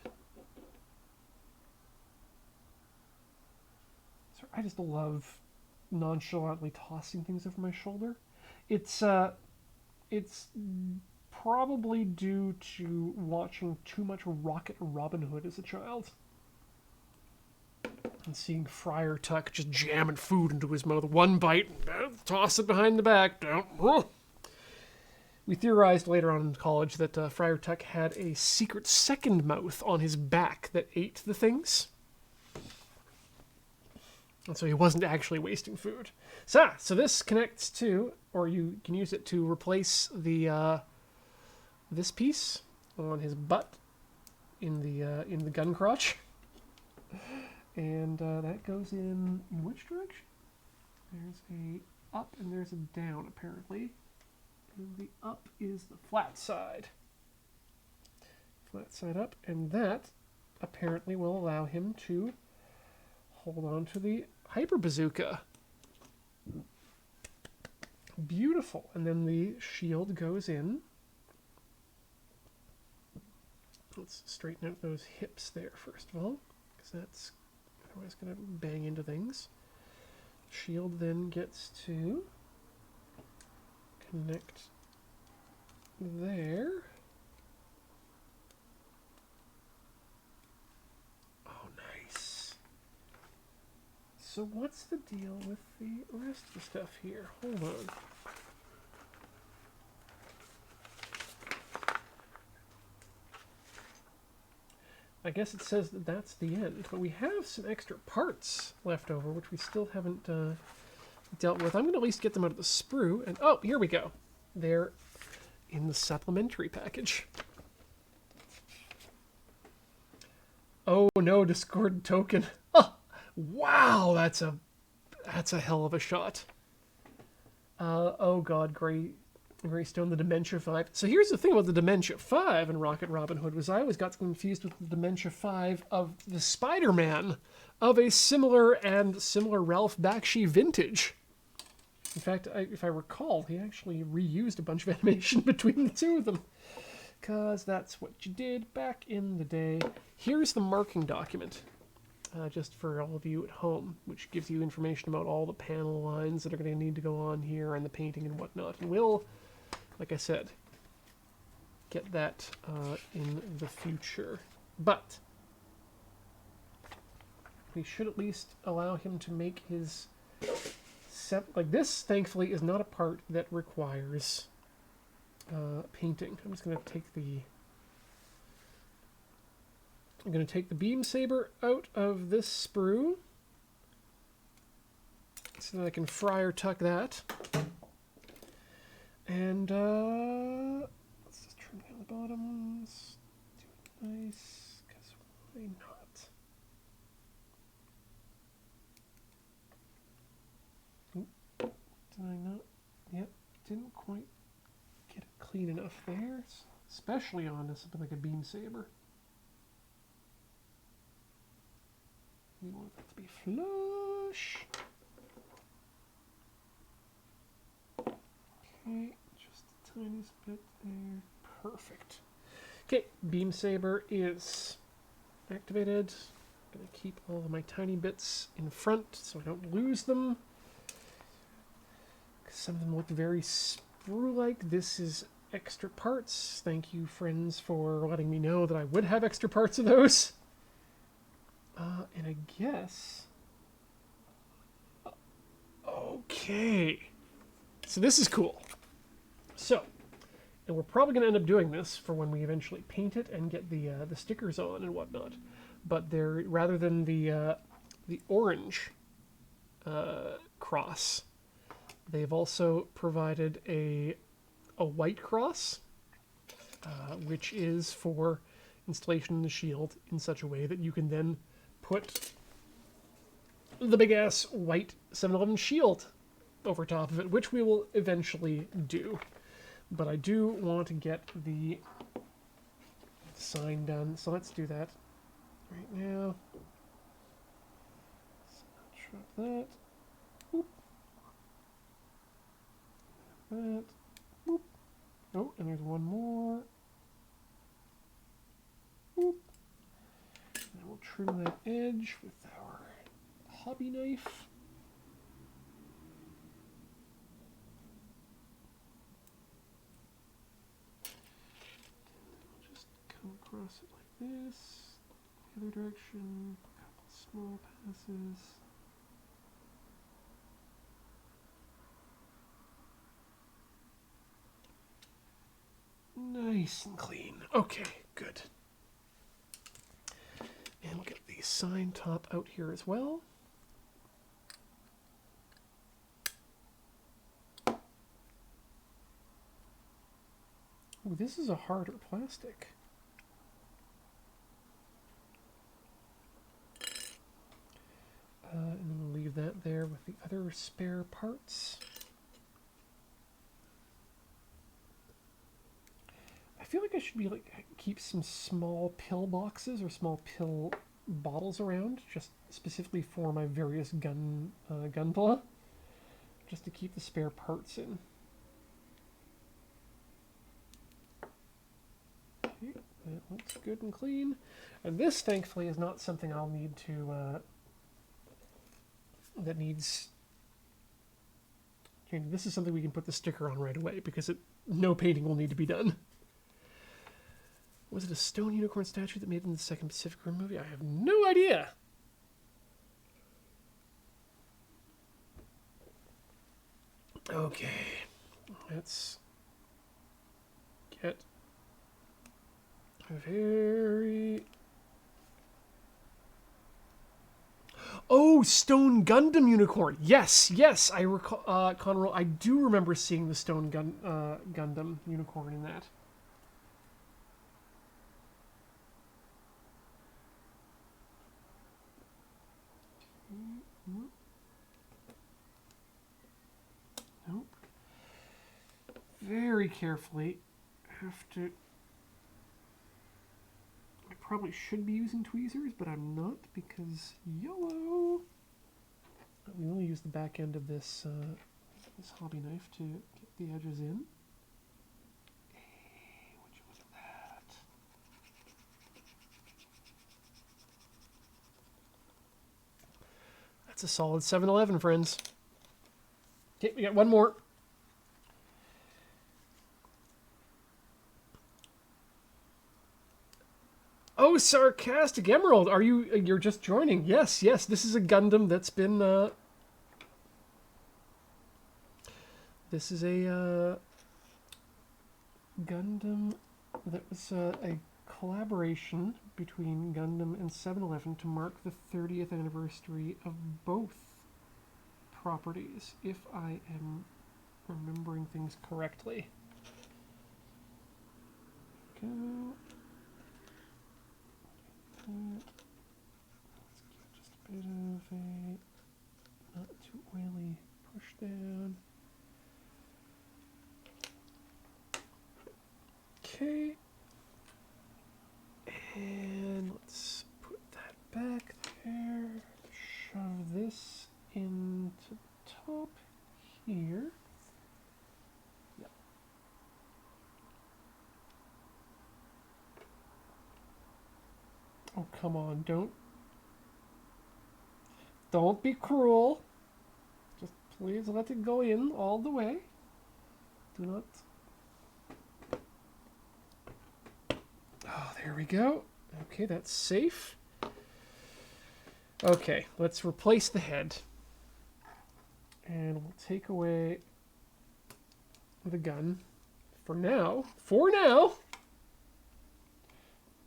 So I just love nonchalantly tossing things over my shoulder. It's probably due to watching too much Rocket Robin Hood as a child. And seeing Friar Tuck just jamming food into his mouth. One bite, toss it behind the back. Don't. We theorized later on in college that Friar Tuck had a secret second mouth on his back that ate the things. And so he wasn't actually wasting food. So this connects to, or you can use it to replace the this piece on his butt in the gun crotch. And that goes in which direction? There's a up and there's a down, apparently. And the up is the flat side. Flat side up, and that apparently will allow him to hold on to the hyper bazooka. Beautiful. And then the shield goes in. Let's straighten out those hips there first of all, because that's otherwise going to bang into things. Shield then gets to connect there. Oh, nice. So what's the deal with the rest of the stuff here? Hold on. I guess it says that that's the end, but we have some extra parts left over, which we still haven't dealt with. I'm going to at least get them out of the sprue, and oh, here we go. They're in the supplementary package. Oh no, Discord token. Oh, wow, that's a hell of a shot. Oh god, Greystone, the Dementia 5. So here's the thing about the Dementia 5 in Rocket Robin Hood was I always got confused with the Dementia 5 of the Spider-Man of a similar Ralph Bakshi vintage. In fact, if I recall, he actually reused a bunch of animation between the two of them. Because that's what you did back in the day. Here's the marking document, just for all of you at home, which gives you information about all the panel lines that are going to need to go on here and the painting and whatnot. And we'll, like I said, get that in the future. But we should at least allow him to make his... like this, thankfully, is not a part that requires painting. I'm just going to take the beam saber out of this sprue so that I can Friar Tuck that. And let's just trim down the bottoms. Do it nice, because why not? didn't quite get it clean enough there, especially on something like a beam saber. We want that to be flush. Okay, just the tiniest bit there. Perfect. Okay, beam saber is activated. I'm gonna keep all of my tiny bits in front so I don't lose them. Some of them look very sprue-like. This is extra parts. Thank you, friends, for letting me know that I would have extra parts of those. And I guess... Okay. So this is cool. So, and we're probably going to end up doing this for when we eventually paint it and get the stickers on and whatnot. But they're, rather than the orange cross, they've also provided a white cross, which is for installation in the shield in such a way that you can then put the big-ass white 7-Eleven shield over top of it, which we will eventually do. But I do want to get the sign done, so let's do that right now. So drop that. Boop. That. Boop. Oh, and there's one more. Boop. And we'll trim that edge with our hobby knife. We'll just come across it like this. The other direction. A couple small passes. Nice and clean. Okay, good. And we'll get the sign top out here as well. Ooh, this is a harder plastic. And then we'll leave that there with the other spare parts. I feel like I should be keep some small pill boxes or small pill bottles around, just specifically for my various Gunpla, just to keep the spare parts in. Okay, that looks good and clean. And this, thankfully, is not something I'll need to, that needs, okay, this is something we can put the sticker on right away, because no painting will need to be done. Was it a stone unicorn statue that made it in the second Pacific Rim movie? I have no idea. Okay, let's get a very... Oh, Stone Gundam Unicorn. Yes, yes, I recall, Conroe, I do remember seeing the Stone Gundam Unicorn in that. Nope. Very carefully. Have to... I probably should be using tweezers, but I'm not because YOLO. We only use the back end of this this hobby knife to get the edges in. Hey, would you look at that? That's a solid 7-Eleven, friends. Okay, we got one more. Oh, Sarcastic Emerald, you're just joining? Yes, yes, this is a Gundam that's been, this is a, Gundam that was a collaboration between Gundam and 7-Eleven to mark the 30th anniversary of both properties, if I am remembering things correctly. Go. Let's get just a bit of a not too oily push down. Okay. And let's put that back there. Shove this into the top here. Yep. Oh, come on, don't be cruel. Just please let it go in all the way. Do not. Oh, there we go. Okay, that's safe. Okay, let's replace the head. And we'll take away the gun. For now.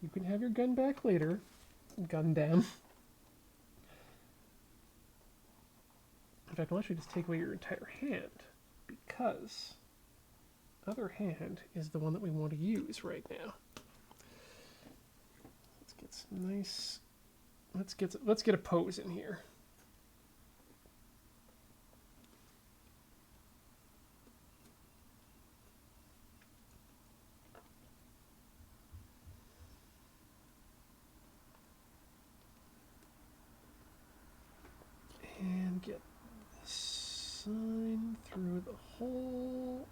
You can have your gun back later. Gundam. In fact, I'll actually just take away your entire hand, because other hand is the one that we want to use right now. Let's get some nice. Let's get a pose in here. And get the sign through the hole.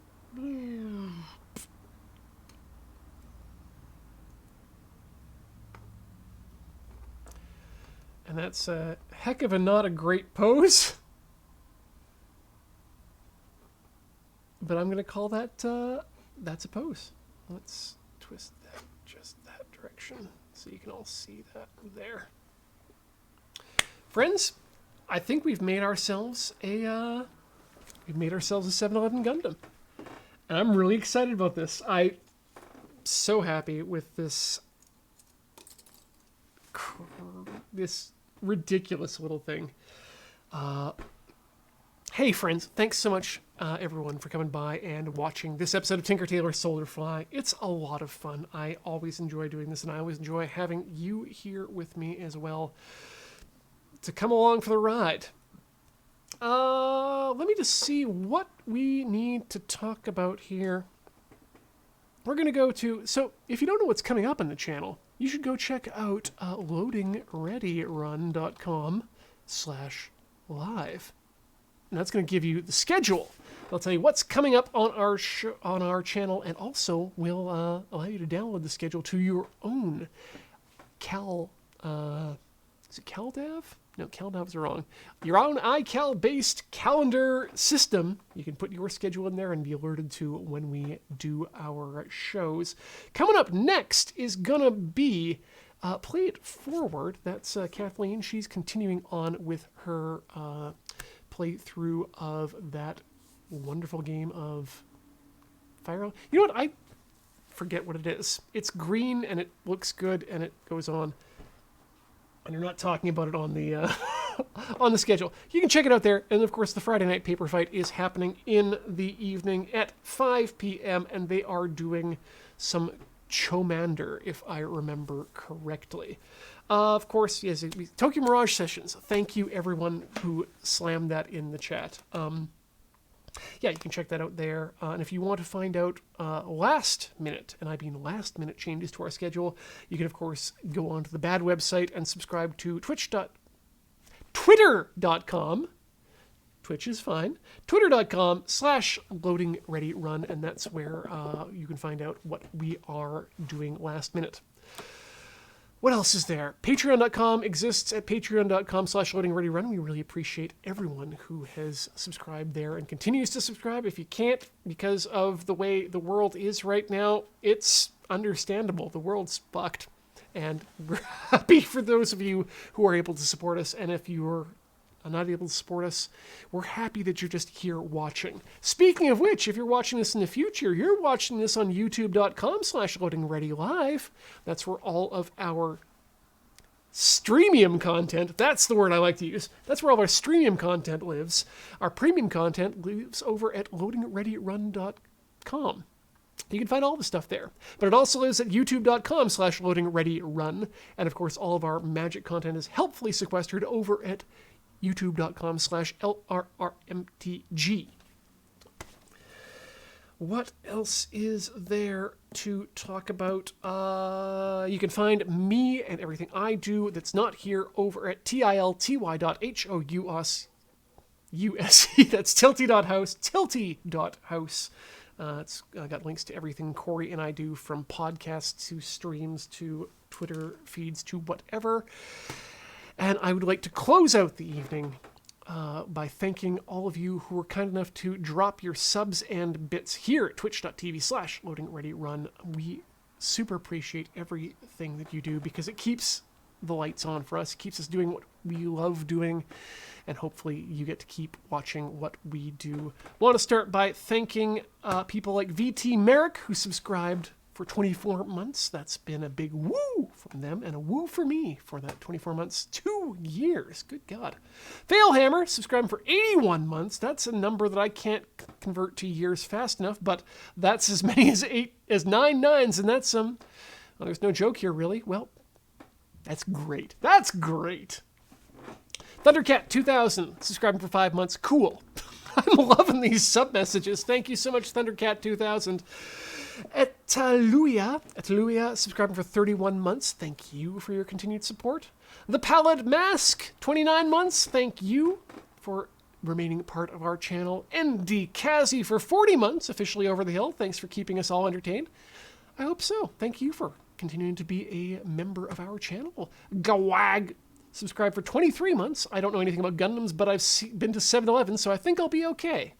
And that's a heck of a not a great pose. But I'm going to call that, that's a pose. Let's twist that just that direction so you can all see that there. Friends, I think we've made ourselves a 7-Eleven Gundam. And I'm really excited about this. I'm so happy with this ridiculous little thing. Hey friends, thanks so much everyone for coming by and watching this episode of Tinker Tailor Soldier Fly. It's a lot of fun. I always enjoy doing this, and I always enjoy having you here with me as well to come along for the ride. Let me just see what we need to talk about here. We're going to go to... So, if you don't know what's coming up on the channel, you should go check out loadingreadyrun.com/live. And that's going to give you the schedule. I'll tell you what's coming up on our channel, and also will allow you to download the schedule to your own is it CalDAV? No, CalDAVs are wrong. Your own iCal-based calendar system. You can put your schedule in there and be alerted to when we do our shows. Coming up next is going to be Play It Forward. That's Kathleen. She's continuing on with her playthrough of that wonderful game of Fire. You know what? I forget what it is. It's green and it looks good and it goes on. And you're not talking about it on the on the schedule. You can check it out there. And of course, the Friday night paper fight is happening in the evening at 5 p.m. And they are doing some Chomander, if I remember correctly. Of course, yes, Tokyo Mirage Sessions. Thank you, everyone who slammed that in the chat. Yeah, you can check that out there. And if you want to find out last minute, and I mean last minute changes to our schedule, you can, of course, go onto the bad website and subscribe to twitter.com. Twitch is fine. Twitter.com/loadingreadyrun, and that's where you can find out what we are doing last minute. What else is there? Patreon.com exists at patreon.com/loadingreadyrun. We really appreciate everyone who has subscribed there and continues to subscribe. If you can't, because of the way the world is right now, it's understandable. The world's fucked. And we're happy for those of you who are able to support us. And if you're not able to support us, we're happy that you're just here watching. Speaking of which, if you're watching this in the future, you're watching this on youtube.com/loadingreadylive. That's where all of our streamium content, that's the word I like to use, that's where all our streamium content lives. Our premium content lives over at loadingreadyrun.com. You can find all the stuff there. But it also lives at youtube.com/loadingreadyrun. And of course, all of our magic content is helpfully sequestered over at youtube.com/LRRMTG. What else is there to talk about? You can find me and everything I do that's not here over at tilty.house. That's tilty.house, tilty.house. It's got links to everything Corey and I do, from podcasts to streams to Twitter feeds to whatever. And I would like to close out the evening by thanking all of you who were kind enough to drop your subs and bits here at twitch.tv/loadingreadyrun. We super appreciate everything that you do, because it keeps the lights on for us. It keeps us doing what we love doing, and hopefully you get to keep watching what we do. I want to start by thanking people like VT Merrick, who subscribed for 24 months. That's been a big woo from them, and a woo for me for that 24 months. 2 years. Good God. Failhammer subscribing for 81 months. That's a number that I can't convert to years fast enough, but that's as many as 9 nines, and that's well, there's no joke here, really. Well, that's great. That's great. Thundercat 2000 subscribing for 5 months. Cool. I'm loving these sub messages. Thank you so much, Thundercat 2000. Etaluia subscribing for 31 months. Thank you for your continued support. The Pallid Mask, 29 months. Thank you for remaining part of our channel. ND Kazi for 40 months, officially over the hill. Thanks for keeping us all entertained. I hope so. Thank you for continuing to be a member of our channel. Gawag subscribed for 23 months. I don't know anything about Gundams, but I've been to 7-Eleven, so I think I'll be okay.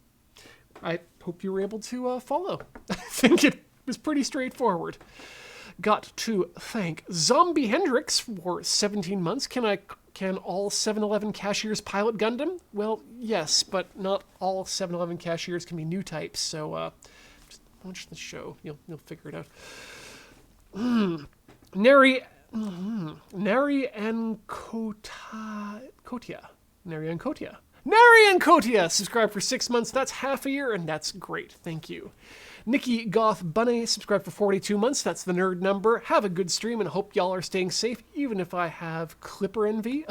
I hope you were able to follow. I think it was pretty straightforward. Got to thank Zombie Hendrix for 17 months. Can all 7-Eleven cashiers pilot Gundam? Well, yes, but not all 7-Eleven cashiers can be new types, so just watch the show. You'll figure it out. Neri and Kotia. Nary and Kotia subscribed for 6 months. That's half a year, and that's great. Thank you. Nikki Goth Bunny subscribed for 42 months. That's the nerd number. Have a good stream, and hope y'all are staying safe, even if I have Clipper envy.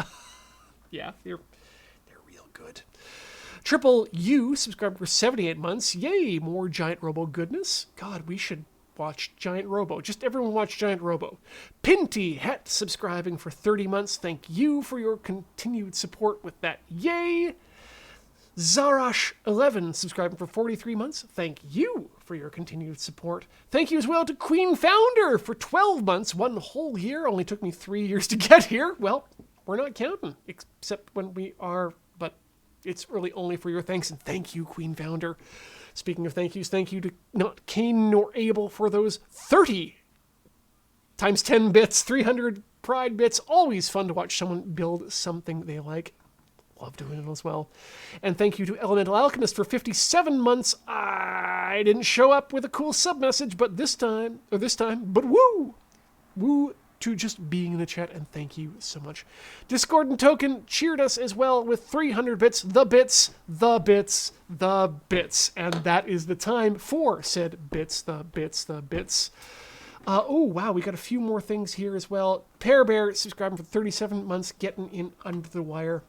Yeah, they're real good. Triple U subscribed for 78 months. Yay, more Giant Robo goodness. God, we should watch Giant Robo. Just everyone watch Giant Robo. Pinty Het subscribing for 30 months. Thank you for your continued support with that. Yay! Zarash11 subscribing for 43 months. Thank you for your continued support. Thank you as well to Queen Founder for 12 months. 1 whole year. Only took me 3 years to get here. Well, we're not counting, except when we are, but it's really only for your thanks. And thank you, Queen Founder. Speaking of thank yous, thank you to not Kane nor Abel for those 30 times 10 bits, 300 pride bits. Always fun to watch someone build something they like. Love doing it as well. And thank you to Elemental Alchemist for 57 months. I didn't show up with a cool sub message, but this time, but woo! Woo to just being in the chat, and thank you so much. Discord and Token cheered us as well with 300 bits. The bits. And that is the time for said bits, the bits. Oh, wow, we got a few more things here as well. Pear Bear subscribing for 37 months, getting in under the wire.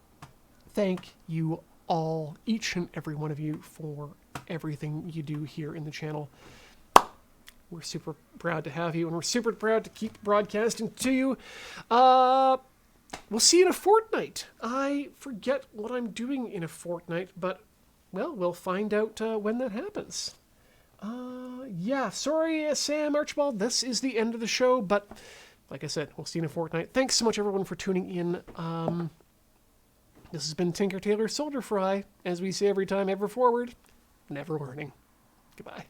Thank you all, each and every one of you, for everything you do here in the channel. We're super proud to have you, and we're super proud to keep broadcasting to you. We'll see you in a fortnight. I forget what I'm doing in a fortnight, but, well, we'll find out when that happens. Yeah, sorry, Sam Archibald, this is the end of the show, but, like I said, we'll see you in a fortnight. Thanks so much, everyone, for tuning in. This has been Tinker Tailor Soldier Fry. As we say every time, ever forward, never learning. Goodbye.